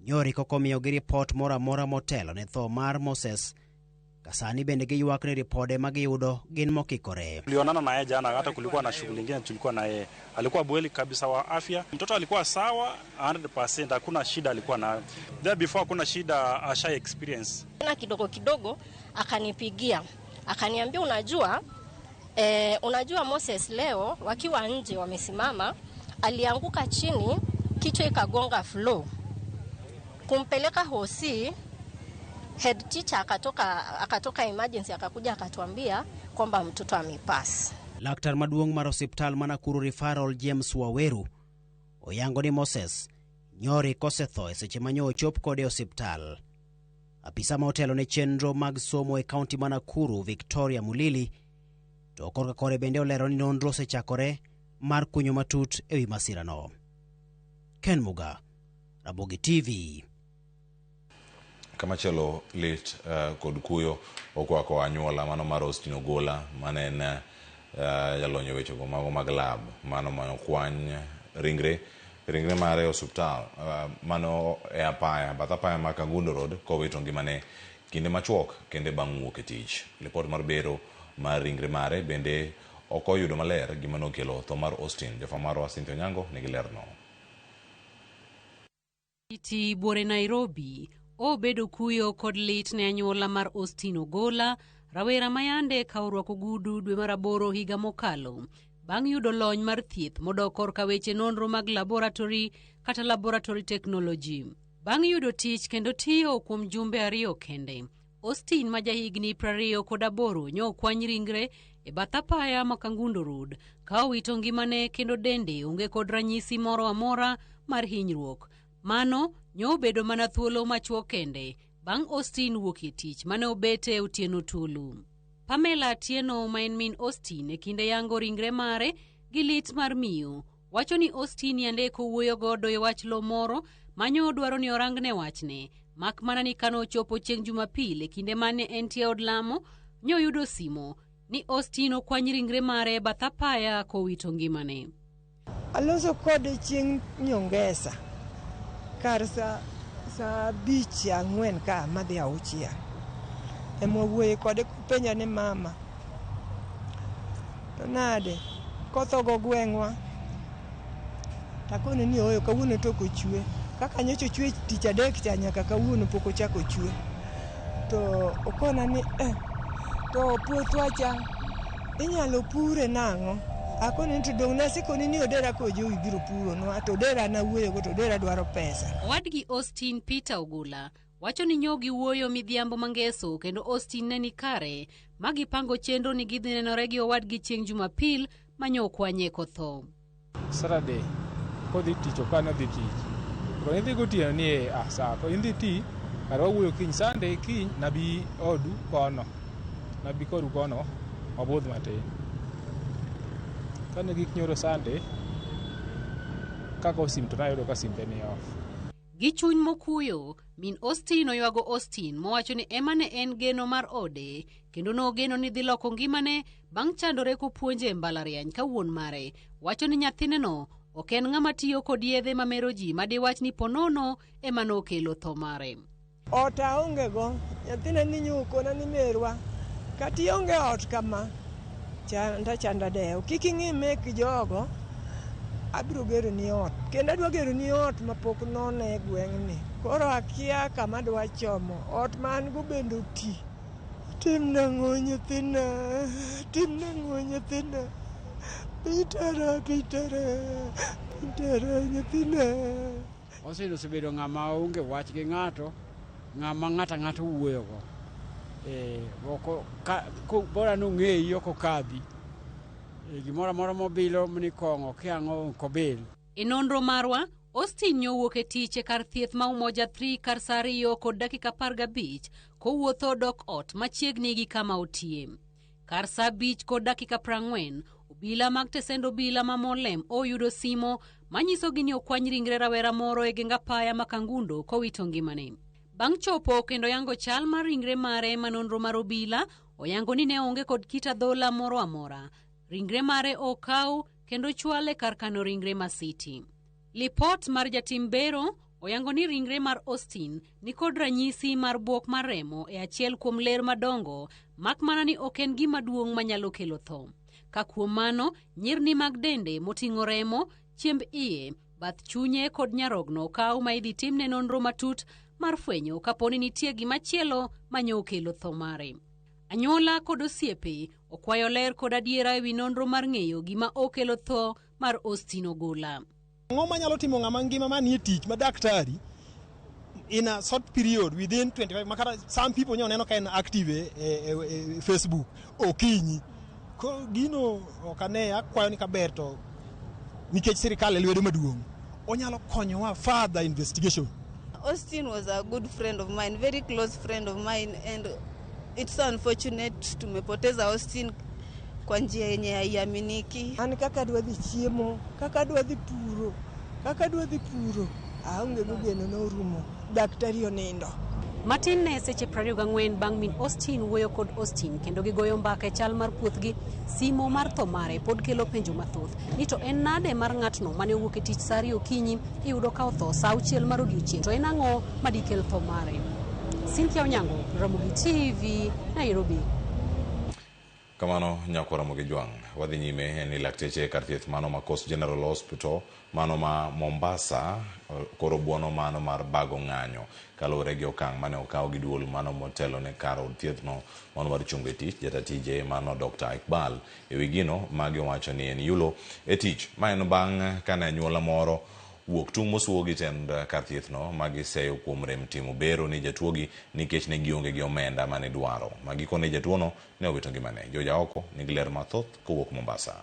nyori kokomiyo gi report mora motelo ne tho mar Moses. Kasani bende giywak ni ripode magiyudo gin mokikore. Tulionana naye jana, hata kulikuwa na shughuli nyingine tulikuwa na yeye. Alikuwa bweli kabisa wa afya. Mtoto alikuwa sawa 100%, hakuna shida alikuwa nayo. There before kuna shida asha experience. Na kidogo akanipigia. Akaniambia unajua Moses leo wakiwa nje wamesimama alianguka chini, kichwa ikagonga floor. Kumpeleka hosi, head teacher akatoka emergency akakuja akatuambia kwamba mtoto amepass. Laktar maduong' mar osiptal ma Nakuru referral James Waweru oyango ni Moses nyori kosetho e seche manyo ochop kode osiptal. Apisa ma otelo ne chenro mag somo e kaunti ma Nakuru Victoria Mulili to korka kore bende olero ni nonro osechakore mar kunyo matut e wi masirano. Ken Muga, Ramogi TV. Kamachielo lit kod kuyo okwako anyuola mano mar Austin Ogola mane en jalonyo wechego mago mag lab mano kwany ringre mare osiptal mano e apaya bath apaya ma Kangundo Road kowito ngimane kinde machuok kende bang' wuok e tich. Lipot mar bero mar ringre mare bende ok oyudo maler gima nokelo tho mar Austin. Jafwambo marwa Cynthia Onyango nigi lerno. Iti bore Nairobi obedo kuyo kod lit ne anyuola mar Austin Ogola, rawera mayande ka orwako gudu dwe mar 8 higa mokalo bang' yudo lony mar thieth modok korka weche nonro mag laboratory kata laboratory technology. Bang' yudo tich kendo tiyo kuom jumbe 2 kende, Austin ma jahigni 28 nyo okwany ringre e bath apaya ma Kangundo Road ka owito ngimane kendo dende onge kod ranyisi moro amora mar hinyruok. Mano nyo obedo mana thuolo machuo kende bang' Austin wuokie tich mane obete Otieno Tulu. Pamela Atieno ma en min Austin e kinde yango ringre mare gi lit mar miyo wacho ni Austin yande kowuoyo godo e wach lo moro manyo dwaro ni orangne wachne, mak mana ni kano chopo chieng' Jumapil e kinde mane entie od lamo nyo yudo simo ni Austin okwany ringre mare bath apaya kowito ngimane. Aloso kode chieng' nyongesa kar sa bich 4 ka madhi 6 ema wuoye kode penja ne mama to nade kotho go gweng'wa takone ni oyo kawuono to kochwe kaka nyocho chwe tich adek cha nyaka kawuono pok ochako chwe to okona ni to puothwa cha inyalo pure nang'o akone to dong' nasikoni ni odera kojo ibiro puro no to odera na wuoyo go to odera dwaro pesa. Owadgi Austin Peter Ogula wacho ni nyogi wuoyo midhiambo mangeso kendo Austin ne ni kare magipango chenro ni gidhi nenore gi owadgi chieng' Jumapil manyo okwanye kotho. Saturday kodhi tich okano dhi tich ko indhi gotieno ni saa ko indhi ti kar wuoyo kiny Sunday kiny nabi odu kono nabi kodu kono obudh matin kane gik nyoro Sunday kaka osim to nayudo ka simbe ni off. Gi chuny mokuyo, min Austin oywago Austin mowacho ni ema ne en geno mar ode kendo nogeno ni dhi loko ngimane bang' chandore kopuonje mbalariany ka wuon mare wacho ni nyathineno ok en ng'ama tiyo kod yedhe mamero ji madiwach ni ponono ema nokelo tho mare. Ot aonge go, nyathina ni nyukona ni merwa, kati onge ot kama chanda deo, kik ing'i mek jogo, abiro gero ni ot, kendo adwa gero ni ot mapok none e gweng'ni, koro akia kama dwa chomo, ot man go bendo ti. Tim nang'o nyathina, pitara nyathina. Austin osebedo ng'ama onge wach gi ng'ato, ng'ama ng'ato wuoyo go. Bora nong'eyi ok okadhi. Gimoro amora mobilo ni kong'o kiang'o kobil. E nonro marwa, Austin nyowuok e tich e kar thieth ma Umoja 3 kar saa 2 kod dakika 15 kowuotho dok ot machiegni gi kama otie. Kar saa 5 kod dakika 40 obila mag tesend obila ma Molem oyudo simo manyiso gi ni okwany ringre rawera moro e genga paya ma Kangundo kowito ngimane. Bang' chopo kendo yango chal mar ringre mare ma nonro mar obila oyango ni ne onge kod kit adhola moro amora. Ringre mare okaw kendo chwale kar kano ringre ma City. Lipot mar jatim bero oyango ni ringre mar Austin ni kod ranyisi mar buok mar remo e achiel kuom ler madongo, mak mana ni ok en gima duong' manyalo kelo tho. Ka kuom mano, nyirni mag dende moting'o remo, chiemb iye, bath chunye kod nyarogno okaw ma idhi timne nonro matut mar fwenyo kaponi nitie gimachielo manyo kelo tho mare. Anyuola kod osiepe okwayo ler kod adiera ewi nonro mar ng'eyo gima okelo tho mar Austin Ogula. Ang'o manyalo timo ng'ama ngima manie tich ma daktari in a short period within 25 makata some people neno ka en active e Facebook okinyi ko gino okane akwayo ni kaber to nikech sirikal e lwedo maduong' onyalo konyowa further investigation. Austin was a good friend of mine, very close friend of mine, and it's unfortunate tumepoteza Austin kwa njia yenye haiaminiki. Ani kaka dwa dhi chiemo, kaka dwa dhi puro, aonge geno no rumo, daktari onindo. Matin ne seche 24 bang' min Austin wuoyo kod Austin kendo gigoyo mbaka e chal mar puothgi, simo mar tho mare pod kelo penjo mathoth ni to en nade mar ng'atno mane owuok e tich saa 2 okinyi iyudo ka otho saa 6 mar odiechieng' to en ang'o madikel tho mare. Cynthia Onyango, Ramogi TV, Nairobi. Kamano nyako Ramogi Jwang. Wadhi nyime ni lakteche kar thieth mano ma Coast General Hospital, mano ma Mombasa, koro buono mano mar bago ng'anyo. Kalore gi okang' mane okaw gi duol mano motelo ne kar od thieth no mano mar chungo e tich, jata tije mano Dr. Iqbal. E wi gino magi wacho ni en yulo e tich. Ma en bang' kane anyuola moro wuok tung mosuogi tend kar thieth no magi seyo kuom rem timo bero ni jatuogi nikech ne gionge gi omenda mane dwaro. Magiko ne jatuono ne owito ngimane. Joja oko nigi ler mathoth kowuok Mombasa.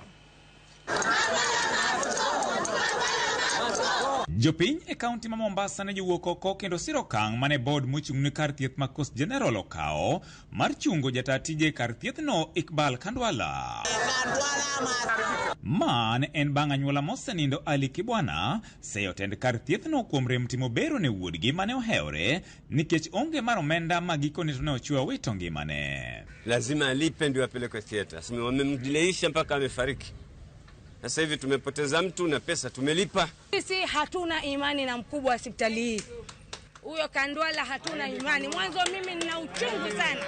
Jopiny e kaunti ma Mombasa ne jowuok oko kendo siro kang' mane bod mochung' ne kar thieth ma Coast General okao mar chungo jata tije kar thieth no Iqbal Kandwala. Man en bang' anyuola mosenindo Ali Kibwana seyo tend kar thieth no kuom rem timo bero ne wuodgi mane ohewre nikech onge mar omenda magiko ne to ne ochua wito ngimane. Lazima alipe ndio apelekwe theater. Wamemdileisha mpaka amefariki. Sasa hivi tumepoteza mtu na pesa tumelipa. Sisi hatuna imani na mkubwa wa hospitali hii. Huyo Kandwala hatuna imani. Mwanzo mimi nina uchungu sana.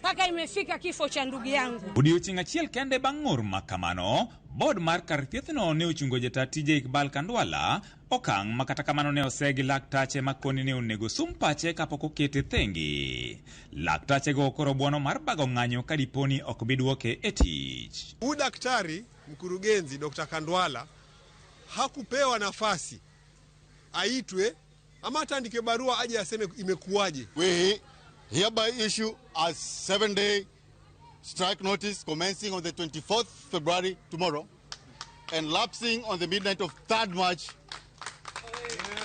Paka imefika kifo cha ndugu yangu. Odiochieng' achiel kende bang' ng'ur makamano, bod mar kar thieth no ne ochungo jata tije Iqbal Kandwala, okang' makata kamano ne osegi laktache makoni ne onego sum pache kapok okete thengi. Laktache go koro buono mar bago ng'anyo kadiponi ok biduoke e tich. Daktari mkurugenzi Dr. Kandwala hakupewa nafasi aitwe ama atandike barua aje aseme imekuwaje. We hereby issue a 7-day strike notice commencing on the 24th February tomorrow and lapsing on the midnight of 3rd March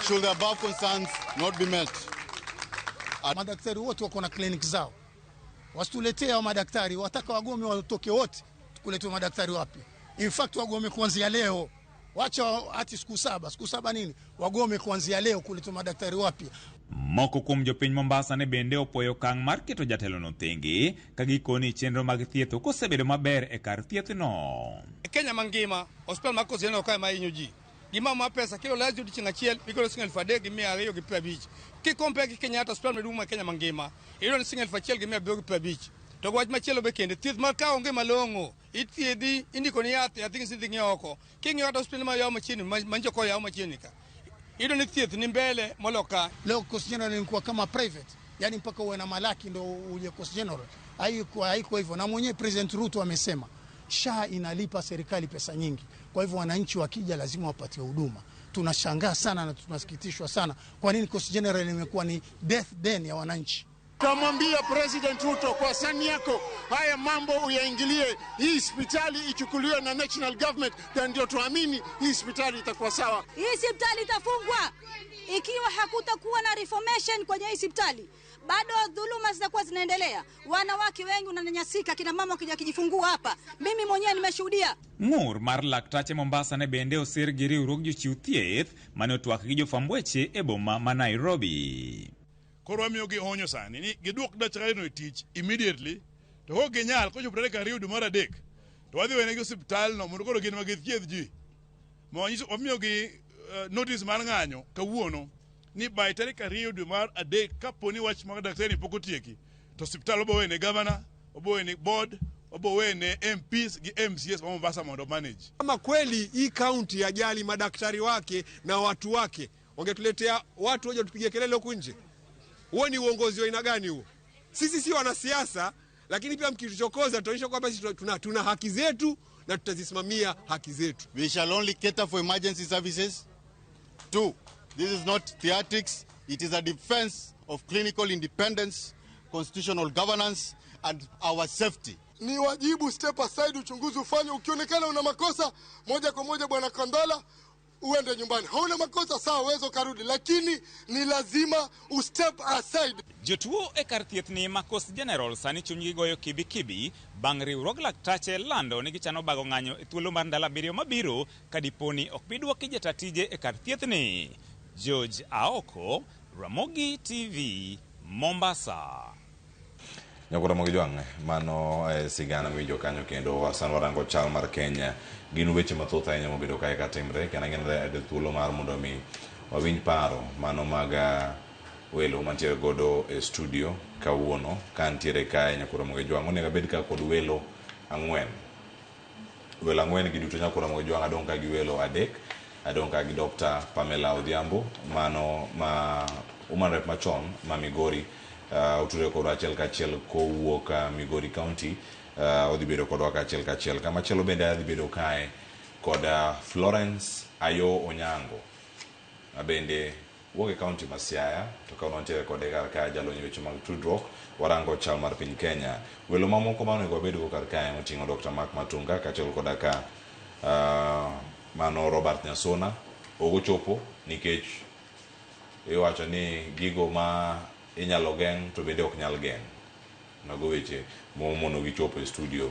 should the above concerns not be met. Madaktari wote wako na clinic zao. Wasituletee wa madaktari, wataka wagome watoke wote, tukuletee madaktari wapi? In fact wagome kuanzia leo. Wacha ati siku saba nini? Wagome kuanzia leo kuletee madaktari wapi? Moko kuom jopiny Mombasa ne bende opoyo kang' mar keto jatelo no thengi kagikoni chenro mag thieth kosebedo maber e kar thieth no. Kenya mangima hospital ma Coast General ka mainyo ji. Gima ma pesa kilo lazima chieng' achiel bigolo single fade gi 250. Kikompe gi Kenyatta hospital maduong' ma Kenya mangima. Ilo ni single fachiel gi 250. To wach machielo be kende thieth mar ka onge malong'o. Ithiedhi indiko ni yath yathi sidhi ng'ioko. King'iyo hospital ma yawo machiegni manjo ko yawo machiegni ka. Ilo ni thieth ni mbele moloka. Leo Coast General ilikuwa kama private. Yaani mpaka uwe na malaki ndo uje Coast General. Haiko hivyo. Na mwenyewe President Ruto amesema SHA inalipa serikali pesa nyingi. Kwa hivyo wananchi wakija lazima wapatie huduma. Tunashangaa sana na tunasikitishwa sana. Kwa nini Coast General imekuwa ni death den ya wananchi? Tamwambia President Ruto kwa sani yako haya mambo uyaingilie, hii hospitali ichukuliwe na national government, ndio tuamini hii hospitali itakuwa sawa. Hii hospitali itafungwa ikiwa hakutakuwa na reformation kwenye hii hospitali. Bado dhuluma zitakuwa zinaendelea. Wanawake wengi wananyanyasika, kina mama wakija kujifungua hapa. Mimi mwenyewe nimeshuhudia. Ng'ur mar laktache Mombasa ne bende osir gi riwruok jochiw thieth mane otwak gi jofwamb weche e boma ma Nairobi. Koro wamiyo gi onyo sani ni giduok daktari no e tich immediately, to ok ginyal kochopre ka riudu mar adek to wadhi wene gi osiptal no mondo koro gin ma githiedh ji. Wamiyo gi notice mar ng'anyo kawuono ni by tarik 2 dwe mar adek kaponi wach mag daktari pok otieki to osiptal obo wene governor, obo wene board, obo wene MPs gi MCS wa Mombasa mondo manage. Kama kweli hii county yajali madaktari wake na watu wake, wangetuletea watu waje tupige kelele huko nje. Huo ni uongozi wa aina gani huo? Sisi si wanasiasa, lakini pia mkituchokoza tutaonyesha kwamba sisi tuna haki zetu na tutazisimamia haki zetu. We shall only cater for emergency services. 2, this is not theatrics, it is a defense of clinical independence, constitutional governance and our safety. Ni wajibu step aside, uchunguzi ufanye. Ukionekana una makosa moja kwa moja bwana Kandwala uende nyumbani. Hauna makosa sawa, uwezo karudi, lakini ni lazima step aside. Jotuo e kar thieth ni ma Coast General sani chunygi goyo kibi bang' riwruog laktache lando ni gichano bago ng'anyo e thuolo mar ndalo 7 mabiro kadiponi ok biduoki jata tije e kar thieth ni. George Aoko, Ramogi TV, Mombasa. Nyakura mogi jwang' mano sigana mijo kanyo kendo wasan warango chal mar Kenya. Gin weche mathoth ahinya mobedo kae katimre kendo ng'en thuolo mar mondo mi wawinj paro mano maga welo mantiere godo e studio kawuono ka ntiere kae Nyakura mogi jwang' onego bed ka kod welo ang'wen. Welo ang'wen giduto Nyakura mogi jwang' adong ka gi welo adek. Adong ka gi Dr. Pamela Odhiambo mano ma Woman Rep machon ma Migori, uture kod achiel kachiel kowuok Migori County. Odhi bedo kodwa kachiel kama chielo bende adhi bedo kae kod Florence Ayo Onyango abende woke county ma Siaya to ka wantiere kode kar ka jalony weche mag tudruok warango chal mar piny Kenya. Welo mamoko mano go bedo kar ka moting'o Dr. Mark Matunga kaachiel koda ka mano Robert Nyasona ogochopo nikech iwacho ni gigo ma inyalo geng' to bende ok nyal geng'. Mago weche momono gichopo e studio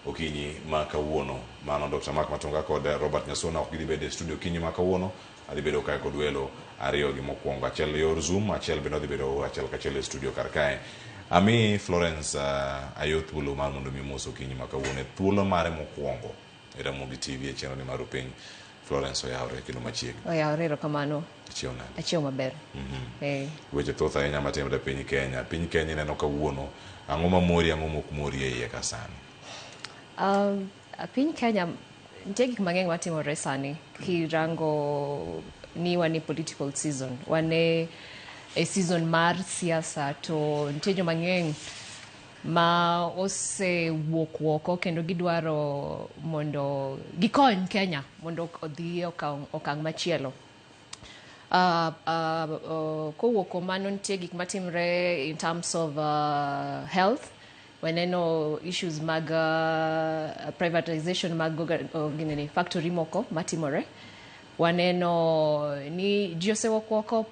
okinyi ma kawuono. Mano Dr. Mark Matunga kod Robert Nyasona ok gidhi bedo e studio okinyi ma kawuono, adhi bedo kae kod welo ariyo gi mokwongo, achiel yor Zoom, achiel bende odhi bedo achiel kachiel e studio kar kae. Ami Florence ayo thuolo mar mondo mi mos okinyi ma kawuono, thuolo mare mokwongo e Ramogi TV e chenro ni mar piny. Florence oyawre kendo machiegni. Oyawre kamano. Achiew maber. Weche thoth ahinya matimre piny Kenya. Piny Kenya neno kawuono, ang'o mamori ang'o mok mori e iye ka sani? Piny Kenya nitie gik mang'eny matimore sani kirango ni wan e political season, wan e season mar siasa, to nitie joma mang'eny ma osewuok oko kendo gidwaro mondo gikony Kenya mondo odhi okang' machielo. Kowuok mano nitie gik matimre in terms of health. Waneno issues mag privatization mag factory moko matimore. Waneno ni ji osewuok oko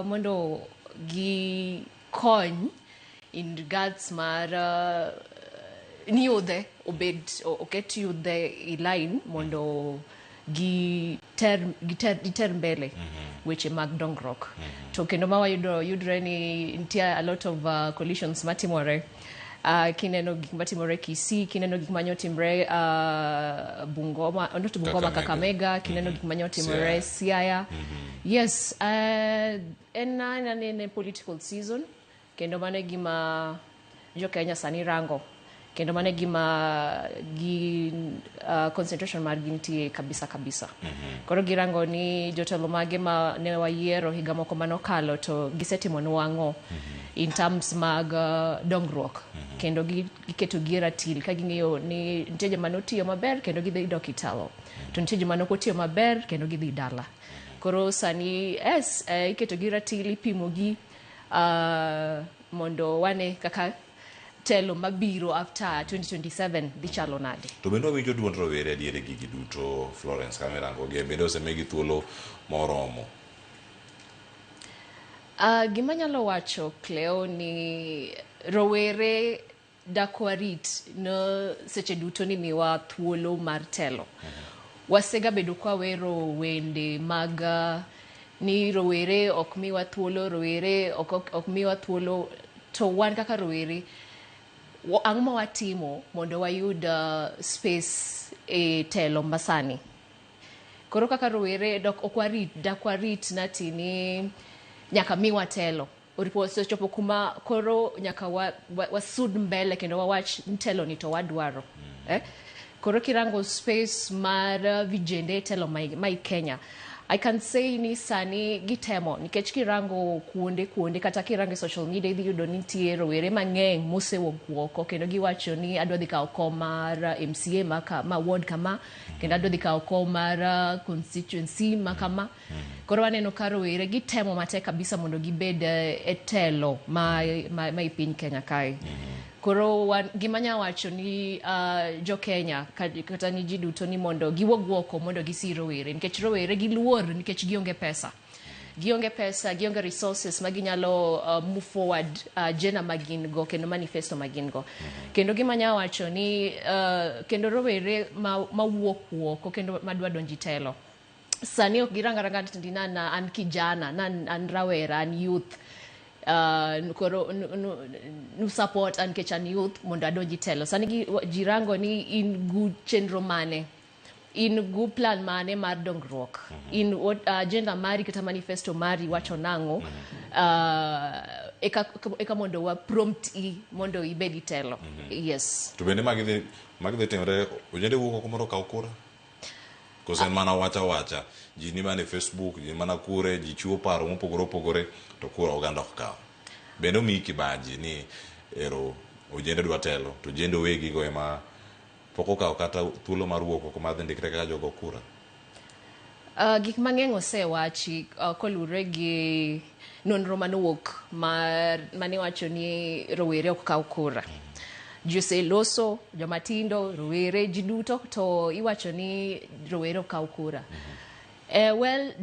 mondo gikony in regards mar ni yudhe obed oket yudhe i line mondo giter mbele weche mag dongruok. To kendo ma yudre ni nitie a lot of collisions matimore. Kineno gik matimore Kisii, kineno gik manyotimre Bungoma, not Bungoma, Kakamega, kineno gik manyotimre Siaya. Yes, en political season, kendo mane gima jo Kenya sani rango, kendo mane gima concentration mar gintie kabisa. Koro girango ni jotelo mage ma ne wayiero higa moko manokalo to gisetimo nwang'o in terms mag dongruok, kendo giketo gi ratil ka ging'eyo ni nitie joma notiyo maber kendo gidhi dok italo, to nitie joma nokotiyo maber kendo gidhi dala. Koro sani iketo gi ratil, ipimo gi mondo wane kaka telo mabiro after 2027 dhi chalo nade. To bende winjo duond rowere adiere gigi duto Florence Kamirango ge bende osemegi thuolo moromo? Gima nyalo wacho Cleo ni rowere dakwarit no seche duto ni miwa thuolo mar telo. Wasega bedo kwa wero wende mag ni rowere ok miwa thuolo, rowere ok miwa thuolo, to wan kaka rowere ang'o ma watimo mondo wayud space e telo masani. Koro kaka rowere dakwarit natini nyaka miwa telo. Oripo chopo kuma koro nyaka wasud mbele kendo wawach telo ni to wadwaro. Koro kirango space mar vijende telo mai Kenya, I can say ni sani gitemo nikech kirango kuonde kata kirango social media idhi yudo ni nitie rowere mang'eny mosewuok oko kendo giwacho ni adwa dhi kawo kom mar MCA ma ward kama, kendo adwa dhi kawo kom mar constituency ma kama. Koro waneno ka rowere gitemo matek kabisa mondo gibed e telo ma piny Kenya kae. Koro gima nya wacho ni jo Kenya kata ni ji duto ni mondo giwuog oko mondo gisi rowere, nikech rowere giluor nikech gionge pesa, gionge resources ma ginyalo move forward agenda magin go kendo manifesto magin go. Kendo gima nya wacho ni kendo rowere mawuok oko kendo madwa donji telo sani ok giranga tindina an kijana, an rawera, an youth. Koro nu support and kech an youth mondo adonji telo. Sani jirango ni in gu chenro mane, in gu plan mane mar dongruok, in agenda mari kata manifesto mari wacho nango eka mondo wa prompt mondo ibedi telo. Yes. To bende magidhi timre ojende wuok oko mondo kaw kura? Kosen mana wacha ji ni mana Facebook, ji mana kure, ji chiwo paro mopogore to kura oganda ok kawo. Bende omiyi kibaji ni ero ojende dwa telo to ojende wegi go ema pok okawo kata thuolo mar wuok oko mar dhi ndikre kaka jogo kura? Gik mang'eny osewachi kolure gi nonro manowuok mane wacho ni rowere ok kaw kura. Ji oseloso, jomatindo, rowere, ji duto, to iwacho ni rowere ok kaw kura. Well,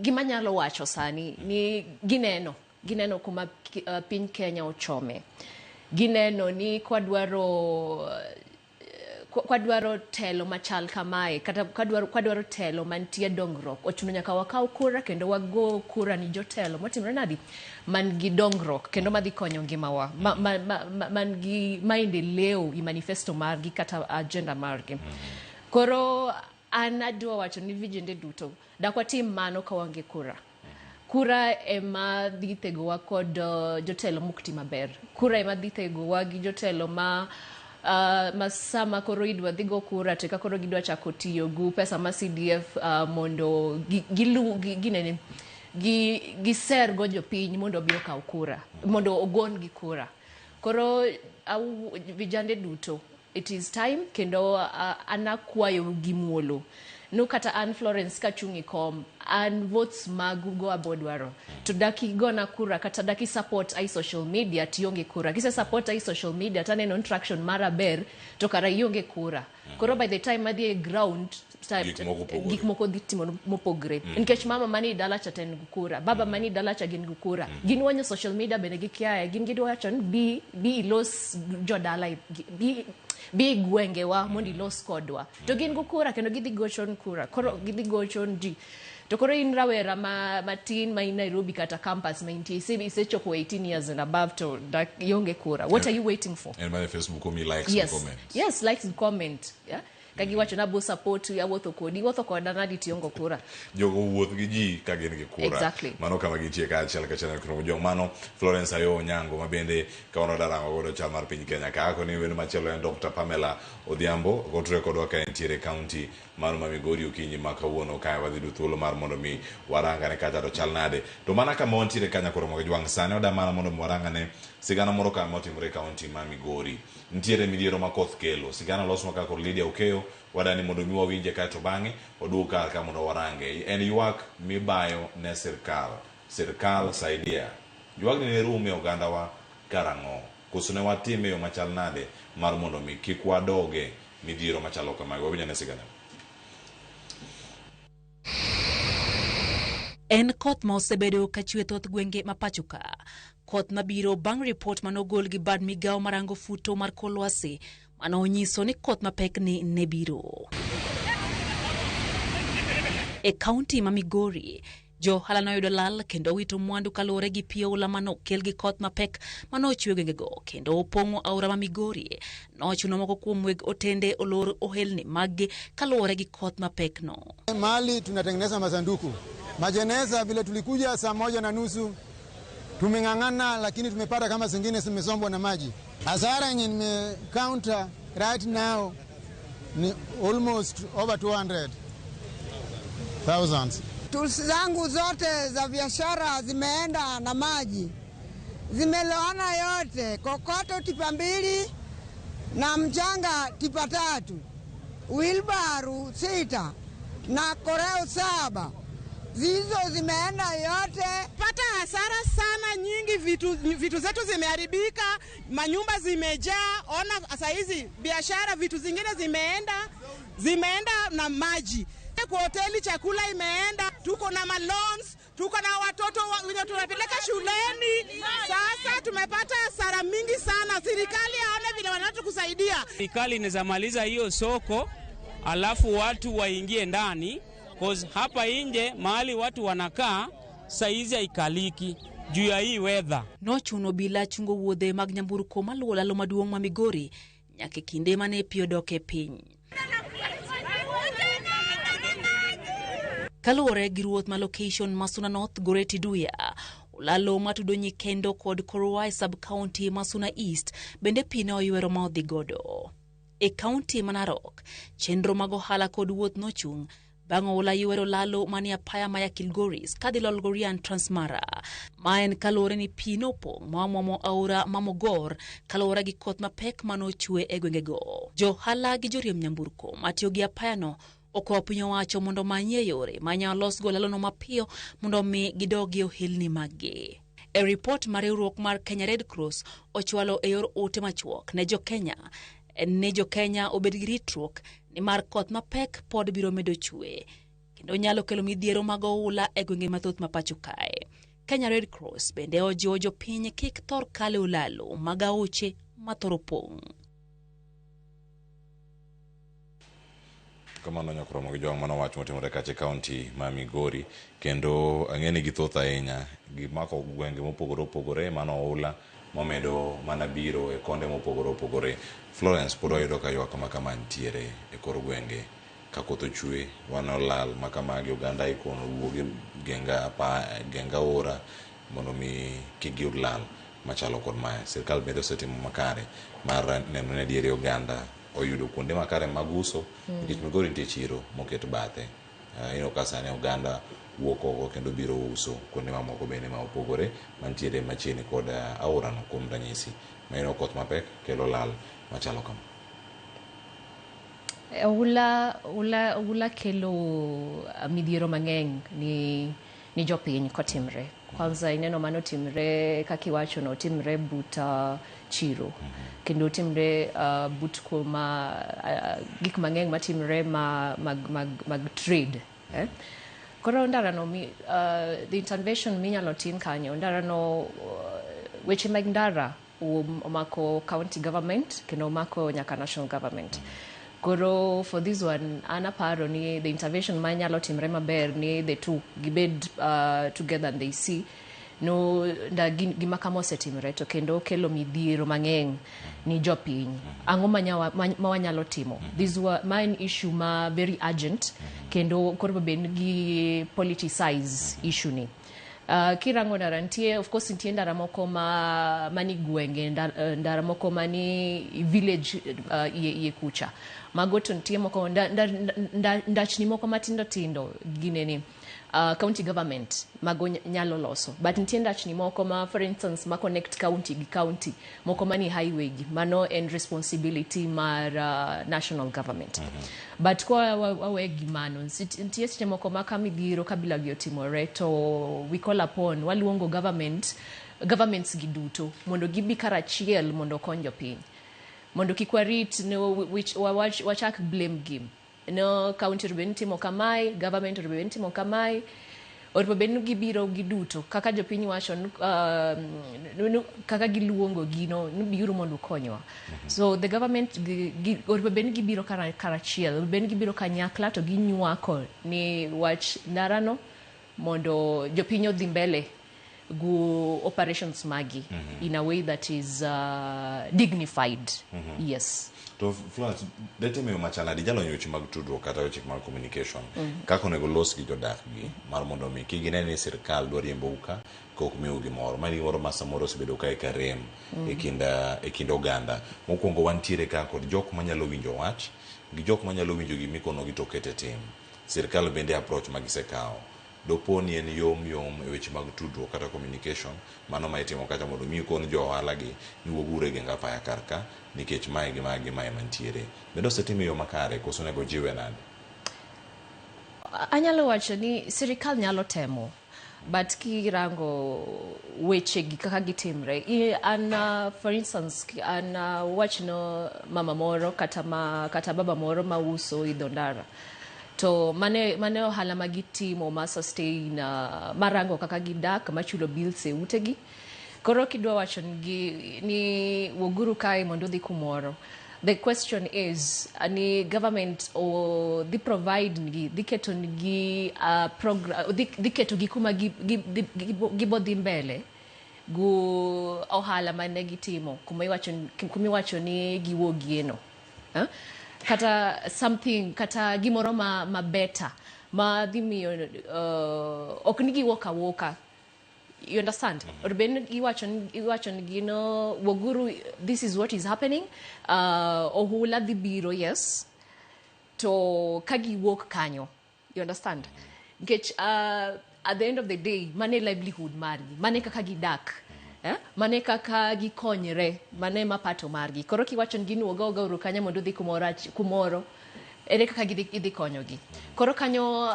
gima nyalo wacho sani ni gineno kuma piny Kenya ochome. Gineno ni kwadwaro telo machal kamae, kata kwadwaro telo mantie dongruok, ochuno nyaka wakaw kura kendo wago kura ni jotelo motimre nadi man gi dongruok kendo madhi konyo ngimawa, man gi maendeleo i manifesto margi kata agenda margi. Koro an adwa wacho ni vijende duto dak watim mano ka wange kura. Kura ema dhi tegowa kod jotelo mukti maber. Kura ema dhi tegowa gi jotelo sama koro idwa dhigo kura to koro gidwa chako tiyo gu pesa ma CDF mondo giser go jopiny mondo obi okaw kura, mondo ogon gi kura. Koro vijande duto, it is time, kendo anakwayo gi muolo. No kata an Florence kachungi kom, an votes magugo abodwaro. To daki gona kura, kata daki support ai social media tiyonge kura. Kise support ai social media, tane non traction mara ber, to kara yonge kura. Koro by the time madhi ground, gik moko dhi timo mopogre. Nkech mama mani dala cha ten kura, baba mani dala cha gen kura. Gin wanyo social media bene gikiae, gin gidwa chon bi ilos jodala, bi gwenge wa mondi los kodwa. To gin kura kendo gidhi gochon kura. Koro gidhi gochon ji. To koro in rawera matin ma in Nairobi kata campus ma inti isechopo 18 years and above to yonge kura. What are you waiting for? And my Facebook me likes and comment. Yes, likes and comment. Yeah. Kagi wacho na bo support ya wotho koda nadi tiongo kura. Jogo wuoth gi ji ka gin gi kura. Exactly. Mano kama gitie ka achiel ka channel kromo jong mano Florence Ayo Onyango mabende ka ono darango godo chal mar piny Kenya ka ako ni wenu machielo en Dr. Pamela Odhiambo gotre kodwa ka entiere county mano ma Migori okinyi ma kawuono ka wadhi du thuolo mar mondo mi waranga ne kata to chal nade. To mana kama ontiere Kenya koromo gi jwang sane oda mana mondo waranga ne sigana moro ka motimre county ma Migori. Ntiere midhiero makoth kelo. Sigana losno ka kor Lydia Okeyo wadani mondo mi wawinje ka to bange oduka ka mondo warange. En ywak mibayo ne sirkal saidia. Ywak ni rume oganda wa karango. Kusune watime yo machal nade mar mondo mi kik wadoge midhiero machalo kamago. Wawinja ne sigana. En koth ma osebedo ka chwe thoth gwenge ma pachoka. Koth mabiro bang' report manogol gi bad migao marango futo mar kor lwasi mano onyiso ni koth mapek ni ne biro. E kaunti ma Migori, johala noyudo lal kendo wito mwandu kaluwore gi pi oula manokel gi koth mapek manochwe gwengego kendo opong'o aora ma Migori. Nochuno moko kuom weg otende olor ohelni mag kaluwore gi koth mapek no. Mahali tunatengeneza masanduku. Majeneza vile tulikuja 1:30 tumeng'ang'ana, lakini tumepata kama zingine zimesombwa na maji. Hasara yenye nimecounter right now ni almost over 200,000. Tools zangu zote za biashara zimeenda na maji, zimeloana yote. Kokoto tipa 2 na mchanga tipa 3, wheelbarrow 6 na koreo 7. Zizo zimeenda yote. Pata hasara sana nyingi, vitu zetu zimeharibika, manyumba zimejaa. Ona sasa hizi biashara, vitu zingine zimeenda na maji. Kwa hoteli chakula imeenda, tuko na loans, tuko na watoto wenye tunapeleka shuleni. Sasa tumepata hasara mingi sana. Serikali haone vile wanatukusaidia. Serikali inaweza maliza hiyo soko, alafu watu waingie ndani. Cause hapa nje mahali watu wanakaa saizi haikaliki juu ya hii weather. Nochuno bila chungo wuodhe mag nyamburko maluwo lalo maduong' ma Migori nyaka kinde mane pi odoke piny. Kaluwore gi ruoth ma location Masuna North Goreti Duya, lalo matudo Nyikendo kod Korowai sub-county Masuna East bende pi ne oywero ma odhi godo. E county ma Narok, chenro mag ohala kod wuoth nochung' bang' oula ywero lalo mani apaya maya Kilgoris kadhi Lolgorian Transmara. Maen kalore ni pi nopong' maomo aora Mamogor kalore gi koth mapek manochwe e gwengego. Johala gi joriemb nyamburko matiyo gi apaya no Okwayo piny owacho mondo manye yore manya losgo lalono mapiyo mondo mi gidogi ohilni maggi. E report mar riwruok mar Kenya Red Cross ochwalo e yor ote machuok ne jo-Kenya obed gi ritruok ni mar koth mapek pod biro medo chwe kendo nyalo kelo midhiero mag oula e gwenge mathoth ma pacho kae. Kenya Red Cross bende ojiwo jopiny kik thor kale olalo mag aoche mathoro pong'. Kamano nyakromo gi jong mano wach motimore kache kaunti ma Migori kendo ang'eni githoth ahinya gimako gwenge mopogore opogore mano oula momedo mana biro e konde mopogore opogore. Florence pod oyudo ka ywak kama ntiere e kor gwenge ka koth ochwe wano lal makamagi oganda ikono wuogi genga ora mondo mi kigi lal machalo kod mae. Sirkal bende osetimo makare mar neno ne diere oganda oyudo kuonde makare mag uso nikech Migori nitie chiro moket bathe. Ino ka sani oganda wuok oko kendo biro uso kuonde mamoko bende ma opogore mantiere machiegni kod aorano kuom ranyisi ma ino koth mapek kelo lal machalo kama. Ula kelo midhiero mang'eny ni jopiny kotimre. Kwanza ineno mano timre kakiwacho no timre buta chiro kendo timre but kuma gik mang'eny matimre mag trade koro ndarano the intervention minyalo tim kanyo ndarano weche mag ndara omako county government kendo omako nyaka national government. Koro for this one anaparo ni the intervention manyalo timre maber ni the two gibed together and they see no da gima kama osetimre to kendo kelo midhiero mang'eny ni jopiny. Ang'o mawanyalo timo? This was main issue ma very urgent kendo koro ben gi politicize issue ni. Kirango ndara ntie, of course ntie ndara moko mani gwenge, ndara moko mani village iye kucha. Magoto ntie moko ndachni moko matindo tindo gineni county government mago nyalo loso. But ntie ndachni moko for instance ma connect county gi county moko mani highway gi mano and responsibility mar national government. But kwa wawe gimano ntie seche moko makamidhiro kabila giotimore to we call upon waluongo governments giduto mondo gibi karachiel mondo konyo piny mondo kikwarit wachak blame game no county rubeni timo kamai government rubeni timo kamai orpo benu gibiro giduto kaka jopiny wacho kaka giluongo gino nubiro mondo konywa. So the government orpo benu gibiro karachiel benu gibiro kanyakla to ginywako ni wach ndarano mondo jopiny odhi mbele go operations magi in a way that is dignified. Yes. To Florence, deteme machala di jalo nyochi mag tudruok kata weche mag communication. Kako nego los gi jodak gi mar mondo mi kigine ni sirkal dwaro riembo uka kok miu gimoro. Mani gimoro ma samoro osebedo ka e karem e kind oganda. Mokwongo wantiere ka kod jok manyalo winjo wach gi jok manyalo winjo gimikono gi to kete tim. Sirkal bende approach magisekao. Dopo ni en yom e weche mag tudruok kata communication mano ma itimo kata mondo mi kon jo ohala gi ni wogure genga paya karka nikech mae gi mantiere. Bendo setime yo makare koso nego jiwe nade? Anyalo wacho ni sirikal nyalo temo but kirango weche gi kaka gitimre for instance watch no mama moro kata baba moro ma uso idondara to mane ohala magitimo ma sustain marango kaka gidak machulo bills e utegi. Koro kidwa wacho ni woguru kai mondo dhi kumoro. The question is ani government o di provide gi diketo gi program diketo gi kuma gibodhi mbele gu ohala mane gitimo kuma iwacho ni giwogieno. Kata something kata gimoro ma better ma dhimiyo ok nigi woka. You understand? Or ben iwacho gino woguru this is what is happening ohula dhi biro yes to kagi wok kanyo. You understand? Get at the end of the day mane livelihood margi mane kaka gidak mane kaka gikonyre mane mapato margi. Koro kiwacho gino oga urukanya mondo dhi kumoro ere kaka idhi konyogi. Koro kanyo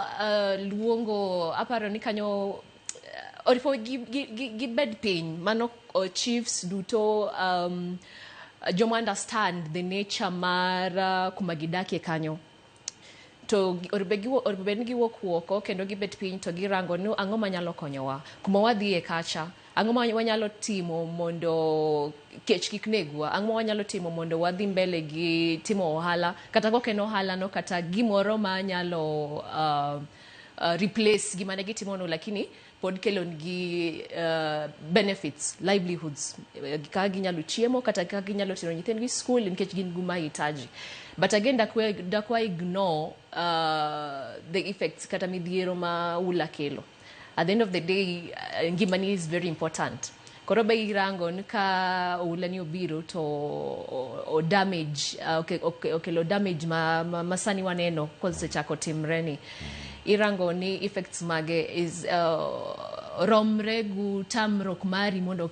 luongo aparo ni kanyo orifo gibed piny mano chiefs duto joma understand the nature mar kuma gidakie kanyo. To orbed giwuok oko kendo gibet piny to girango ni ang'o manyalo konyowa kuma wadhie kacha, ang'o wanyalo timo mondo kech kik negwa, ang'o wanyalo timo mondo wadhi mbele gi timo ohala kata kok en ohala no kata gimoro manyalo replace gima ne gitimo no lakini pod kelon gi benefits, livelihoods, kaka ginyalo chiemo kata kaka ginyalo tero nyithindgi school nikech gin guma hitaji. But again, dakwa ignore the effects kata midhiero ma ula kelo. At the end of the day, ngimani is very important. Koro be irango ka ula ni obiro to o damage, okelo damage masani waneno kosechako timreni. Irango ni effects mage is romre gu tamrok mari mondo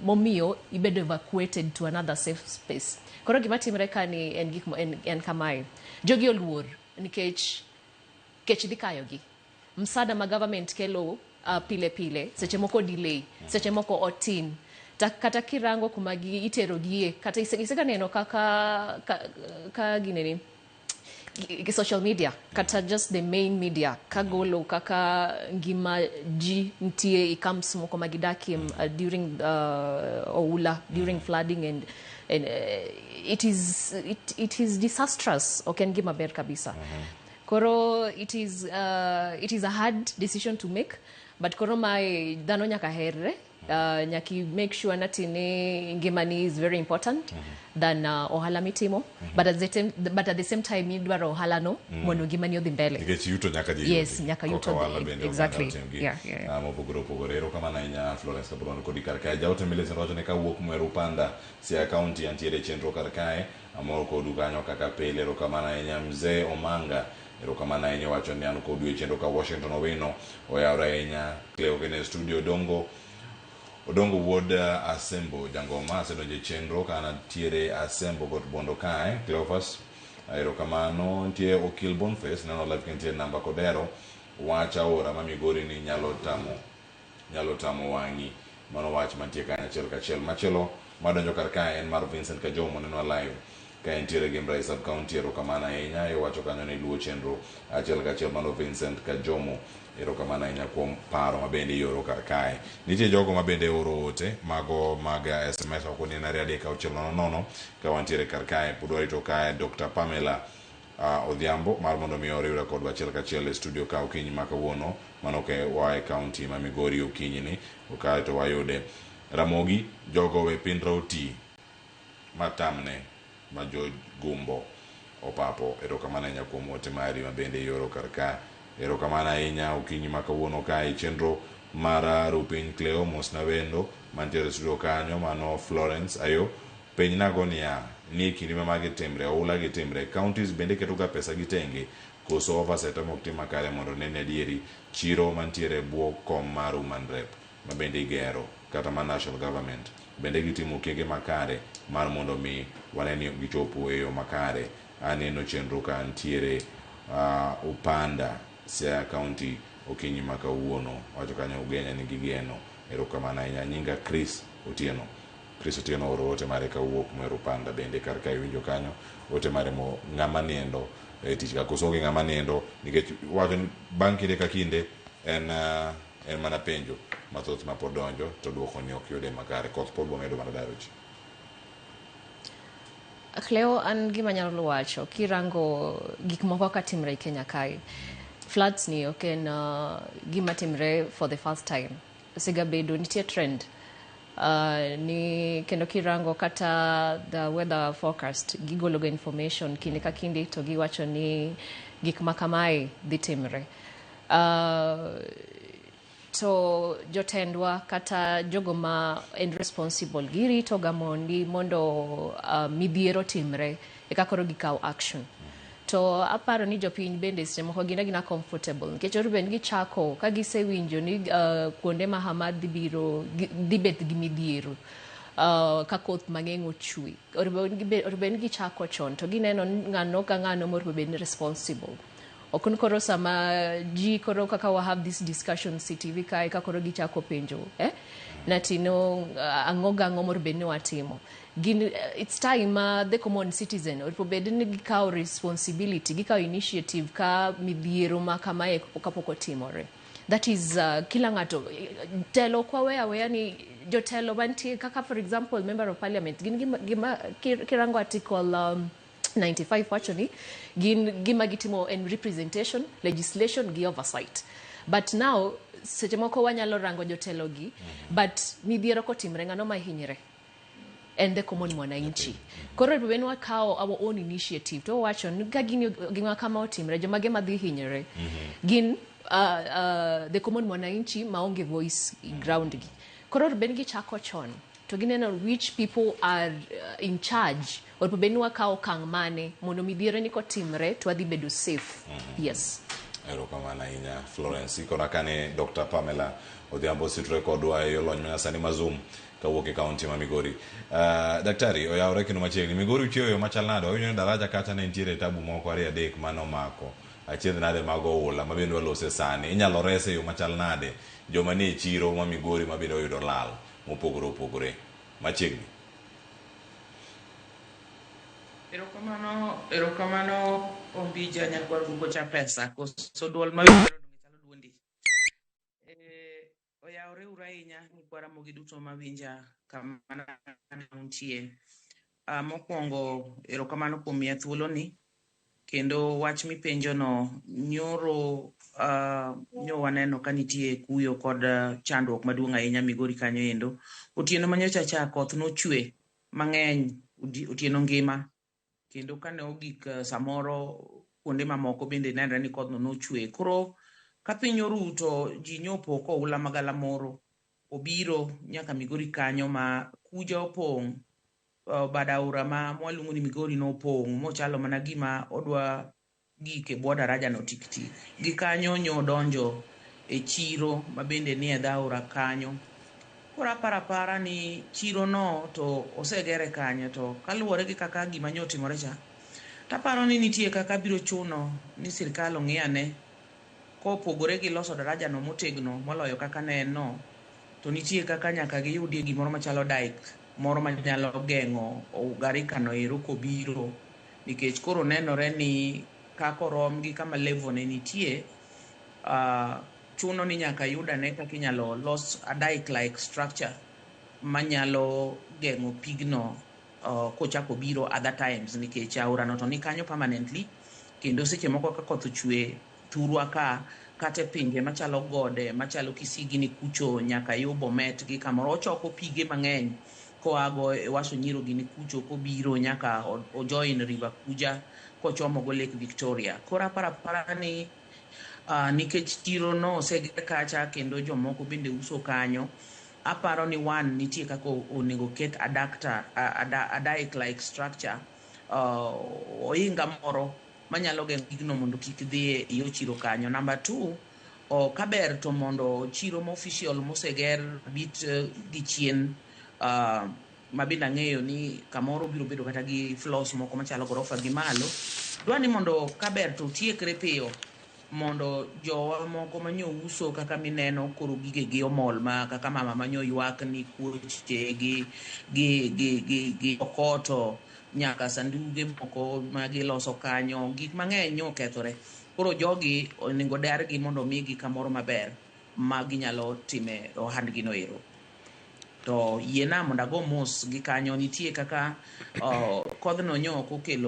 momiyo ibedo evacuated to another safe space. Koro gima timre ka ni en kamae. Jogi oluor nikech dhi kayogi. Msada ma government kelo pile pile, seche moko delay, seche moko otin. Kata kirango kuma itero gie, kata iseka neno kaka gineni social media, kata just the main media, kagolo kaka ngima ji ntie ikams moko magidaki during oula, during flooding and it is disastrous. Oken gima ber kabisa. Koro it is a hard decision to make, but koro mai dhano nyaka herre. Nyaki make sure natini ngimani is very important than ohala mitimo, but at the same time idwaro ohala no mondo ngimani odhi mbele. Nikech yuto nyaka ji. Yes, nyaka yuto. Exactly. Yeah. Mopogore kama na inya Florence Kabron kodi karkae jaote milese rojo ne kawuok mweru panda Siaya County antiere chenro karkae amor kodu kanyo kaka pele ro kama na inya mzee Omanga ro kama na inya wacho ni an kodu chenro ka Washington Owino oyawra inya Cleo kene studio Odongo Ward Asembo Jangoma sedonje chenro kana tiere Asembo got bondo kae Cleophas aero kamano ntie Okil Boniface nano live kentie namba kodero wacha ora mamigori ni nyalo tamo wangi mano wach mantie kana achiel machelo madonjo kar kae en mar Vincent Kajomo neno live ka entiere Gembrai sub county ero kamana enya yo wacho kanyo ni luo chenro achiel mano Vincent Kajomo ero kamana enya kuom paro mabende yoro kar kae. Nitie jogo mabende oro ote maga SMS okoni na riade ka uchelo nono ka wantiere kar kae pudori to kae Dr. Pamela Odhiambo mar mondo mi oriwre kod achiel studio ka okinyi makawuono mano ke wae county ma Migori okinyi ni okae to wayude Ramogi jogo we Pinroti matamne majo gumbo opapo ero kamana enya kuom ote mari mabende yoro kar kae. Ero kamana inya okinyi makawuono kae chenro mara Rupin Cleo Mosnawendo mantiere studio kanyo mano Florence ayo peny nagonia ni kinima magi timre oula gi timre counties bende ketuga pesa gitenge koso oversight mokti makare mondo nene dieri chiro mantiere buo kom mar Human Rep mabende igero kata ma national government bende gitimo kege makare mar mondo mi waneni gichopo eyo makare. Aneno chenro ka antiere Upanda Siaya County okinyi makawuono wacho kanyo ugenya ni gigeno ero kamana inya nyinga Chris Otieno oro ote mare kawuok mweru panda bende kar kae winjo kanyo ote mare mo ng'ama niendo tich ka kosoge ng'ama niendo nikech wacho banki de kakinde en mana penjo mathoth mapodonjo to duoko ni ok yude makare koth pod bomedo mana darochi. Cleo an gima nyalo wacho kirango gik moko ka timre Kenya kae. Floods ni oken gima timre for the first time. Siga bedo nitie trend. Ni kendo kirango kata the weather forecast gigologo information kinde ka kinde to giwacho ni gik makamae dhi timre. To jotendwa kata jogo ma responsible girito gamondi mondo midhiero timre ekakoro gikaw action. To aparo ni jopiny bende seche moko gina comfortable nikech oruben gichako ka gisewinjo ni kuonde ma hama dhi bet gi midhiero ka koth mang'eny ochwe. Orbeni gichako chon to gineno ng'ano ka ng'ano moro bed responsible. Okun koro sama ji koro kaka we have this discussion CTV kai ka koro gichako penjo natino angoga moro bed ni watimo. It's time the common citizen or bed ni gikao responsibility gikao initiative ka midhiero ma kamae kapoko timore. That is kila ngato telo kwa wea ni jotelo banti kaka for example member of parliament gima kirango article 95 actually gima gitimo and representation legislation gi oversight, but now seche moko wanyalo rango jotelo gi but midhiero kotimre ngano mahinyre and the common mwananchi. Koro when we kao our own initiative to wacho ka gima kama otimre joma gema dhi hinyre gin the common mwananchi maonge voice ground gi. Koro ben gi chako chon to gineno which people are in charge or beni wakao kang mane mondo midhiero ni kotimre to adhi bedo safe. Yes. Erokamana inya Florence ikona kane Dr. Pamela Odhiambo sitre kodwa yolony manyasani mazum kawuok e kaunti ma Migori. Daktari oyawre kino machiegni Migori uchiyo yo machal nade oyudo daraja kata ne ntiere tabu moko ari adek mano mako achiedh nade mago ula mabende walose sani inyalo rese yo machal nade joma ne chiro ma Migori mabende oyudo lal mopogore machiegni. Erokamano ombija nyakwar gugo cha pesa koso duol mawiro chalo duondi. Oyawre urainya nyakwara mogi duto mawinja kamana untie. Mokwongo erokamano kuom miya thuolo ni kendo wach mipenjo no nyoro nyo waneno kanitie kuyo kod chandruok maduong' ahinya Migori kanyo endo. Otieno manyocha cha koth nochwe mang'eny otieno ngima kendo kane ogik samoro kuonde mamoko bende nenre ni kodno nochwe. Koro ka piny oruto ji nyopo ko ula magala moro obiro nyaka Migori kanyo ma kuja opong' badaura ma mwaluongo ni Migori nopong' mochalo mana gima odwa gike bwo daraja no tiktik. Gikanyo nyo donjo e chiro mabende ni e daura kanyo. Kora para ni chiro no to osegere kanyo to kaluwore gi kaka gima nyotimore cha taparo ni nitie kaka biro chuno ni sirkal ong'iyane kopogore gi loso daraja no motegno moloyo kaka ne no to nitie kaka nyaka giyudie gimoro machalo dike moro manyalo geng'o garika no ero kobiro nikech koro nenore ni kakorom gi kama level ne nitie chuno ni nyaka yudane kaka inyalo los a dike like structure manyalo geng'o pigno kochako biro other times nikech aora no to ni kanyo permanently kendo seche moko ka koth chwe thurwa ka kate pinje machalo gode machalo Kisigi ni kucho nyaka yo Bomet gi kamoro ochoko pige mang'eny koago e waso nyiro gi ni kucho kobiro nyaka o join river kuja kochomo go Lake Victoria. Kora para ni nikech chiro no osegere kacha kendo jomoko bende uso kanyo. Aparo ni one nitie kako onego ket a dike like structure oinga moro manyalo geng'o gigno mondo kik dhi e yo chiro kanyo. Number 2 kaber to mondo chiro mo official moseger bit gi chien mabende ang'eyo ni kamoro biro bedo kata gi floors moko machalo gorofa gi malo dwani mondo kaber to tiekre piyo mondo jowa moko manyo uso kaka mineno koro gige gi omol ma kaka mama manyo ywak ni kuoche gi okoto nyaka sanduge moko magiloso kanyo gik mang'eny nyo kethore. Koro jogi onego dergi mondo migi kamoro maber ma ginyalo time ohandgi no ero. To yiena mondo ago mos gi kanyo nitie kaka kodhno nyo kokelo